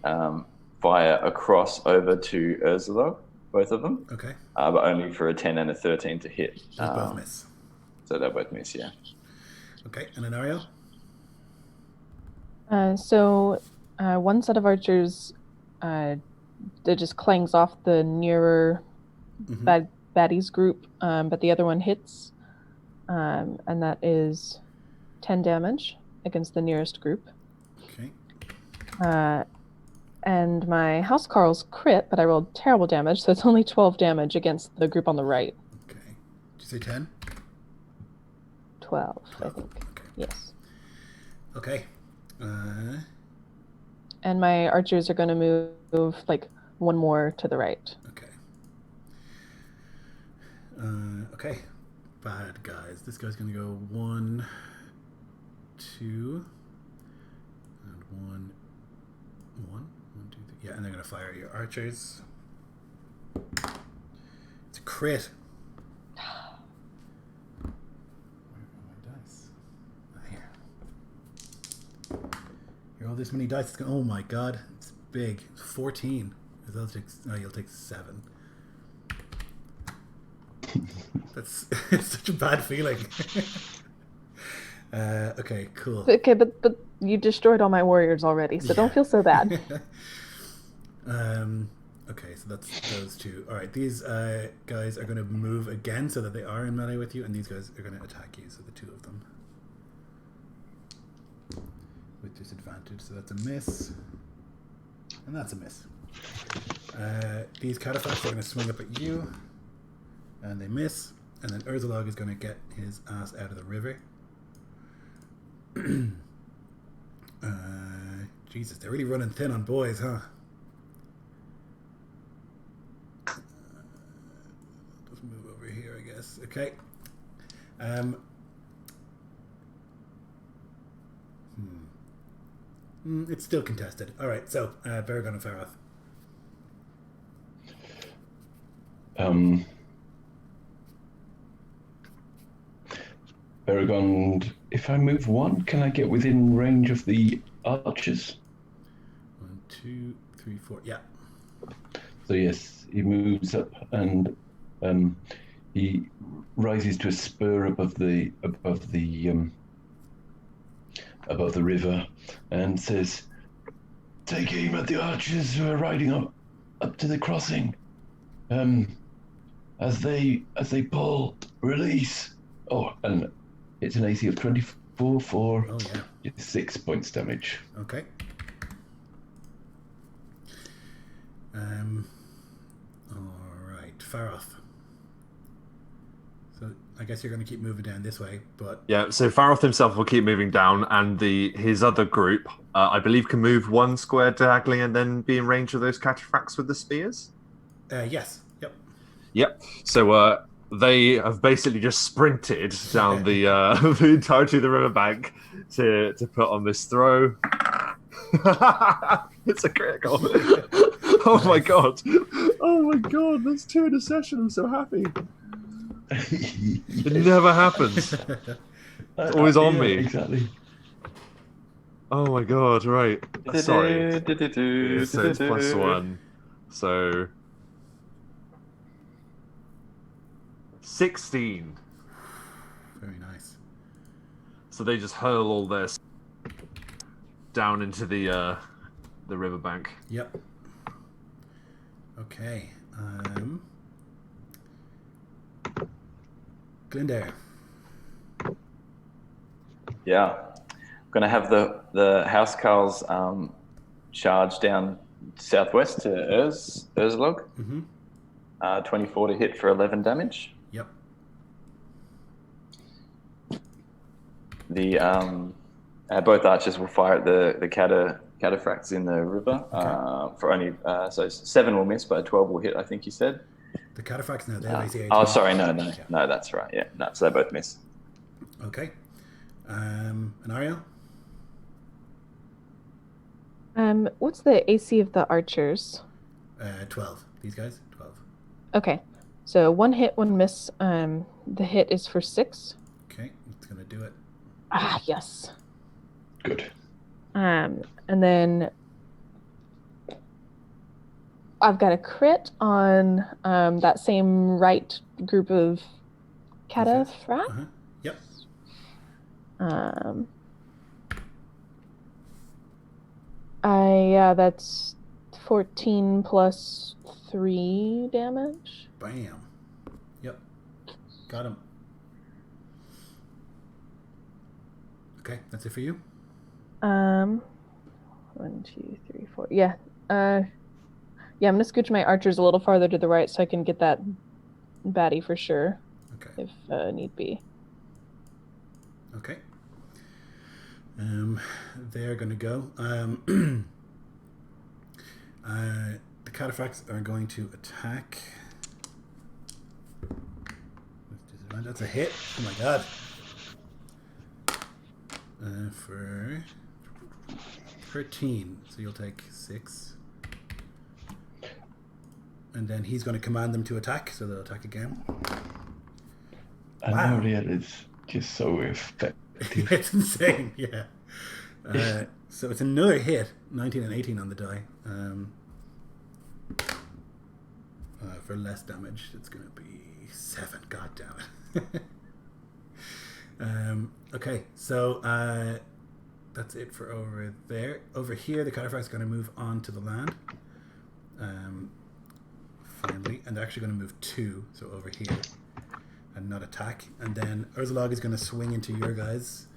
fire across over to Urzalo, both of them. Okay. But only for a 10 and a 13 to hit. Those both miss. So they both miss, yeah. Okay, and Anario? One set of archers, that just clangs off the nearer baddies group, but the other one hits, and that is 10 damage against the nearest group. Okay. And my Housecarls crit, but I rolled terrible damage, so it's only 12 damage against the group on the right. Okay. Did you say 10? 12, I think. Okay. Yes. Okay. And my archers are going to move one more to the right. Okay. Okay. Bad guys. This guy's going to go 1, 2, and 1, 1, 2, 3. Yeah, and they're going to fire at your archers. It's a crit. Roll this many dice. Oh my god, it's big. It's 14. You'll take 7. That's it's such a bad feeling. Okay, cool. Okay, but you destroyed all my warriors already, so don't feel so bad. Okay, so that's those two. All right, these guys are going to move again so that they are in melee with you, and these guys are going to attack you. So the two of them. With disadvantage, so that's a miss, and that's a miss. These cataphracts are going to swing up at you, and they miss, and then Urzalog is going to get his ass out of the river. Jesus, they're really running thin on boys, huh? Let's move over here, I guess. Okay. It's still contested. All right, so Baragon and Farath. Beragond, if I move one, can I get within range of the archers? 1, 2, 3, 4. Yeah. So yes, he moves up and he rises to a spur above the river and says, "Take aim at the archers who are riding up to the crossing. As they pull, release." Oh, and it's an AC of 24 for 6 points damage. Okay. All right, Faroth. So I guess you're going to keep moving down this way, but Yeah. So Faroth himself will keep moving down, and his other group, I believe, can move 1 square diagonally and then be in range of those cataphracts with the spears. yes. Yep. Yep. So they have basically just sprinted down the entirety of the riverbank to put on this throw. It's a critical. Oh my god! Oh my god! That's 2 in a session. I'm so happy. It never happens. It's always on me. Exactly. Oh my god! Right. Sorry. So it's +1. So 16. Very nice. So they just hurl all this down into the riverbank. Yep. Okay. Glendair. Yeah. I'm going to have the housecarls charge down southwest to Urzlog. Mm-hmm. 24 to hit for 11 damage. Yep. The both archers will fire at the cataphracts in the river for only so 7 will miss, but 12 will hit. I think you said. The cataphracts now. They have AC 18. Oh, sorry, no, that's right. Yeah, no, so they both miss. Okay. And Ariel? What's the AC of the archers? 12. These guys? 12. Okay. So 1 hit, 1 miss. The hit is for 6. Okay, it's gonna do it. Ah, yes. Good. And then I've got a crit on that same right group of cataphracts. Uh-huh. Yep. That's 14 plus 3 damage. Bam. Yep. Got him. Okay, that's it for you. 1, 2, 3, 4. Yeah. Yeah, I'm gonna scooch my archers a little farther to the right so I can get that baddie for sure. Okay. If need be. Okay. They're gonna go. The cataphracts are going to attack. That's a hit. Oh my god. For 13, so you'll take 6. And then he's going to command them to attack, so they'll attack again. And Wow. Ariel is just so effective. It's insane, yeah. So it's another hit, 19 and 18 on the die. For less damage, it's going to be 7. God damn it. Okay, so that's it for over there. Over here, the cataphract's going to move on to the land. Finally, and they're actually going to move 2, so over here, and not attack. And then Urzlog is going to swing into your guys'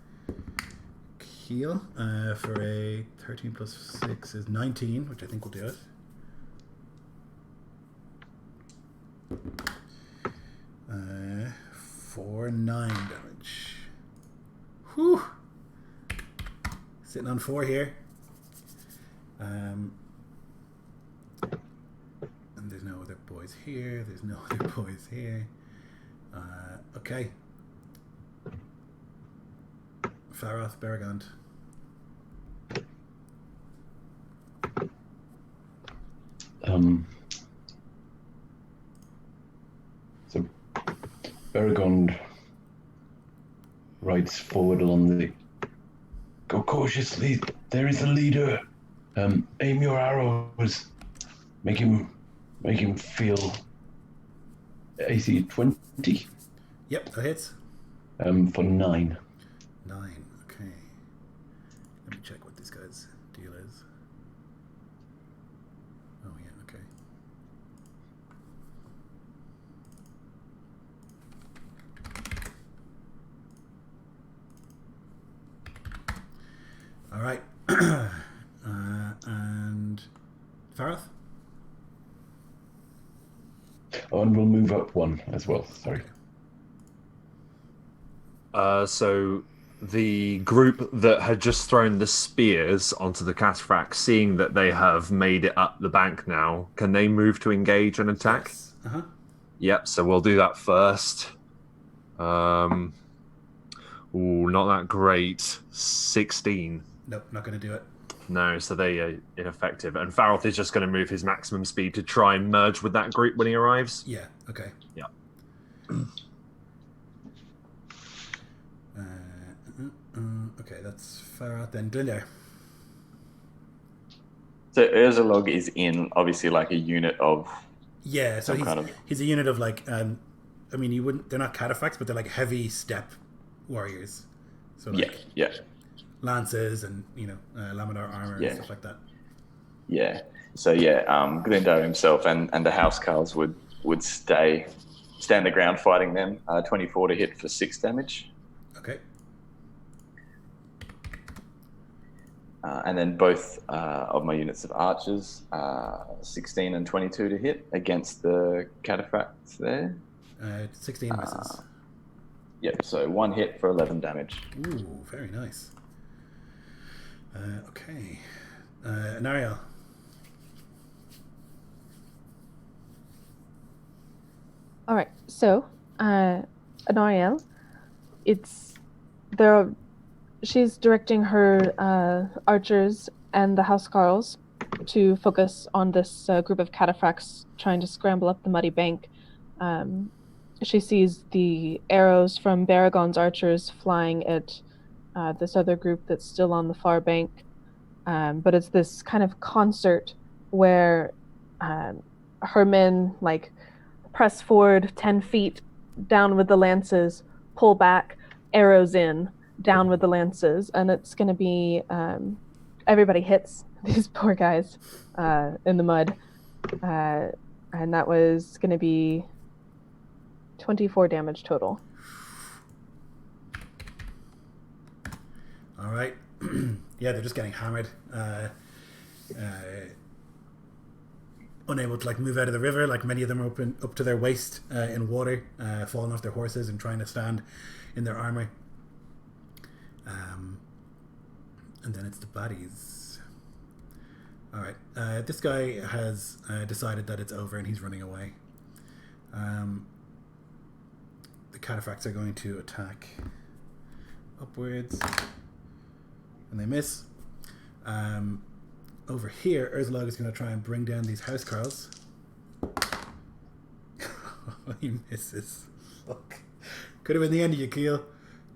keel for a 13 plus 6 is 19, which I think will do it. For 9 damage. Whew. Sitting on 4 here. And there's no other boys here. There's no other boys here. Okay. Faroth, Beragond. So Beragond rides forward along the. Go cautiously. There is a leader. Aim your arrows. Make him feel. AC 20. Yep, that hits. For 9. 9. Okay. Let me check what this guy's deal is. Oh yeah. Okay. All right. And Farah? Oh, and we'll move up 1 as well. Sorry. So the group that had just thrown the spears onto the cataphract, seeing that they have made it up the bank now, can they move to engage and attack? Yes. Uh-huh. Yep, so we'll do that first. Ooh, not that great. 16. Nope, not going to do it. No, so they are ineffective. And Farrell is just going to move his maximum speed to try and merge with that group when he arrives. Yeah, okay. Yeah. Okay, that's far out then. Glinda. So Urzalog is in obviously like a unit of. Yeah, so some he's a unit of like, I mean, you wouldn't. They're not cataphracts, but they're like heavy step warriors. So like yeah. lances and laminar armor and stuff like that. Yeah. So Glinda himself and the housecarls would stand the ground fighting them. 24 to hit for 6 damage. Okay. And then both of my units of archers, 16 and 22 to hit against the cataphracts there. 16 misses. Yep, so 1 hit for 11 damage. Ooh, very nice. Okay. Nariel. All right, so Anariel, she's directing her archers and the housecarls to focus on this group of cataphracts trying to scramble up the muddy bank. She sees the arrows from Baragon's archers flying at this other group that's still on the far bank. But it's this kind of concert where her men press forward 10 feet, down with the lances, pull back, arrows in, down with the lances, and it's going to be everybody hits these poor guys in the mud, and that was going to be 24 damage total. All right. Yeah, they're just getting hammered. Unable to move out of the river. Many of them are up to their waist in water, falling off their horses and trying to stand in their armor. And then it's the baddies. All right. This guy has decided that it's over and he's running away. The cataphracts are going to attack upwards, and they miss. Over here, Urzalog is going to try and bring down these housecarls. He misses. Fuck. Could have been the end of your keel.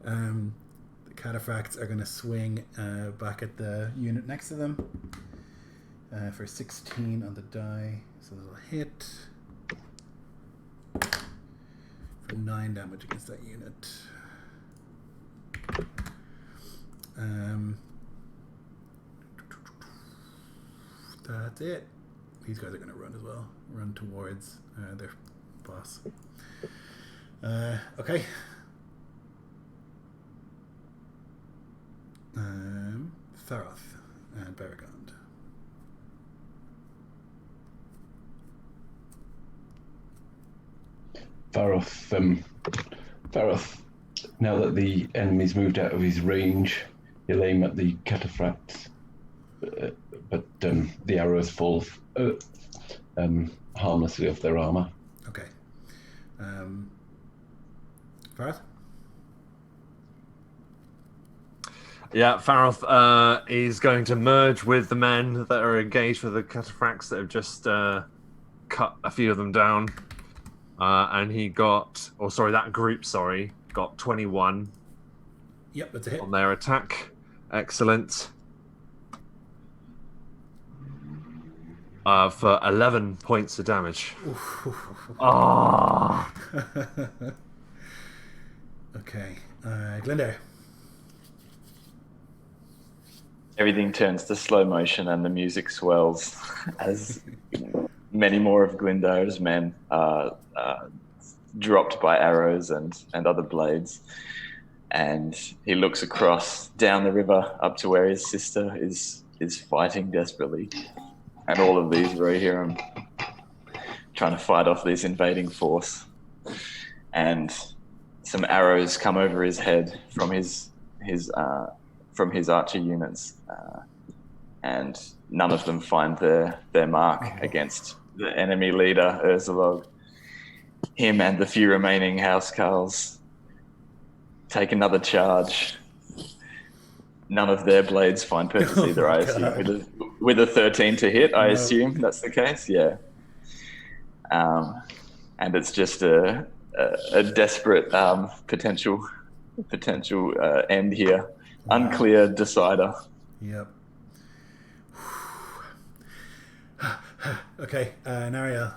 The cataphracts are going to swing back at the unit next to them for 16 on the die. So they'll hit for 9 damage against that unit. That's it. These guys are going to run as well. Run towards their boss. Okay. Faroth and Baragon. Faroth, now that the enemy's moved out of his range, he'll aim at the cataphracts. But the arrows fall harmlessly off their armor. Okay. Farth? Yeah, Faroth is going to merge with the men that are engaged with the cataphracts that have just cut a few of them down. And he got 21. Yep, that's a hit. on their attack. Excellent. For 11 points of damage. Ah. Okay. Glendair. Everything turns to slow motion and the music swells as many more of Glendair's men are dropped by arrows and other blades. And he looks across down the river up to where his sister is fighting desperately. And all of these Rohirrim trying to fight off this invading force. And some arrows come over his head from his archer units, and none of them find their mark against the enemy leader, Urzalog. Him and the few remaining housecarls take another charge. None of their blades find purpose either, I assume. With a 13 to hit, I assume that's the case, yeah. And it's just a desperate potential end here. Unclear decider. Yep. Okay, Nariel.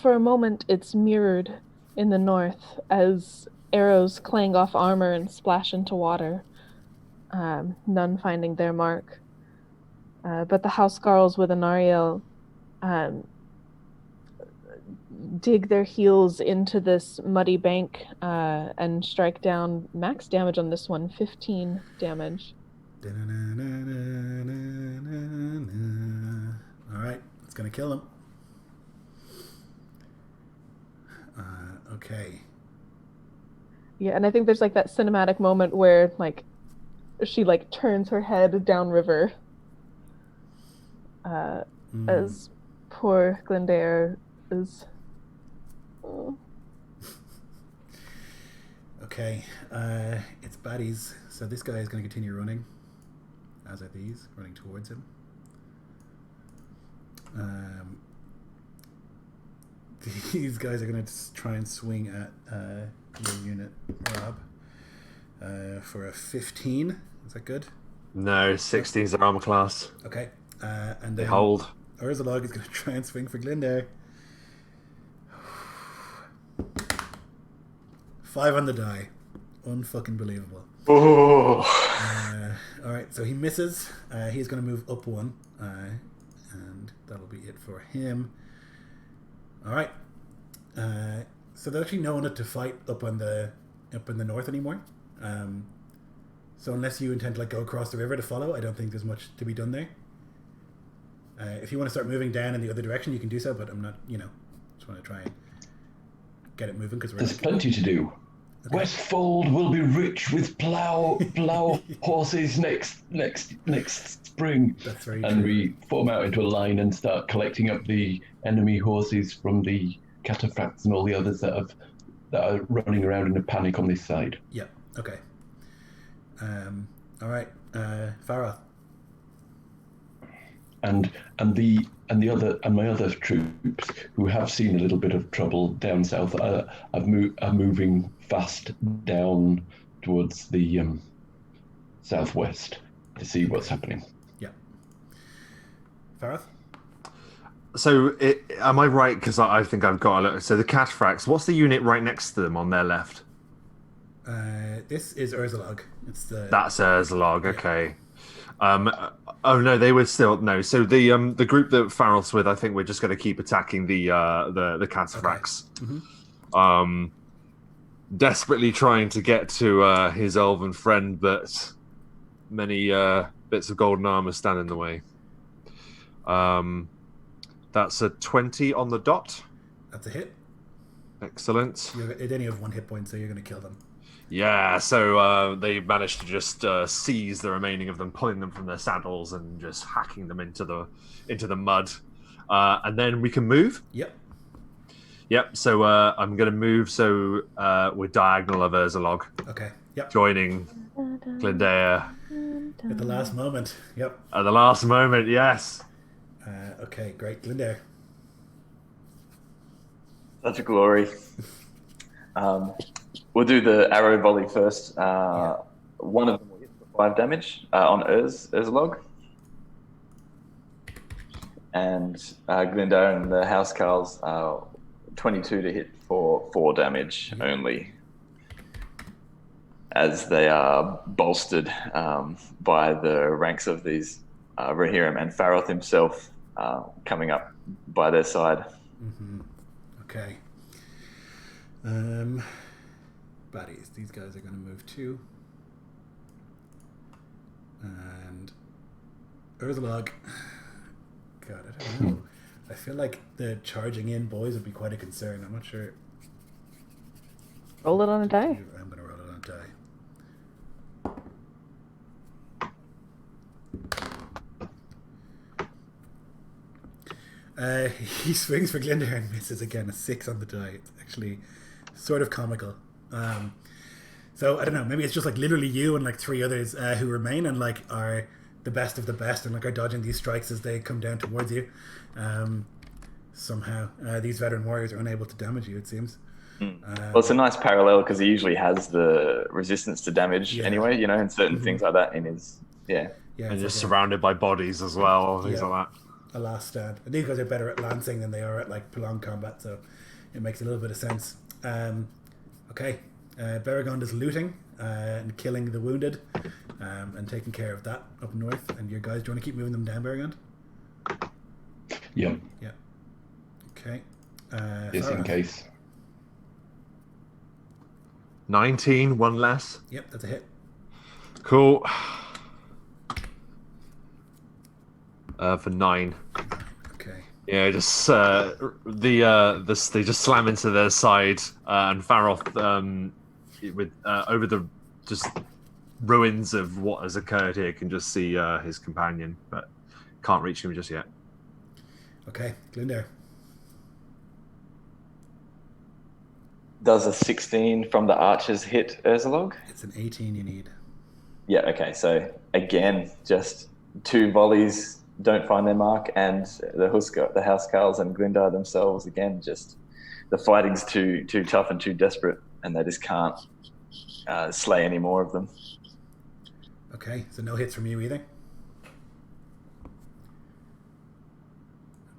For a moment, it's mirrored in the north as arrows clang off armor and splash into water, none finding their mark. But the housecarls with Anariel dig their heels into this muddy bank and strike down max damage on this one, 15 damage. Alright, it's gonna kill him. Okay. Yeah, and I think there's like that cinematic moment where like she like turns her head downriver as poor Glendair is. Okay, it's baddies. So this guy is going to continue running, as are these, running towards him. These guys are going to try and swing at your unit, Rob, for a 15. Is that good? No, 16 is their armor class. Okay. And They then hold. Urzalog is going to try and swing for Glendair. 5 on the die. Unfucking believable. Oh. Alright, so he misses. He's going to move up 1. And that'll be it for him. Alright. So there's actually no one to fight up in the north anymore. So unless you intend to like go across the river to follow, I don't think there's much to be done there. If you want to start moving down in the other direction, you can do so, but I'm not, just want to try and get it moving because there's plenty to do. Okay. Westfold will be rich with plough horses next spring. That's very and true. We form out into a line and start collecting up the enemy horses from the cataphracts and all the others that are running around in a panic on this side. Yep. Okay. All right. Farah. And my other troops who have seen a little bit of trouble down south are moving fast down towards the southwest to see what's happening. Yeah. Farah. So, am I right? Because I think I've got a little. So the cataphracts. What's the unit right next to them on their left? This is Urzalog. That's Urzalog. Okay. Oh no, they would still no. So the group that Farrell's with, I think we're just going to keep attacking the cataphracts. Okay. Mm-hmm. Desperately trying to get to his elven friend, but many bits of golden armor stand in the way. That's a 20 on the dot. That's a hit. Excellent. They only have 1 hit point, so you're going to kill them. Yeah, so they managed to just seize the remaining of them, pulling them from their saddles and just hacking them into the mud. And then we can move. Yep. So I'm going to move. So we're diagonal of Urzalog. Okay. Yep. Joining Glendair. At the last moment. Yep. At the last moment, yes. Okay, great. Glendair. Such a glory. We'll do the arrow volley first. One of them will hit for 5 damage on Urzlog. And Glyndar and the Housecarls 22 to hit for 4 damage only, as they are bolstered by the ranks of these Rohirrim and Faroth himself coming up by their side. Mm-hmm. Okay. Baddies. These guys are going to move too. And Urzlog. God, I don't know. I feel like the charging in boys would be quite a concern. I'm not sure. Roll it on a die. I'm going to roll it on a die. He swings for Glyndar and misses again. A 6 on the die. It's actually sort of comical. So I don't know. Maybe it's just like literally you and like 3 others who remain and like are the best of the best and like are dodging these strikes as they come down towards you. Somehow these veteran warriors are unable to damage you, it seems. Well, it's a nice parallel because he usually has the resistance to damage anyway, and certain things like that in his and just like surrounded by bodies as well, things like that. A last stand. And these guys are better at lancing than they are at like prolonged combat, so it makes a little bit of sense. Okay, Baragond is looting and killing the wounded and taking care of that up north. And your guys, do you want to keep moving them down, Baragond? Yeah. Okay. Just in case. 19, one less. Yep, that's a hit. Cool. For 9. Okay. Yeah, just they just slam into their side, and Faroth, with over the just ruins of what has occurred here, can just see his companion, but can't reach him just yet. Okay, Glyndar. Does a 16 from the archers hit Urzlog? It's an 18 you need. Yeah, okay. So again, just 2 volleys don't find their mark, and the Housecarls and Glyndar themselves, again, just the fighting's too tough and too desperate, and they just can't slay any more of them. Okay, so no hits from you either.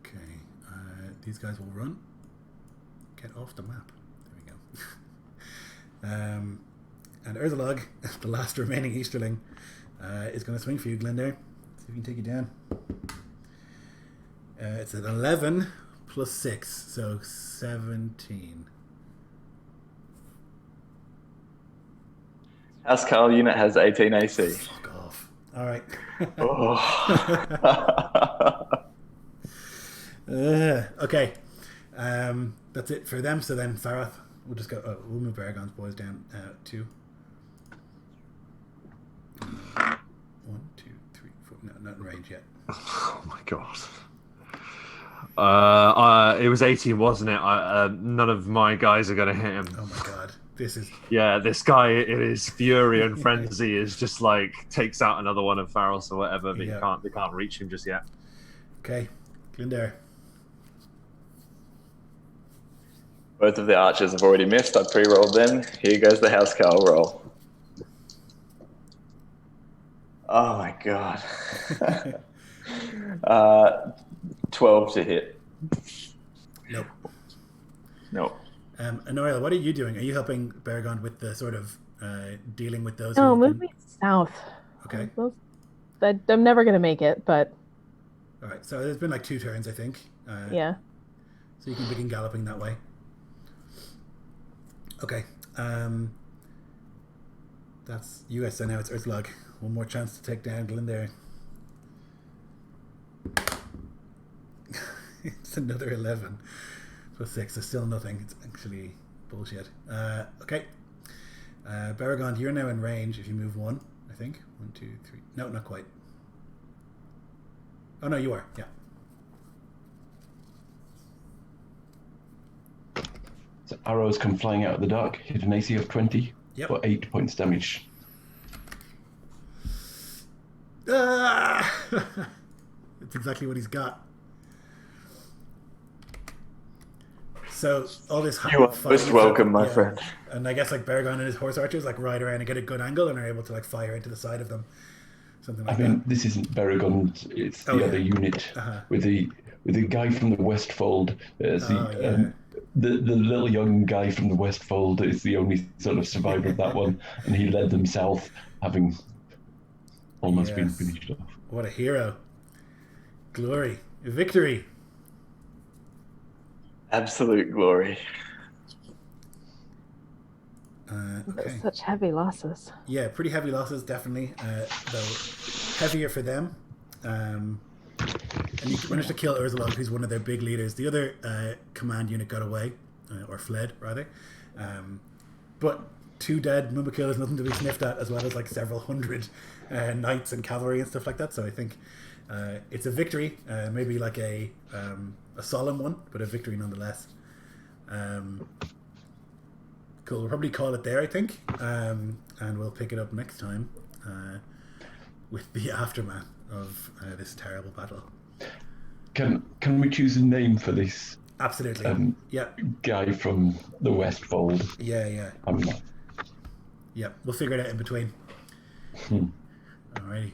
Okay, these guys will run. Get off the map. There we go. And Urzlog, the last remaining Easterling, is going to swing for you, Glyndar. See if he can take you down. It's an 11 plus 6, so 17. Housecarl unit has 18 AC. Fuck off. All right. Okay. That's it for them. So then Faroth, we'll just go. We'll move Baragond's boys down 2. 1, 2, 3, 4. No, not in range yet. Oh my god. It was 18, wasn't it? None of my guys are going to hit him. Oh my god. This is... Yeah, this guy in his fury and frenzy is just like takes out another one of Faroth's or whatever, but they can't reach him just yet. Okay. Glyndar. Both of the archers have already missed. I pre-rolled them. Here goes the Housecarl roll. Oh my god. 12 to hit. Nope. Nope. Honoria, what are you doing? Are you helping Baragond with the sort of dealing with those? No, move me south. Okay. I'm never going to make it, but... All right, so there's been like 2 turns, I think. Yeah. So you can begin galloping that way. Okay. That's you guys, so now it's Urzlog. One more chance to take down Glyndar. It's another 11 plus 6, so still nothing. It's actually bullshit. Okay. Baragond, you're now in range if you move 1, I think. 1, 2, 3. No, not quite. Oh, no, you are. Yeah. So arrows come flying out of the dark, hit an AC of 20 for 8 points damage. That's exactly what he's got. So all this You are fighting most and welcome, stuff, my friend. And I guess like Baragon and his horse archers like ride around and get a good angle and are able to like fire into the side of them, something like I mean, that. this isn't Baragon. It's the Oh, other yeah. unit Uh-huh. with the guy from the Westfold. Yeah. The little young guy from the Westfold is the only sort of survivor of that one, and he led them south, having almost been Yes. finished off. What a hero! Glory, victory. Absolute glory. Okay. Such heavy losses. Yeah, pretty heavy losses, definitely. Though heavier for them. And you managed to kill Urzalog, who's one of their big leaders. The other command unit got away, or fled, rather. But 2 dead Mumbakil is nothing to be sniffed at, as well as like several hundred knights and cavalry and stuff like that. So I think it's a victory, maybe like a solemn one, but a victory nonetheless. Cool. We'll probably call it there, I think, and we'll pick it up next time with the aftermath of this terrible battle. Can we choose a name for this Absolutely. Yeah. guy from the Westfold? Yeah. Yeah. We'll figure it out in between. Alrighty.